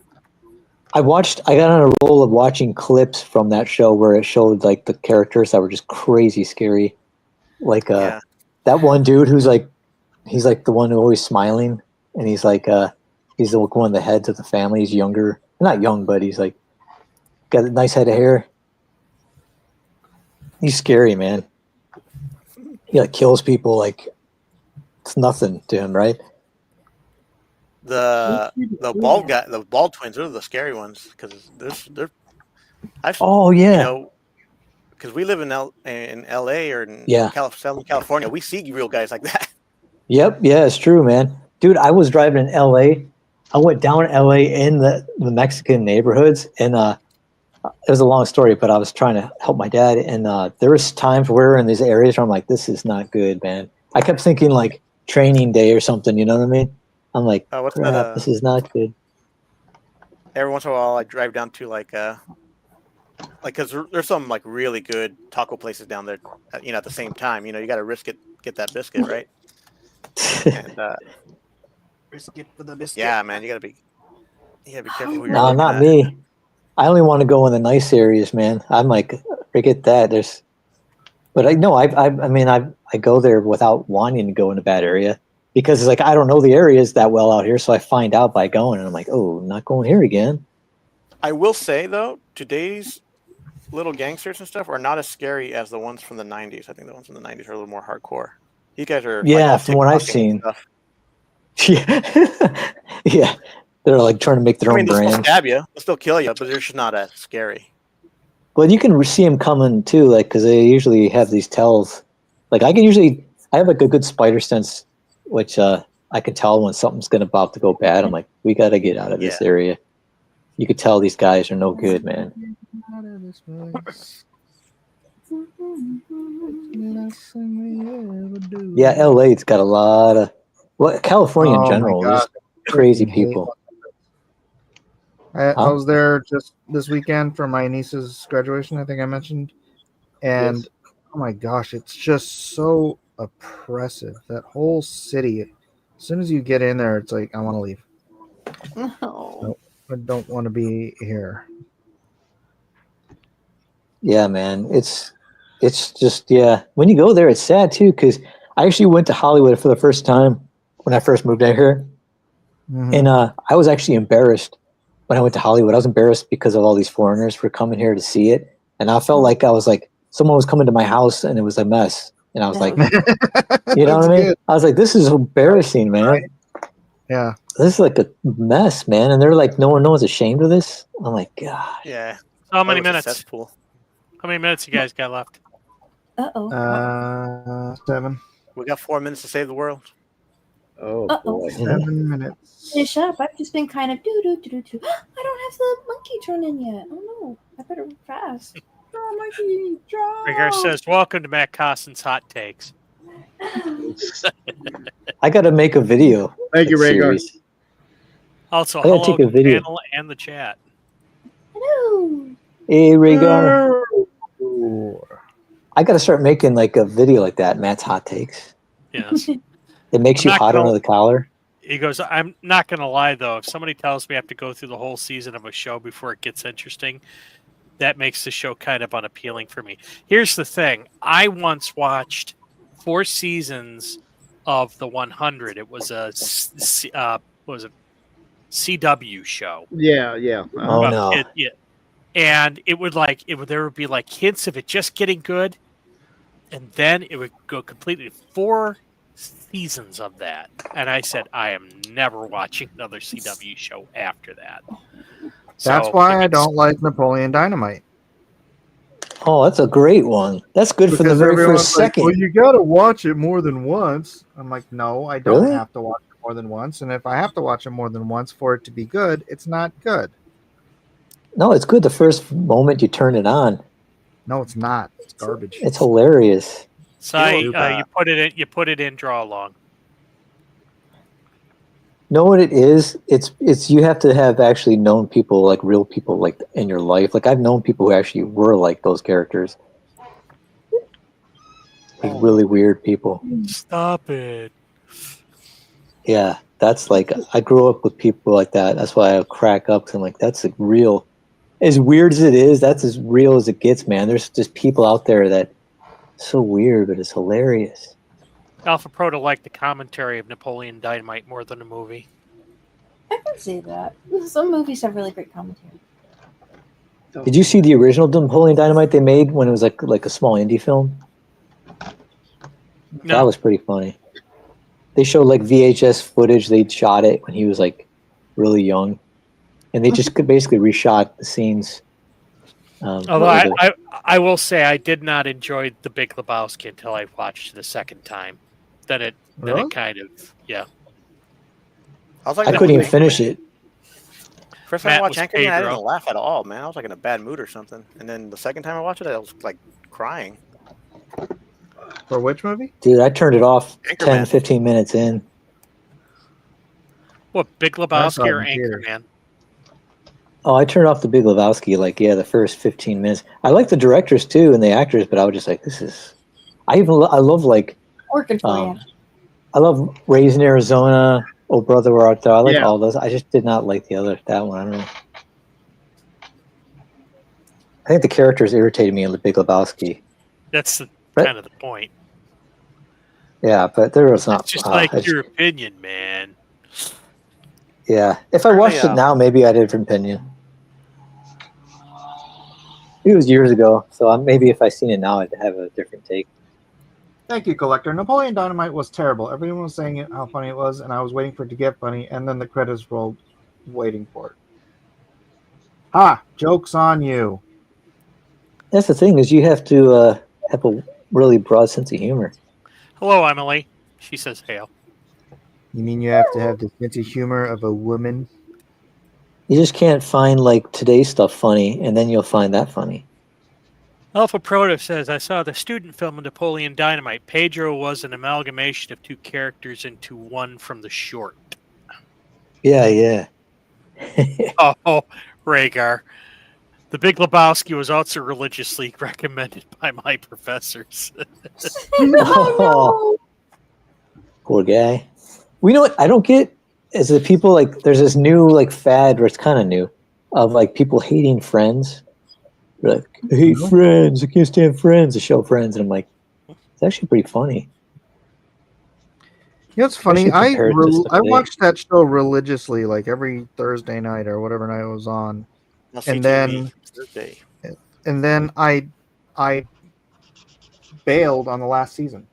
Speaker 3: I got on a roll of watching clips from that show where it showed like the characters that were just crazy scary. Like
Speaker 6: Yeah.
Speaker 3: that one dude who's like, he's like the one who's always smiling, and he's like he's the one of the heads of the family. He's younger, not young, but he's like got a nice head of hair. He's scary, man. He like kills people like it's nothing to him, right?
Speaker 6: The bald guy, the bald twins, those are the scary ones because they're.
Speaker 3: Oh, yeah.
Speaker 6: You know, because we live in LA or in Southern California, we see real guys like that.
Speaker 3: Yep, yeah, it's true, man. Dude, I was driving in LA. I went down LA in the Mexican neighborhoods, and it was a long story, but I was trying to help my dad, and there was times where we were in these areas where I'm like, this is not good, man. I kept thinking like Training Day or something, you know what I mean? I'm like,
Speaker 6: What's
Speaker 3: crap,
Speaker 6: that,
Speaker 3: this is not good.
Speaker 6: Every once in a while, I drive down to because there's some like really good taco places down there. You know, at the same time, you know, you got to risk it, get that biscuit right. And
Speaker 12: Risk it for the biscuit.
Speaker 6: yeah, man, you gotta be careful who you're
Speaker 3: No,
Speaker 6: looking
Speaker 3: not
Speaker 6: at.
Speaker 3: me. I only want to go in the nice areas, man. I'm like, forget that. But I go there without wanting to go in a bad area because it's like I don't know the areas that well out here, so I find out by going, and I'm like, oh, not going here again.
Speaker 6: I will say though, today's little gangsters and stuff are not as scary as the ones from the 90s. I think the ones from the 90s are a little more hardcore. You guys are
Speaker 3: Yeah,
Speaker 6: all
Speaker 3: from what I've
Speaker 6: TikToking and
Speaker 3: seen.
Speaker 6: stuff.
Speaker 3: Yeah, yeah, they're like trying to make their
Speaker 6: I
Speaker 3: own
Speaker 6: mean, they'll still
Speaker 3: brand.
Speaker 6: stab you, they'll still kill you, but they're just not as scary.
Speaker 3: Well, you can see them coming too, like because they usually have these tells. Like I have like a good spider sense, which I can tell when something's about to go bad. I'm like, we got to get out of this area. You could tell these guys are no good, man. Yeah, LA's got a lot of California
Speaker 1: Oh,
Speaker 3: in
Speaker 1: my
Speaker 3: general.
Speaker 1: God.
Speaker 3: Just crazy
Speaker 1: I hate
Speaker 3: people.
Speaker 1: I
Speaker 3: Huh?
Speaker 1: was there just this weekend for my niece's graduation, I think I mentioned. And
Speaker 8: Yes.
Speaker 1: oh my gosh, it's just so oppressive. That whole city. As soon as you get in there, it's like I want to leave.
Speaker 13: No.
Speaker 1: I don't want to be here.
Speaker 3: Yeah, man. It's just when you go there, it's sad too because I actually went to Hollywood for the first time when I first moved out here, and I was actually embarrassed when I went to Hollywood. I was embarrassed because of all these foreigners for coming here to see it, and I felt like I was like someone was coming to my house and it was a mess, and I was like, you know what I mean?
Speaker 1: Good.
Speaker 3: I was like, this is embarrassing, man.
Speaker 1: Yeah.
Speaker 3: This is like a mess, man, and they're like, no one's ashamed of this. I'm like, God.
Speaker 6: Yeah.
Speaker 2: How many
Speaker 6: That was a
Speaker 2: minutes?
Speaker 6: cesspool.
Speaker 2: How many minutes you guys got left?
Speaker 1: 7.
Speaker 6: We got 4 minutes to save the world.
Speaker 8: Oh
Speaker 4: boy.
Speaker 1: 7 minutes.
Speaker 4: Finish up. I've just been kind of do. I don't have the monkey drawn in yet. Oh no! I better move fast. Draw monkey. Draw.
Speaker 2: Rigger says, "Welcome to Matt Costin's Hot Takes."
Speaker 3: I got to make a video.
Speaker 8: Thank you, Rhaegar.
Speaker 3: series.
Speaker 2: Also,
Speaker 3: I gotta
Speaker 2: hello
Speaker 3: take a
Speaker 2: to the
Speaker 3: video.
Speaker 2: panel and the chat.
Speaker 4: Hello.
Speaker 3: Hey, Rhaegar. I got to start making like a video like that. Matt's hot takes.
Speaker 2: Yes.
Speaker 3: It makes
Speaker 2: I'm
Speaker 3: you
Speaker 2: not
Speaker 3: hot
Speaker 2: gonna-
Speaker 3: under the collar.
Speaker 2: He goes, I'm not going to lie, though. If somebody tells me I have to go through the whole season of a show before it gets interesting, that makes the show kind of unappealing for me. Here's the thing. I once watched 4 seasons of The 100. It was a CW show.
Speaker 8: Yeah.
Speaker 3: Oh,
Speaker 2: About
Speaker 3: no.
Speaker 2: yeah. And there would be like hints of it just getting good, and then it would go completely 4 seasons of that. And I said, I am never watching another CW show after that.
Speaker 1: That's
Speaker 2: So,
Speaker 1: why I don't like Napoleon Dynamite.
Speaker 3: Oh, that's a great one. That's good for the
Speaker 1: Because
Speaker 3: very
Speaker 1: everyone's
Speaker 3: first
Speaker 1: like,
Speaker 3: second.
Speaker 1: well, you got to watch it more than once. I'm like, no, I don't
Speaker 3: Really?
Speaker 1: have to watch it more than once. And if I have to watch it more than once for it to be good, it's not good.
Speaker 3: No, it's good the first moment you turn it on.
Speaker 1: No, it's not. It's garbage.
Speaker 3: It's hilarious.
Speaker 2: So
Speaker 1: You know,
Speaker 2: you put it in draw along.
Speaker 3: Know what it is? It's you have to have actually known people, like real people, like in your life. Like I've known people who actually were like those characters, like really weird people.
Speaker 2: Stop it.
Speaker 3: Yeah, that's like I grew up with people like that. That's why I crack up because I'm like, that's like real. As weird as it is, that's as real as it gets, man. There's just people out there that so weird, but it's hilarious.
Speaker 2: Alpha Proto liked the commentary of Napoleon Dynamite more than the movie.
Speaker 4: I can see that. Some movies have really great commentary.
Speaker 3: Did you see the original Napoleon Dynamite they made when it was like a small indie film?
Speaker 2: No.
Speaker 3: That was pretty funny. They showed like VHS footage. They shot it when he was like really young, and they just basically reshot the scenes.
Speaker 2: Although I will say I did not enjoy The Big Lebowski until I watched it the second time. Then it kind of
Speaker 6: I was like,
Speaker 3: I couldn't even finish it.
Speaker 6: First time I
Speaker 2: Matt
Speaker 6: watched
Speaker 2: was
Speaker 6: Anchorman, I
Speaker 2: Pedro.
Speaker 6: didn't laugh at all, man. I was like in a bad mood or something. And then the second time I watched it, I was like crying.
Speaker 1: For which movie?
Speaker 3: Dude, I turned it off
Speaker 6: Anchorman.
Speaker 3: 10, 15 minutes in.
Speaker 2: What, Big
Speaker 1: I
Speaker 2: Lebowski
Speaker 1: saw it
Speaker 2: or
Speaker 1: in theater.
Speaker 2: Anchorman?
Speaker 3: Oh, I turned off the Big Lebowski, like, the first 15 minutes. I like the directors, too, and the actors, but I was just like, this is... I love, like...
Speaker 4: Working for you.
Speaker 3: I love Raised in Arizona, Oh Brother, Where Art Thou? I like
Speaker 8: Yeah.
Speaker 3: all those. I just did not like that one. I don't know. I think the characters irritated me in the Big Lebowski.
Speaker 2: That's
Speaker 3: Right.
Speaker 2: kind of the point.
Speaker 3: Yeah, but there was not...
Speaker 2: It's just like
Speaker 3: I just-
Speaker 2: your opinion, man.
Speaker 3: Yeah, if I watched it now, maybe I'd have a different opinion. It was years ago, so maybe if I seen it now, I'd have a different take.
Speaker 1: Thank you, Collector. Napoleon Dynamite was terrible. Everyone was saying it, how funny it was, and I was waiting for it to get funny, and then the credits rolled, waiting for it. Ah, joke's on you.
Speaker 3: That's the thing, is you have to have a really broad sense of humor.
Speaker 2: Hello, Emily. She says hail.
Speaker 1: You mean you have to have the sense of humor of a woman?
Speaker 3: You just can't find like today's stuff funny, and then you'll find that funny.
Speaker 2: Alpha Proto says, I saw the student film of Napoleon Dynamite. Pedro was an amalgamation of 2 characters into one from the short.
Speaker 3: Yeah.
Speaker 2: Oh, Rhaegar. The Big Lebowski was also religiously recommended by my professors.
Speaker 3: Oh, poor guy. We know what I don't get is that people like there's this new like fad, or it's kind of new, of like people hating Friends. They're like, I hate Friends. I can't stand Friends. The show Friends, and I'm like, it's actually pretty funny.
Speaker 1: You know, it's funny.
Speaker 3: Especially compared to stuff
Speaker 1: I
Speaker 3: today.
Speaker 1: watched that show religiously, like every Thursday night or whatever night it was on,
Speaker 6: No,
Speaker 1: and
Speaker 6: CTV, Thursday.
Speaker 1: then I bailed on the last season.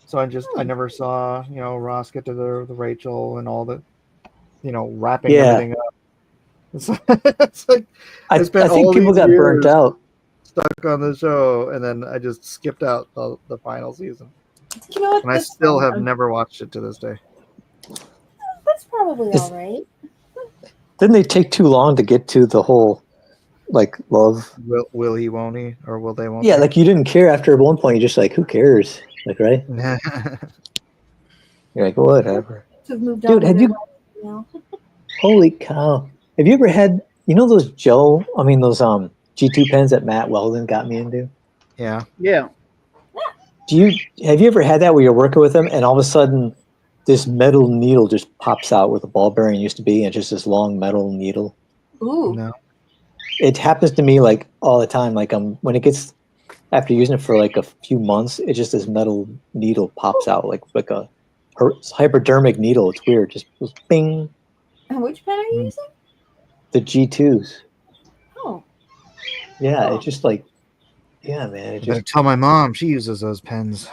Speaker 1: So I never saw Ross get to the Rachel and all the wrapping
Speaker 3: Yeah.
Speaker 1: everything up. It's like
Speaker 3: I
Speaker 1: spent
Speaker 3: think
Speaker 1: all
Speaker 3: people
Speaker 1: these
Speaker 3: got burnt
Speaker 1: years
Speaker 3: out.
Speaker 1: stuck on the show, and then I just skipped out the final season.
Speaker 4: You know what?
Speaker 1: And I
Speaker 4: That's
Speaker 1: still
Speaker 4: fine.
Speaker 1: have never watched it to this day.
Speaker 4: That's probably
Speaker 3: It's-
Speaker 4: all right.
Speaker 3: Didn't they take too long to get to the whole like love?
Speaker 1: Will he, won't he, or will they, won't
Speaker 3: Yeah,
Speaker 1: they?
Speaker 3: like you didn't care after one point. You're just like, who cares? Like, right? You're like, whatever.
Speaker 4: Have moved
Speaker 3: Dude,
Speaker 4: on
Speaker 3: have
Speaker 4: with
Speaker 3: you?
Speaker 4: their lives now.
Speaker 3: Holy cow! Have you ever had those those G2 pens that Matt Weldon got me into?
Speaker 9: Yeah.
Speaker 8: Yeah.
Speaker 3: Have you ever had that where you're working with them and all of a sudden this metal needle just pops out where the ball bearing used to be, and just this long metal needle?
Speaker 4: Ooh.
Speaker 9: No.
Speaker 3: It happens to me like all the time. Like when it gets after using it for like a few months, it just this metal needle pops out like a hypodermic needle. It's weird. Just goes bing.
Speaker 4: And which pen are you using?
Speaker 3: The G2s.
Speaker 4: Oh.
Speaker 3: Yeah, it's just like, yeah, man. It
Speaker 9: I better
Speaker 3: just
Speaker 9: tell my mom. She uses those pens.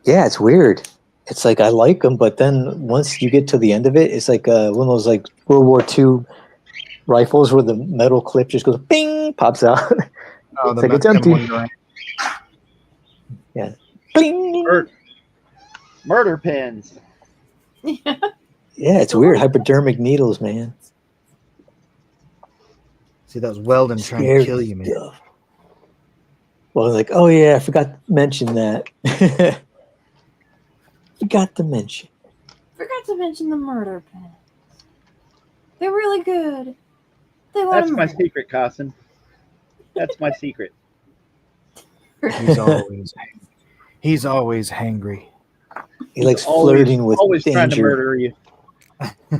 Speaker 3: yeah, it's weird. It's like I like them, but then once you get to the end of it, it's like one of those like World War II rifles where the metal clip just goes bing, pops out.
Speaker 9: Oh,
Speaker 3: It's like it's empty. Yeah. Bing.
Speaker 8: Murder pens.
Speaker 3: Yeah, it's weird. Hypodermic needles, man.
Speaker 9: See, that was Weldon trying
Speaker 3: Scary
Speaker 9: to kill you, man.
Speaker 3: stuff. Well, I was like, oh yeah, I forgot to mention that. Forgot to mention.
Speaker 4: Forgot to mention the murder pens. They're really good. They let
Speaker 8: That's
Speaker 4: them
Speaker 8: my
Speaker 4: murder.
Speaker 8: secret, Carson. That's my secret.
Speaker 9: He's always hangry.
Speaker 3: He likes
Speaker 8: Always-
Speaker 3: flirting with
Speaker 8: always trying to
Speaker 3: danger.
Speaker 8: murder you.
Speaker 3: He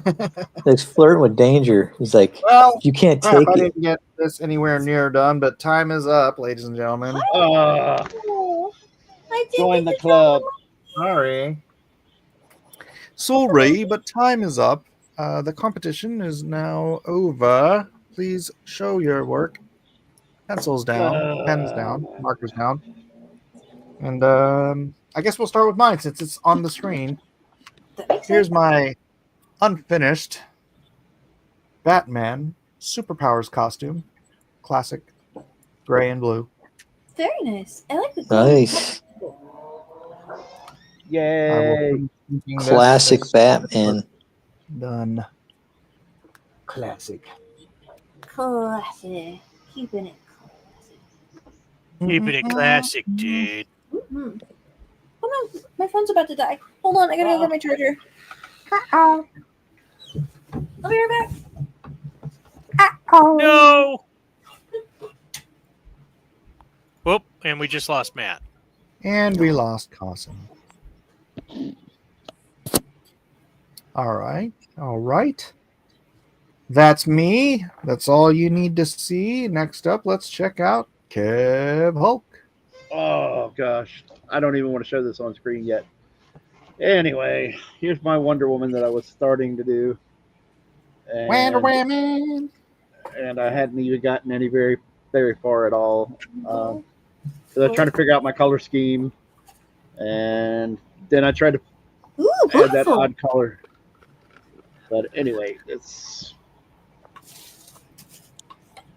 Speaker 3: likes flirting with danger. He's like,
Speaker 9: Well,
Speaker 3: you can't
Speaker 9: crap,
Speaker 3: take
Speaker 9: I
Speaker 3: it.
Speaker 9: didn't get this anywhere near done, but time is up, ladies and gentlemen.
Speaker 4: Oh, I did
Speaker 8: Join
Speaker 4: get
Speaker 8: the
Speaker 4: to
Speaker 8: club.
Speaker 9: Sorry. Sorry, but time is up. The competition is now over. Please show your work. Pencils down, pens down, markers down. And I guess we'll start with mine since it's on the screen.
Speaker 4: That makes
Speaker 9: Here's
Speaker 4: sense.
Speaker 9: my unfinished Batman Superpowers costume. Classic gray and blue.
Speaker 4: Very nice. I like the
Speaker 3: Nice.
Speaker 9: I will
Speaker 8: Yay.
Speaker 9: be keeping this
Speaker 3: Classic
Speaker 9: as
Speaker 3: Batman.
Speaker 9: done. Classic.
Speaker 4: classic. Keeping it classic.
Speaker 2: Keeping it classic, dude.
Speaker 4: Mm-hmm. Oh no, my phone's about to die. Hold on, I gotta go get my charger. Uh-oh. I'll be right back. Uh-oh.
Speaker 2: No. Whoop, and we just lost Matt.
Speaker 9: And we lost Carson. All right. All right. That's me. That's all you need to see. Next up, let's check out Kev Hulk.
Speaker 8: Oh gosh, I don't even want to show this on screen yet. Anyway, here's my Wonder Woman that I was starting to do,
Speaker 9: Wonder Woman.
Speaker 8: and I hadn't even gotten any very far at all. So I was trying to figure out my color scheme, and then I tried to
Speaker 4: Ooh,
Speaker 8: add that
Speaker 4: beautiful.
Speaker 8: odd color. But anyway, it's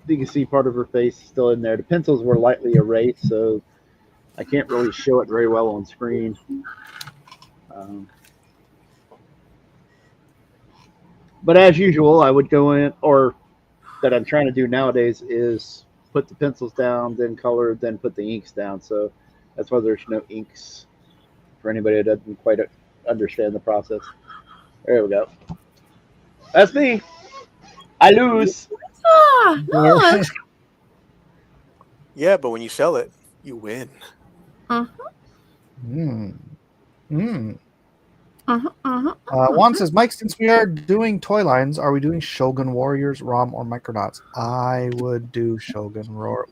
Speaker 8: you can see part of her face still in there. The pencils were lightly erased, so I can't really show it very well on screen. But as usual, I would go in, or that I'm trying to do nowadays is put the pencils down, then color, then put the inks down. So that's why there's no inks for anybody that doesn't quite understand the process. There we go. That's me. I lose.
Speaker 13: Ah, look.
Speaker 6: Yeah, but when you sell it, you win.
Speaker 9: Juan says, Mike, since we are doing toy lines, are we doing Shogun Warriors, ROM, or Micronauts? I would do Shogun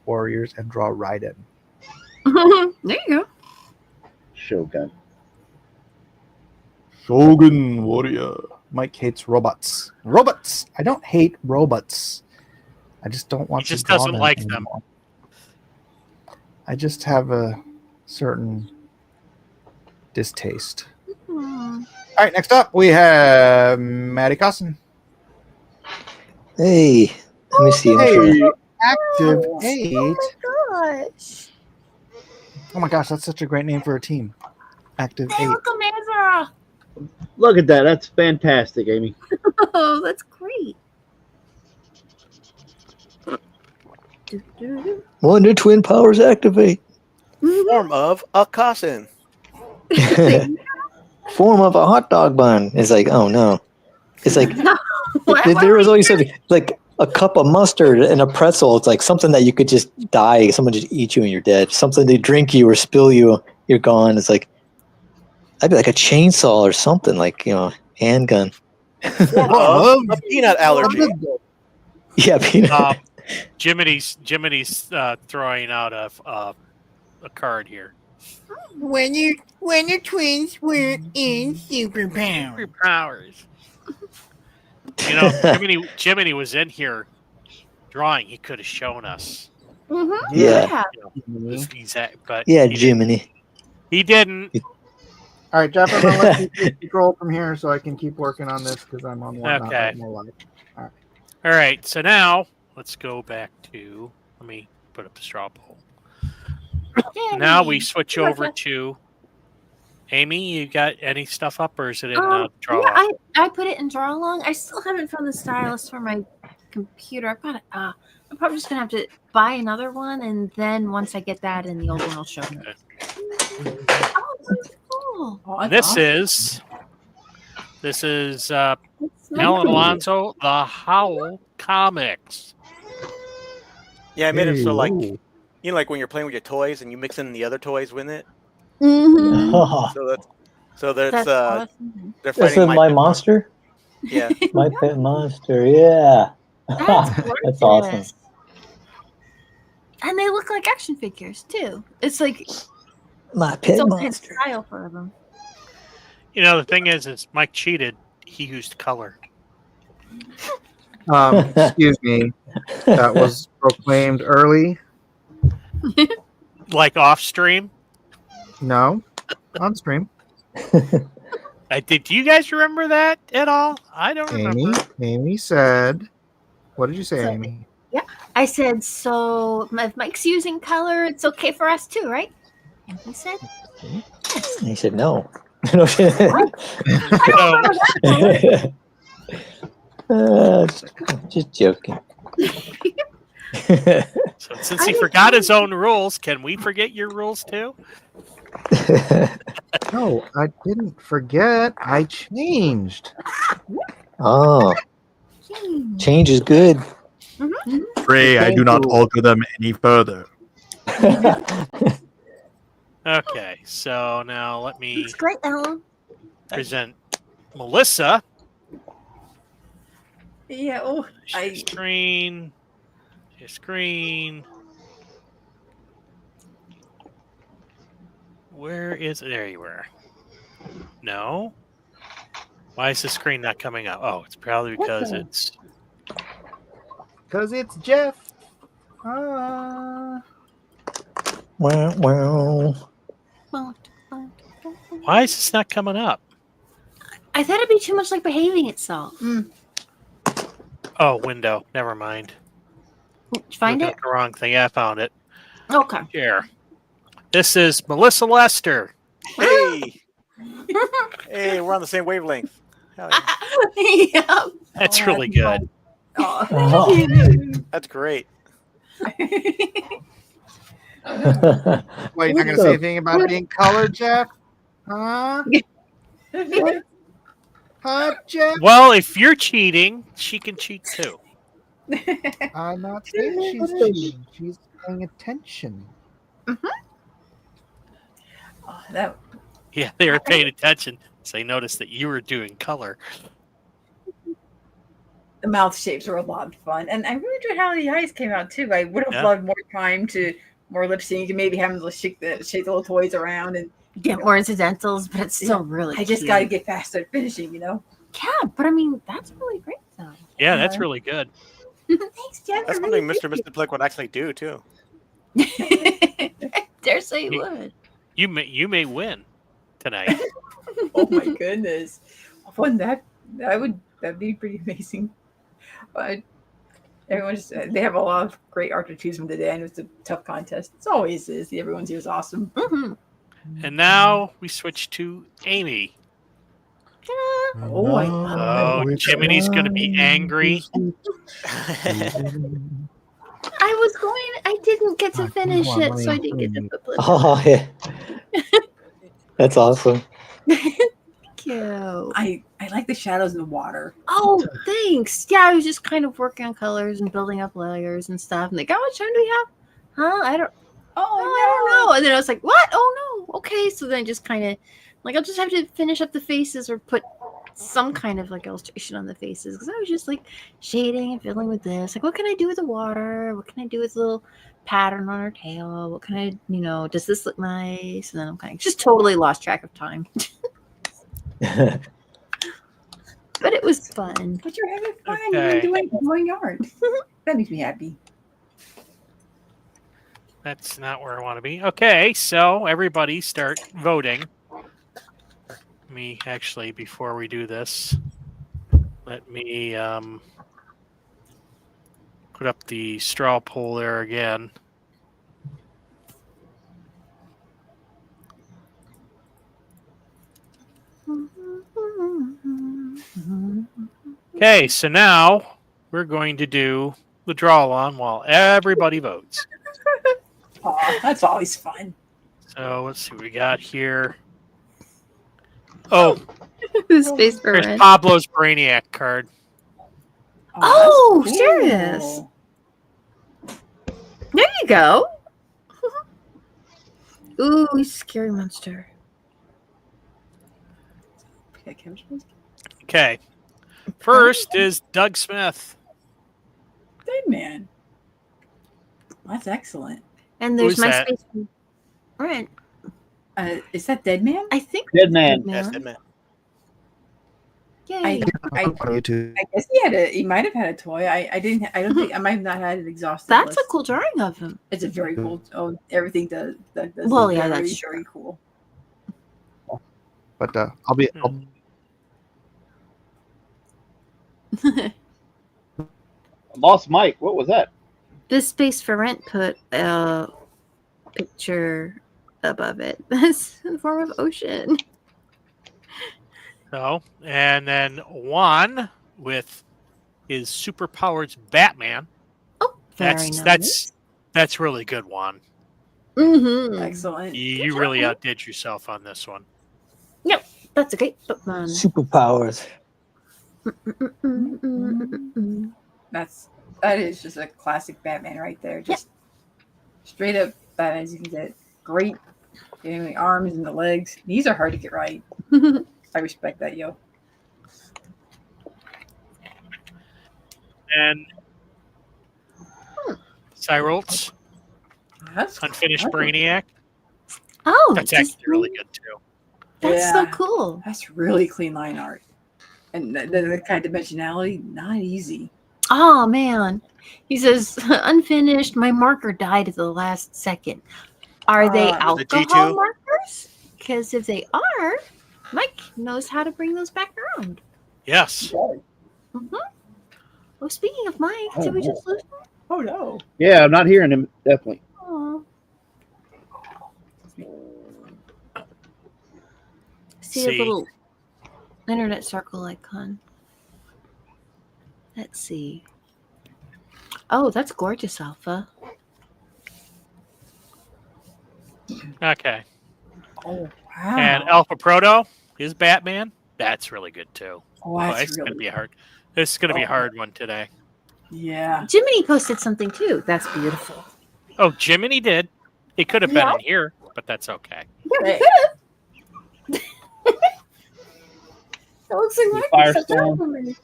Speaker 9: Warriors and draw Raiden.
Speaker 13: There you go.
Speaker 8: Shogun.
Speaker 9: Shogun Warrior. Mike hates robots. Robots! I don't hate robots. I just don't want
Speaker 2: He just
Speaker 9: to draw
Speaker 2: doesn't
Speaker 9: them
Speaker 2: like
Speaker 9: anymore. I just have a certain distaste. All right, next up we have Maddie Cosson.
Speaker 3: Hey, let me see.
Speaker 9: Hey, Active 8.
Speaker 13: Gosh.
Speaker 9: Oh my gosh, that's such a great name for a team. Active 8.
Speaker 13: Welcome, Ezra.
Speaker 8: Look at that. That's fantastic, Amy.
Speaker 13: Oh, that's great.
Speaker 3: Wonder Twin powers activate.
Speaker 6: Form of a cousin.
Speaker 3: Form of a hot dog bun. It's like, oh no. It's like there was always something like a cup of mustard and a pretzel. It's like something that you could just die. Someone just eat you and you're dead. Something they drink you or spill you, you're gone. It's like I'd be like a chainsaw or something, like, you know, handgun.
Speaker 6: A peanut allergy.
Speaker 3: Yeah, peanut.
Speaker 2: Jiminy's throwing out a card here.
Speaker 14: When your twins were in superpowers.
Speaker 2: You know, Jiminy was in here drawing. He could have shown us.
Speaker 13: Mm-hmm.
Speaker 3: Yeah.
Speaker 2: You know, he's but
Speaker 3: Yeah,
Speaker 2: he
Speaker 3: Jiminy.
Speaker 2: He didn't.
Speaker 9: All right, Jeff, I'm gonna let you keep control from here so I can keep working on this because I'm on one.
Speaker 2: Okay.
Speaker 9: All right.
Speaker 2: All right. So now let's go back to. Let me put up the straw poll. Now we switch over to Amy. You got any stuff up, or is it in draw?
Speaker 13: Yeah, I put it in draw along. I still haven't found the stylus for my computer. I've got it. I'm probably just gonna have to buy another one, and then once I get that, and the old one will show me. Oh, that's cool.
Speaker 2: And this is Alan Alonso, the Howl Comics.
Speaker 6: Yeah, I made it so like, you know, like when you're playing with your toys and you mix in the other toys with it.
Speaker 13: Mm-hmm.
Speaker 6: So that's
Speaker 3: That's
Speaker 6: awesome. They're
Speaker 3: This
Speaker 6: fighting
Speaker 3: is my monster?
Speaker 6: Yeah.
Speaker 3: My pet monster, yeah. That's awesome.
Speaker 13: And they look like action figures too. It's like
Speaker 3: My
Speaker 13: its
Speaker 3: pet
Speaker 13: own
Speaker 3: monster.
Speaker 13: style for them.
Speaker 2: You know, the thing is Mike cheated. He used color.
Speaker 9: Excuse me. That was proclaimed early.
Speaker 2: Like off stream.
Speaker 9: No, on stream.
Speaker 2: Did you guys remember that at all? I don't remember.
Speaker 9: Amy said, "What did you say,
Speaker 13: So-
Speaker 9: Amy?"
Speaker 13: Yeah, I said so. If Mike's using color, it's okay for us too, right? And he said,
Speaker 3: And he said no. No shit. Just joking.
Speaker 2: So since he forgot his own rules, can we forget your rules too?
Speaker 9: No, I didn't forget. I changed.
Speaker 3: Oh, change is good.
Speaker 1: Pray I do not alter them any further.
Speaker 2: Okay, so now let me
Speaker 13: "It's great, Alan."
Speaker 2: present Melissa.
Speaker 5: Yeah. Oh,
Speaker 2: Share screen. Share screen. Where is it? There you were. No. Why is the screen not coming up? Oh, it's probably because it's.
Speaker 9: Because it's Jeff.
Speaker 3: Wow, wow.
Speaker 2: Why is this not coming up?
Speaker 13: I thought it'd be too much like behaving itself.
Speaker 2: Oh, window. Never mind.
Speaker 13: Did you find
Speaker 2: Looking
Speaker 13: it?
Speaker 2: at the wrong thing. Yeah, I found it.
Speaker 13: Okay.
Speaker 2: Here. This is Melissa Lester.
Speaker 6: Hey. Hey, we're on the same wavelength. Hell yeah.
Speaker 13: Yeah.
Speaker 2: That's really good.
Speaker 3: Oh.
Speaker 6: That's great.
Speaker 9: Wait, you're not gonna say anything about it being colored, Jeff? Huh? Huh, Jeff?
Speaker 2: Well, if you're cheating, she can cheat too.
Speaker 9: I'm not saying she's cheating. She's paying attention.
Speaker 5: Oh, that
Speaker 2: Yeah, they were paying attention. So they noticed that you were doing color.
Speaker 5: the mouth shapes were a lot of fun, and I really enjoyed how the eyes came out too. I would have
Speaker 2: Yeah.
Speaker 5: loved more time to more lip sync and maybe having to shake the little toys around and
Speaker 13: Get more incidentals, but it's still really
Speaker 5: I just
Speaker 13: cute.
Speaker 5: got to get faster at finishing, you know.
Speaker 13: Yeah, but I mean, that's really great though.
Speaker 2: Yeah, that's really good.
Speaker 5: Thanks, Jeff.
Speaker 6: That's something Mr. Mystic would actually do too.
Speaker 13: Dare say you would.
Speaker 2: You may win tonight.
Speaker 5: Oh my goodness, wouldn't that'd be pretty amazing. But everyone just they have a lot of great art to choose from today, and it's a tough contest. It always is. Everyone's here is awesome.
Speaker 13: Mm-hmm.
Speaker 2: And now we switch to Amy.
Speaker 5: Oh, I love
Speaker 2: Oh, Jiminy's going to be angry.
Speaker 13: I didn't get to finish
Speaker 9: come on,
Speaker 13: it,
Speaker 9: let
Speaker 13: so I
Speaker 9: me-
Speaker 13: didn't get to put Blizzard.
Speaker 3: Oh yeah, that's awesome.
Speaker 13: Cute.
Speaker 5: I like the shadows in the water.
Speaker 13: Oh, thanks. Yeah, I was just kind of working on colors and building up layers and stuff. And like, how much time do we have? Huh? I don't know. And then I was like, what? Oh no. Okay. So then I just kind of like, I'll just have to finish up the faces or put some kind of like illustration on the faces. Because I was just like shading and fiddling with this. Like, what can I do with the water? What can I do with the little pattern on her tail? What can I, does this look nice? And then I'm kind of just totally lost track of time. But it was fun.
Speaker 5: But you're having fun.
Speaker 2: Okay.
Speaker 5: You're doing art. That makes me happy.
Speaker 2: That's not where I want to be. Okay, so everybody start voting. Me, actually, before we do this, let me put up the straw poll there again. Okay, so now we're going to do the draw on while everybody votes.
Speaker 5: Aw, that's always fun.
Speaker 2: So let's see what we got here. Oh,
Speaker 13: Space for
Speaker 2: there's
Speaker 13: Red.
Speaker 2: Pablo's Brainiac card.
Speaker 13: Oh,
Speaker 5: that's
Speaker 13: serious?
Speaker 5: cool.
Speaker 13: There you go. Ooh, scary monster.
Speaker 2: Okay. First is Doug Smith.
Speaker 5: Dead Man. That's excellent.
Speaker 13: And there's
Speaker 2: Who's
Speaker 13: my
Speaker 2: that?
Speaker 13: Space for Red.
Speaker 5: Is that Dead Man?
Speaker 13: I think
Speaker 8: Dead Man.
Speaker 6: Yes, Dead Man.
Speaker 13: Yay.
Speaker 5: I
Speaker 9: YouTube.
Speaker 5: guess he might have had a toy. I don't think I might have not had it exhausted.
Speaker 13: That's a
Speaker 5: list.
Speaker 13: cool drawing of him.
Speaker 5: It's a very cool. Oh, everything does. That does
Speaker 13: Well,
Speaker 5: is
Speaker 13: yeah,
Speaker 5: very,
Speaker 13: that's
Speaker 5: very cool.
Speaker 9: But I'll be.
Speaker 8: Lost Mike. What was that?
Speaker 13: This Space for Rent put a picture above it. That's in the form of ocean.
Speaker 2: So, and then Juan with his superpowers Batman.
Speaker 13: Oh, very
Speaker 2: That's really good, Juan.
Speaker 13: Mm-hmm.
Speaker 5: Excellent.
Speaker 2: You really outdid yourself on this one.
Speaker 13: Yep, that's a great Batman.
Speaker 3: Superpowers.
Speaker 5: That is just a classic Batman right there. Just straight up Batman as you can get. Great. Getting the arms and the legs. These are hard to get right. I respect that, yo.
Speaker 2: And Cyrol's
Speaker 5: That's
Speaker 2: Unfinished
Speaker 5: cool.
Speaker 2: Brainiac.
Speaker 13: Oh,
Speaker 2: That's
Speaker 13: just-
Speaker 2: actually really good too.
Speaker 13: That's so cool.
Speaker 5: That's really clean line art. And the kind of dimensionality, not easy.
Speaker 13: Oh man. He says, unfinished, my marker died at the last second. Are they
Speaker 6: The
Speaker 13: alcohol
Speaker 6: G2?
Speaker 13: markers? Because if they are, Mike knows how to bring those back around.
Speaker 2: Yes.
Speaker 13: Mm-hmm. Oh, speaking of Mike, did we just lose him?
Speaker 5: Oh no.
Speaker 8: Yeah, I'm not hearing him. Definitely.
Speaker 13: Oh. See a
Speaker 2: See.
Speaker 13: little internet circle icon. Let's see. Oh, that's gorgeous, Alpha.
Speaker 2: Okay.
Speaker 5: Oh wow.
Speaker 2: And Alpha Proto, his Batman. That's really good too.
Speaker 5: Oh, that's
Speaker 2: it's gonna
Speaker 5: really
Speaker 2: be a hard. This is gonna be a hard one today.
Speaker 5: Yeah.
Speaker 13: Jiminy posted something too. That's beautiful.
Speaker 2: Oh, Jiminy did. It could have been
Speaker 13: Yeah.
Speaker 2: in here, but that's okay.
Speaker 5: Hey.
Speaker 13: That looks like
Speaker 8: Firestorm.
Speaker 13: Mike such a woman.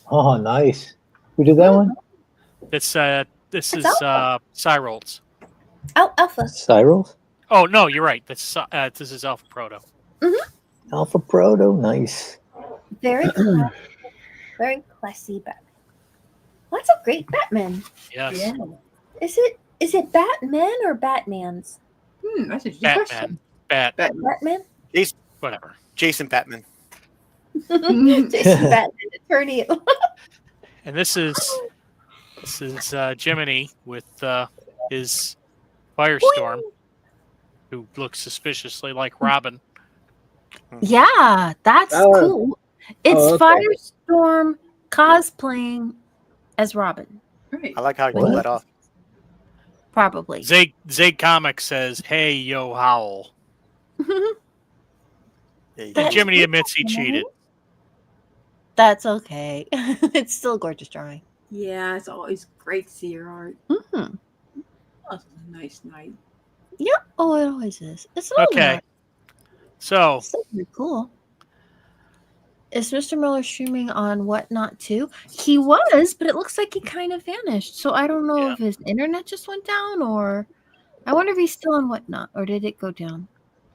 Speaker 3: Oh, nice. Who did that one?
Speaker 2: This
Speaker 13: It's
Speaker 2: is
Speaker 13: Alpha.
Speaker 2: Cyrol's.
Speaker 13: Oh, Alpha.
Speaker 3: Cyril?
Speaker 2: Oh no, you're right. This is Alpha Proto.
Speaker 3: Alpha Proto. Nice.
Speaker 13: Very classy. Very classy Batman. That's a great Batman.
Speaker 2: Yes.
Speaker 5: Yeah.
Speaker 13: Is it Batman or Batman's?
Speaker 5: That's a good question.
Speaker 2: Batman.
Speaker 13: Batman?
Speaker 6: Jason,
Speaker 2: Whatever.
Speaker 6: Jason Batman.
Speaker 13: Jason Batman, attorney.
Speaker 2: And this is Jiminy with his Firestorm, who looks suspiciously like Robin.
Speaker 13: Yeah, that's
Speaker 8: Oh.
Speaker 13: cool. It's
Speaker 8: Oh, okay.
Speaker 13: Firestorm cosplaying as Robin.
Speaker 5: Right.
Speaker 6: I like how you pulled that off.
Speaker 13: Probably.
Speaker 2: Zay Comics says, "Hey, yo, Howl." And Jiminy admits he cheated.
Speaker 13: That's okay. It's still a gorgeous drawing.
Speaker 5: Yeah, it's always great to see your art.
Speaker 13: Mm-hmm.
Speaker 5: Oh, it's a nice night.
Speaker 13: Yeah. Oh, it always is. It's always
Speaker 2: Okay.
Speaker 13: nice.
Speaker 2: So
Speaker 13: It's so pretty cool. Is Mr. Miller streaming on Whatnot too? He was, but it looks like he kind of vanished. So I don't know if his internet just went down, or I wonder if he's still on Whatnot, or did it go down?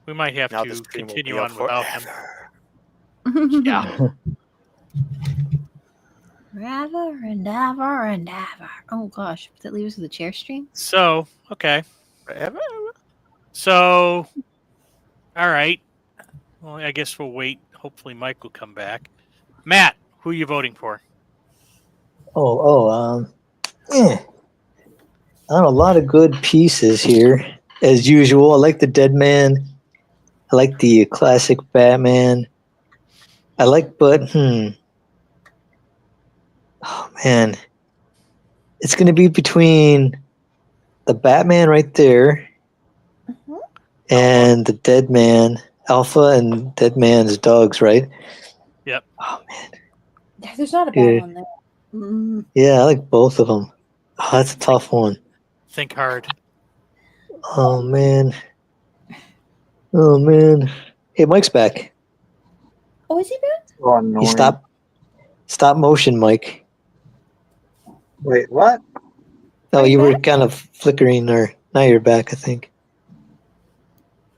Speaker 2: we might have
Speaker 6: Now the
Speaker 2: to
Speaker 6: stream will
Speaker 2: continue
Speaker 6: be
Speaker 2: on
Speaker 6: up
Speaker 2: without him.
Speaker 13: Yeah. Forever and ever and ever. Oh gosh, does that leave us with a chair stream?
Speaker 2: So, okay. So, all right. Well, I guess we'll wait. Hopefully Mike will come back. Matt, who are you voting for?
Speaker 3: I don't know, a lot of good pieces here, as usual. I like the Dead Man. I like the classic Batman. Oh man, it's gonna be between the Batman right there and the Dead Man, Alpha, and Dead Man's dogs, right?
Speaker 2: Yep.
Speaker 3: Oh man,
Speaker 4: There's not a bad
Speaker 3: Yeah.
Speaker 4: one there.
Speaker 3: yeah, I like both of them. Oh, that's a tough one.
Speaker 2: Think hard.
Speaker 3: Oh man. Oh man. Hey, Mike's back.
Speaker 4: Oh, is he back?
Speaker 9: Oh,
Speaker 3: You stop motion, Mike.
Speaker 9: Wait, what?
Speaker 3: Oh, you were kind of flickering, or now you're back, I think.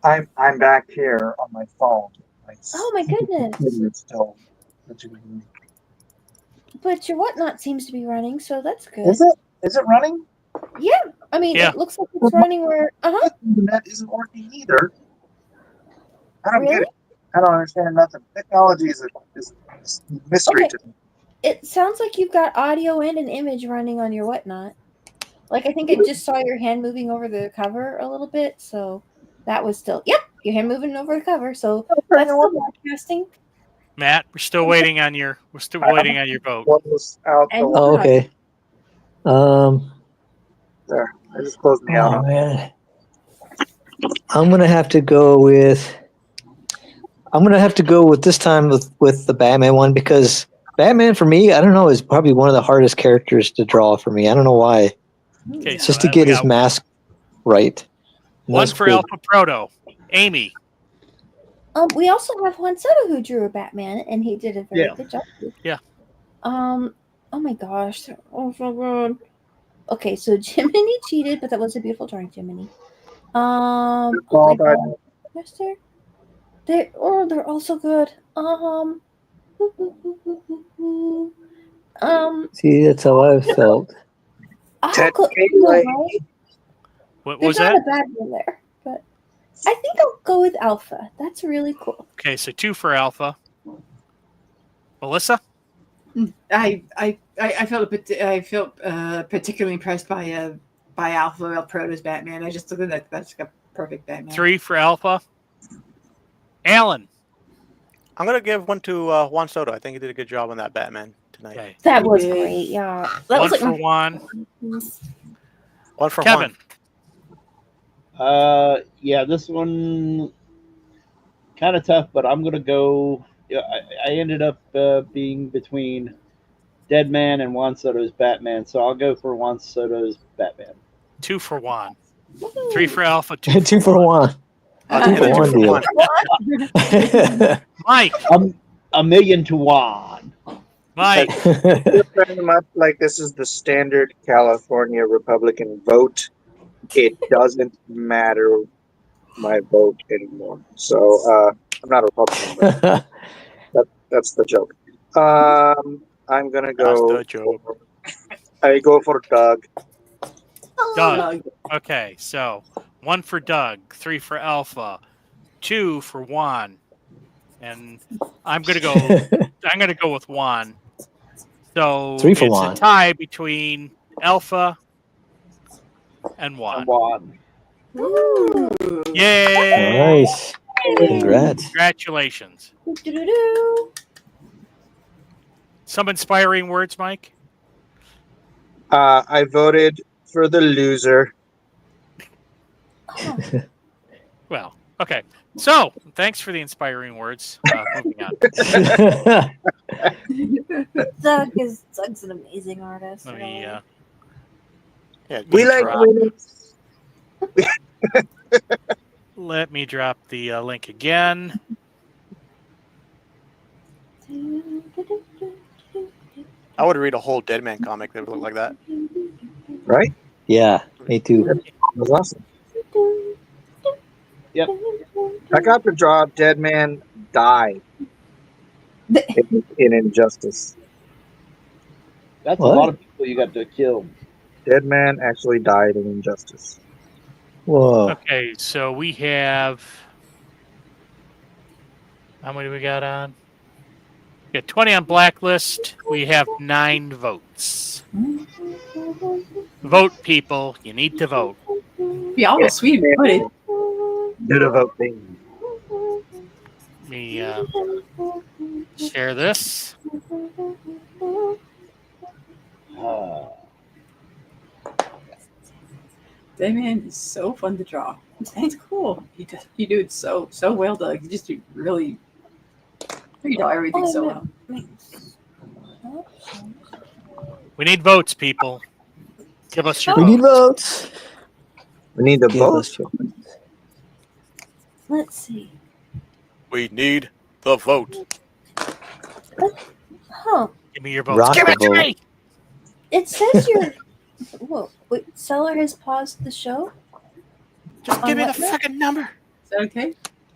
Speaker 9: I'm back here on my phone.
Speaker 4: Oh my goodness!
Speaker 9: It's still.
Speaker 4: But your Whatnot seems to be running, so that's good.
Speaker 9: Is it? Is it running?
Speaker 4: Yeah, I mean,
Speaker 2: Yeah.
Speaker 4: it looks like it's running where.
Speaker 9: The internet isn't working either. I don't get
Speaker 4: Really?
Speaker 9: it. I don't understand nothing. Technology is a mystery
Speaker 4: Okay.
Speaker 9: to me.
Speaker 4: It sounds like you've got audio and an image running on your Whatnot. Like I think I just saw your hand moving over the cover a little bit, so that was still. Yep, your hand moving over the cover, so that's still broadcasting.
Speaker 2: Matt, we're still waiting on your vote.
Speaker 9: What was out the
Speaker 3: Oh, okay.
Speaker 9: There. I just closed me
Speaker 3: Oh
Speaker 9: out.
Speaker 3: man. I'm gonna have to go with this time with the Batman one, because Batman for me, I don't know, is probably one of the hardest characters to draw for me. I don't know why.
Speaker 2: Okay,
Speaker 3: Just
Speaker 2: so
Speaker 3: to
Speaker 2: we
Speaker 3: get his
Speaker 2: got
Speaker 3: mask right. And
Speaker 2: one
Speaker 3: that's
Speaker 2: for
Speaker 3: cool.
Speaker 2: Alpha Proto. Amy.
Speaker 4: We also have Juan Soto who drew a Batman, and he did a very
Speaker 2: Yeah.
Speaker 4: good job.
Speaker 2: Yeah.
Speaker 4: Oh my gosh. Oh so good. Okay, so Jiminy cheated, but that was a beautiful drawing, Jiminy. Oh my God. Master. They're all so good.
Speaker 3: See, that's how I felt.
Speaker 4: I'll go, right?
Speaker 2: What
Speaker 4: There's
Speaker 2: was
Speaker 4: not
Speaker 2: that?
Speaker 4: a bad one there, but I think I'll go with Alpha. That's really cool.
Speaker 2: Okay, so 2 for Alpha. Melissa?
Speaker 5: I felt particularly impressed by Alpha El Proto's Batman. I just think that's like a perfect Batman.
Speaker 2: 3 for Alpha. Alan?
Speaker 6: I'm gonna give one to Juan Soto. I think he did a good job on that Batman tonight.
Speaker 2: Okay.
Speaker 4: That was great. Yeah, that
Speaker 2: One
Speaker 4: was like
Speaker 2: for
Speaker 4: my
Speaker 2: Juan.
Speaker 6: One for
Speaker 2: Kevin.
Speaker 8: Yeah, this one kind of tough, but I'm gonna go. Yeah, I ended up being between Deadman and Juan Soto's Batman, so I'll go for Juan Soto's Batman.
Speaker 2: 2 for Juan. 3 for Alpha. 2
Speaker 3: 2 for 1. 2 for 1 deal.
Speaker 2: Mike.
Speaker 8: A million to one.
Speaker 2: Mike.
Speaker 9: Pretty much like this is the standard California Republican vote. It doesn't matter my vote anymore. So I'm not a Republican. But that's the joke. I'm gonna go.
Speaker 6: That's the joke.
Speaker 9: I go for Doug.
Speaker 2: Doug. Okay, so 1 for Doug, 3 for Alpha, 2 for Juan, and I'm gonna go with Juan. So
Speaker 3: 3 for
Speaker 2: it's
Speaker 3: Juan.
Speaker 2: a tie between Alpha and Juan. Yay!
Speaker 3: Nice. Congrats.
Speaker 2: Congratulations.
Speaker 4: Do-do-do.
Speaker 2: Some inspiring words, Mike?
Speaker 9: I voted for the loser.
Speaker 2: Well, okay. So, thanks for the inspiring words. Moving on.
Speaker 4: Doug's an amazing artist.
Speaker 2: Let me,
Speaker 9: We like winners.
Speaker 2: let me drop the link again.
Speaker 6: I would read a whole Deadman comic that would look like that.
Speaker 9: Right?
Speaker 3: Yeah, me too.
Speaker 9: That was awesome. Yep. I got to draw Dead Man die in Injustice.
Speaker 8: That's
Speaker 3: What?
Speaker 8: a lot of people you got to kill.
Speaker 9: Dead Man actually died in Injustice.
Speaker 3: Whoa.
Speaker 2: Okay, so we have. How many do we got on? We got 20 on Blacklist. We have 9 votes. Vote, people. You need to vote.
Speaker 5: Be all sweet about it.
Speaker 9: Do the vote thing.
Speaker 2: Let me share this.
Speaker 5: Deadman is so fun to draw. It's cool. You do it so well, Doug. You just do really. You know everything so well.
Speaker 2: We need votes, people. Give us your
Speaker 3: We need
Speaker 2: votes.
Speaker 3: votes.
Speaker 9: We need the
Speaker 3: Give
Speaker 9: vote.
Speaker 3: us your-
Speaker 4: Let's see.
Speaker 6: We need the vote.
Speaker 4: Huh.
Speaker 2: Give me your votes.
Speaker 3: Rock
Speaker 2: Give
Speaker 3: the
Speaker 2: it to
Speaker 3: vote.
Speaker 2: me.
Speaker 4: It says you're. Whoa. Wait, Seller has paused the show?
Speaker 6: Just give me the freaking number.
Speaker 5: Is that okay?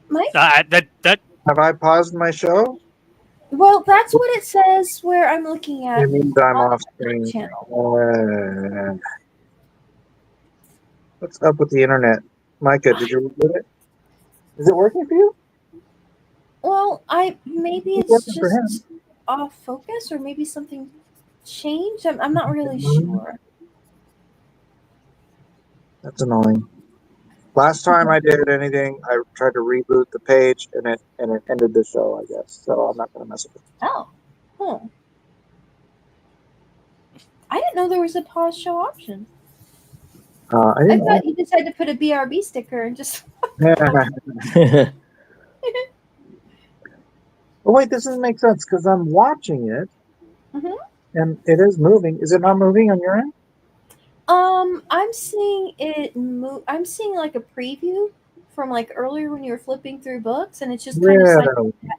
Speaker 4: Mike?
Speaker 2: That
Speaker 9: Have I paused my show?
Speaker 4: Well, that's what it says where I'm looking at.
Speaker 9: It means I'm
Speaker 4: on
Speaker 9: off
Speaker 4: the
Speaker 9: screen.
Speaker 4: channel.
Speaker 9: What's up with the internet? Micah, did you reboot it? Is it working for you?
Speaker 4: Well, maybe
Speaker 9: It's
Speaker 4: it's
Speaker 9: working for him.
Speaker 4: just off focus, or maybe something changed. I'm not really sure.
Speaker 9: That's annoying. Last time I did anything, I tried to reboot the page and it ended the show, I guess. So I'm not gonna mess with it.
Speaker 4: Oh. I didn't know there was a pause show option.
Speaker 9: I
Speaker 4: I
Speaker 9: didn't
Speaker 4: thought you just had to put a BRB sticker and just.
Speaker 9: Oh wait, this doesn't make sense because I'm watching it
Speaker 4: Mhm.
Speaker 9: and it is moving. Is it not moving on your end?
Speaker 4: I'm seeing it move. I'm seeing like a preview from like earlier when you were flipping through books, and it's just kind of like that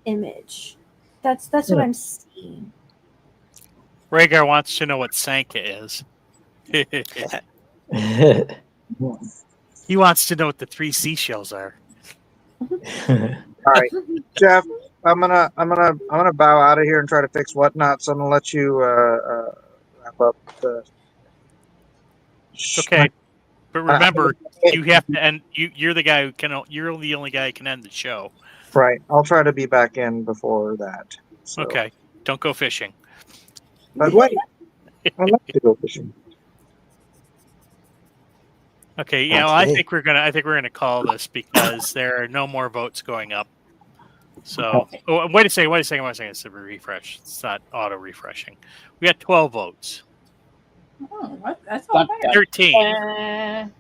Speaker 4: image. That's what
Speaker 9: Yeah.
Speaker 4: I'm seeing.
Speaker 2: Rhaegar wants to know what Sanka is. He wants to know what the 3 seashells are.
Speaker 9: All right, Jeff, I'm gonna bow out of here and try to fix whatnot. So I'm gonna let you wrap up the.
Speaker 2: Okay, but remember, you have to end. You're the guy who can. You're the only guy who can end the show.
Speaker 9: Right, I'll try to be back in before that. So.
Speaker 2: Okay, don't go fishing.
Speaker 9: But wait, I'd like to go fishing.
Speaker 2: Okay, you know, I think we're gonna call this because there are no more votes going up. So, wait a second. It's a refresh. It's not auto refreshing. We got 12 votes.
Speaker 5: Oh, what? That's all right.
Speaker 2: 13.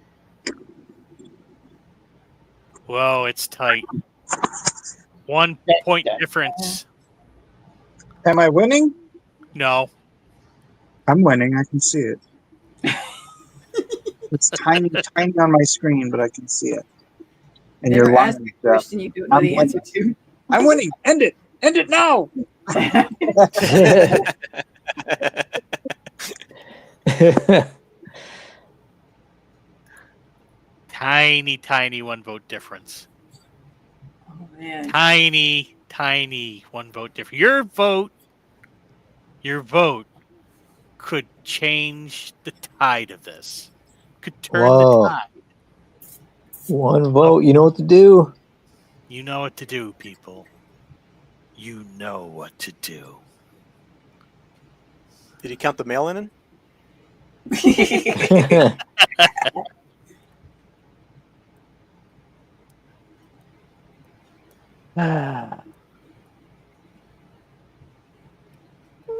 Speaker 2: Whoa, it's tight. 1 point difference.
Speaker 9: Am I winning?
Speaker 2: No.
Speaker 9: I'm winning. I can see it. It's tiny on my screen, but I can see it. And
Speaker 5: Never
Speaker 9: you're
Speaker 5: ask
Speaker 9: lying.
Speaker 5: me a question you don't know the answer to.
Speaker 9: I'm winning. End it. End it now.
Speaker 2: Tiny 1 vote difference.
Speaker 5: Oh man.
Speaker 2: Tiny 1 vote difference. Your vote could change the tide of this. Could turn
Speaker 3: Whoa.
Speaker 2: the tide.
Speaker 3: 1 vote. You know what to do.
Speaker 2: You know what to do, people. You know what to do.
Speaker 6: Did you count the mail in?
Speaker 3: Ah.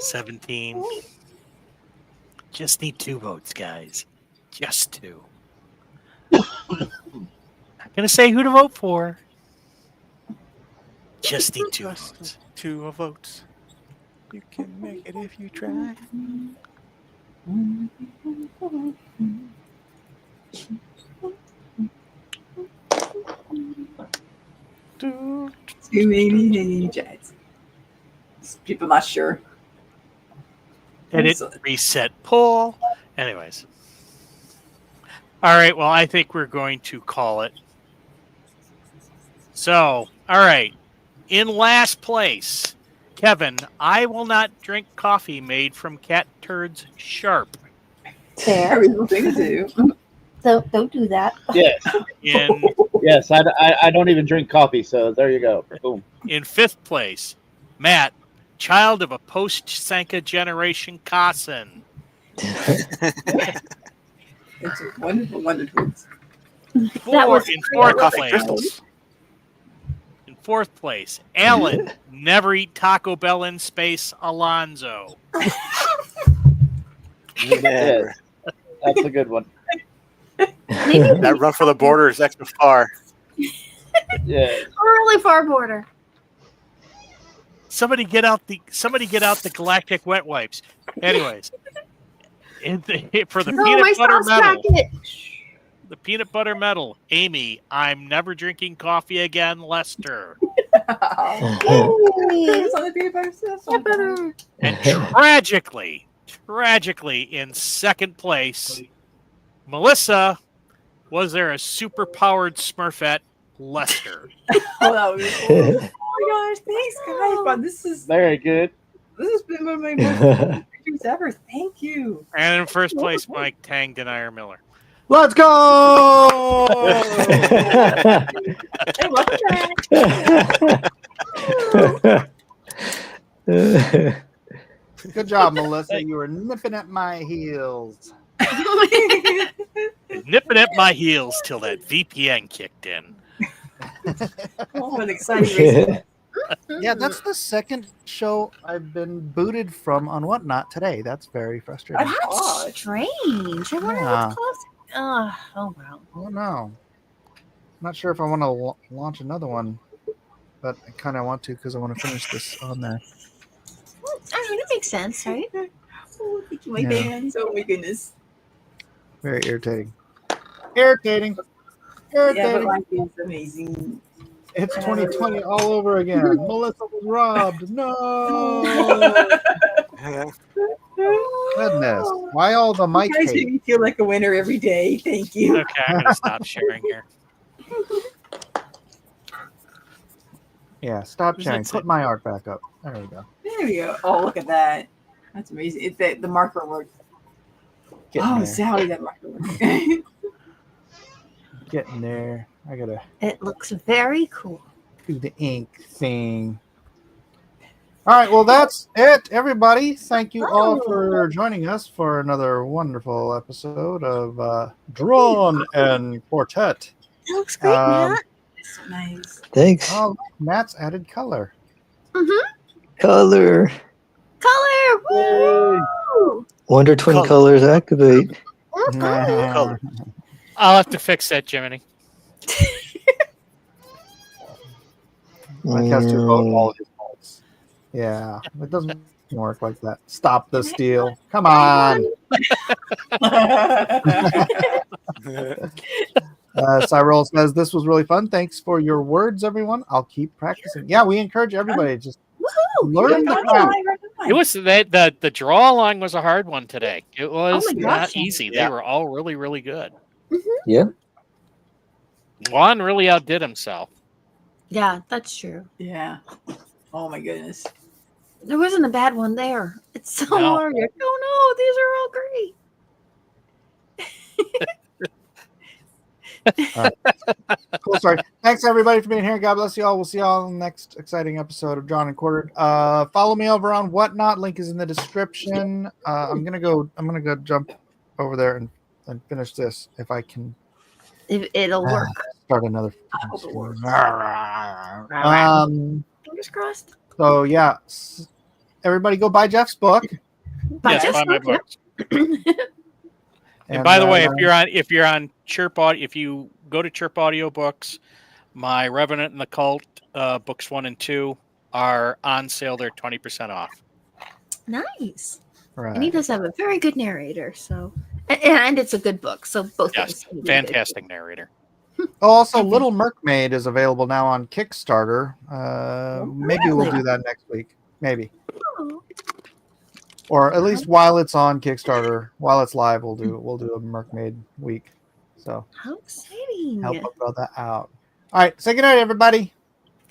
Speaker 2: 17. Just need 2 votes, guys. Just 2. Not gonna say who to vote for. Just need 2 votes.
Speaker 6: 2 votes. You can make it if you try.
Speaker 5: Too many jets. People not sure.
Speaker 2: Edit, reset, pull. Anyways. All right, well, I think we're going to call it. So, all right. In last place, Kevin, I will not drink coffee made from cat turds sharp.
Speaker 4: Fair.
Speaker 5: Thing to do.
Speaker 4: Don't do that.
Speaker 8: Yes.
Speaker 2: In
Speaker 8: Yes, I don't even drink coffee, so there you go. Boom.
Speaker 2: in 5th place, Matt, child of a post-Sanka generation Kassen.
Speaker 5: It's a wonderful Wonder Twins.
Speaker 2: In 4th
Speaker 6: Coffee
Speaker 2: place.
Speaker 6: crystals.
Speaker 2: In 4th place, Alan, never eat Taco Bell in space, Alonzo.
Speaker 6: Never.
Speaker 8: That's a good one.
Speaker 6: That run for the border is extra far.
Speaker 8: Yeah.
Speaker 13: Really far border.
Speaker 2: Somebody get out the galactic wet wipes. Anyways, for the
Speaker 13: No,
Speaker 2: peanut
Speaker 13: my
Speaker 2: butter
Speaker 13: sauce
Speaker 2: medal,
Speaker 13: packet.
Speaker 2: the peanut butter medal, Amy, I'm never drinking coffee again, Lester. And tragically, in 2nd place, Melissa, was there a super powered Smurfette, Lester?
Speaker 5: Oh, that would be cool. Oh my gosh, thanks guys. Wow, this is
Speaker 8: Very good.
Speaker 5: This has been one of my most pictures ever. Thank you.
Speaker 2: And in 1st place, Mike Tang Denier Miller.
Speaker 1: Let's go!
Speaker 5: Hey, welcome back.
Speaker 1: Good job, Melissa. You were nipping at my heels.
Speaker 2: Nipping at my heels till that VPN kicked in.
Speaker 5: Oh, an exciting
Speaker 1: Yeah, that's the 2nd show I've been booted from on Whatnot today. That's very frustrating.
Speaker 13: That's strange. I wonder
Speaker 1: Yeah.
Speaker 13: what's close. Oh wow.
Speaker 1: I don't know. Not sure if I want to launch another one, but I kind of want to because I want to finish this on there.
Speaker 13: I mean, it makes sense, right?
Speaker 5: Oh, thank you, my
Speaker 1: Yeah.
Speaker 5: fans. Oh my goodness.
Speaker 1: Very irritating. Irritating.
Speaker 5: Yeah,
Speaker 1: Irritating.
Speaker 5: but life is amazing.
Speaker 1: It's 2020 all over again. Melissa was robbed. No. Goodness. Why all the mic
Speaker 5: You guys make
Speaker 1: hate?
Speaker 5: me feel like a winner every day. Thank you.
Speaker 2: Okay, I'm gonna stop sharing here.
Speaker 1: Yeah, stop
Speaker 2: Who's
Speaker 1: sharing.
Speaker 2: that
Speaker 1: Put my art back up. There we go.
Speaker 5: There we go. Oh, look at that. That's amazing. It's the marker work.
Speaker 1: Getting
Speaker 5: Oh,
Speaker 1: there.
Speaker 5: Sally, that marker work.
Speaker 1: Getting there. I gotta
Speaker 13: It looks very cool.
Speaker 1: do the ink thing. All right, well, that's it, everybody. Thank you all for joining us for another wonderful episode of Drawn and Quartet.
Speaker 13: It looks great, Matt.
Speaker 5: So nice.
Speaker 3: Thanks.
Speaker 1: Oh, Matt's added color.
Speaker 3: Color.
Speaker 13: Color. Woo!
Speaker 3: Wonder Twin colors activate.
Speaker 2: Color. I'll have to fix that, Jiminy.
Speaker 1: Mike has to vote all his votes. Yeah, it doesn't work like that. Stop the steal. Come on. Cyril says this was really fun. Thanks for your words, everyone. I'll keep practicing. Yeah, we encourage everybody to just learn the craft.
Speaker 2: It was the draw along was a hard one today. It was
Speaker 13: my
Speaker 2: not
Speaker 13: gosh.
Speaker 2: easy. They
Speaker 6: Yeah.
Speaker 2: were all really, really good.
Speaker 3: Yeah.
Speaker 2: Juan really outdid himself.
Speaker 13: Yeah, that's true.
Speaker 5: Yeah. Oh my goodness.
Speaker 13: There wasn't a bad one there. It's so
Speaker 2: No.
Speaker 13: hard. You're like, oh no, these are all great.
Speaker 1: Cool story. Thanks everybody for being here. God bless you all. We'll see you all in the next exciting episode of Drawn and Quartered. Follow me over on Whatnot. Link is in the description. I'm gonna go jump over there and finish this if I can
Speaker 13: It'll work.
Speaker 1: start another.
Speaker 13: Fingers crossed.
Speaker 1: So yeah, everybody go buy Jeff's book.
Speaker 13: Buy
Speaker 2: Yes,
Speaker 13: Jeff's
Speaker 2: buy my
Speaker 13: book, yeah.
Speaker 2: book. And by the way,
Speaker 1: uh,
Speaker 2: if you're on Chirp Audio, if you go to Chirp Audio Books, my Revenant and the Cult books 1 and 2 are on sale. They're 20% off.
Speaker 13: Nice.
Speaker 1: right.
Speaker 13: And he does have a very good narrator, so and it's a good book. So both
Speaker 2: Yes,
Speaker 13: things.
Speaker 2: fantastic narrator.
Speaker 1: Oh, also, Little Mermaid is available now on Kickstarter. Maybe we'll do that next week. Maybe.
Speaker 13: Oh.
Speaker 1: Or at least while it's on Kickstarter, while it's live, we'll do a Mermaid week. So
Speaker 13: How exciting!
Speaker 1: help a brother out. All right, say goodnight, everybody.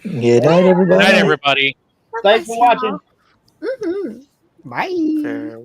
Speaker 3: Good night, everybody.
Speaker 2: Good night, everybody.
Speaker 8: Thanks for watching.
Speaker 13: Mm-hmm.
Speaker 1: Bye.
Speaker 6: Farewell.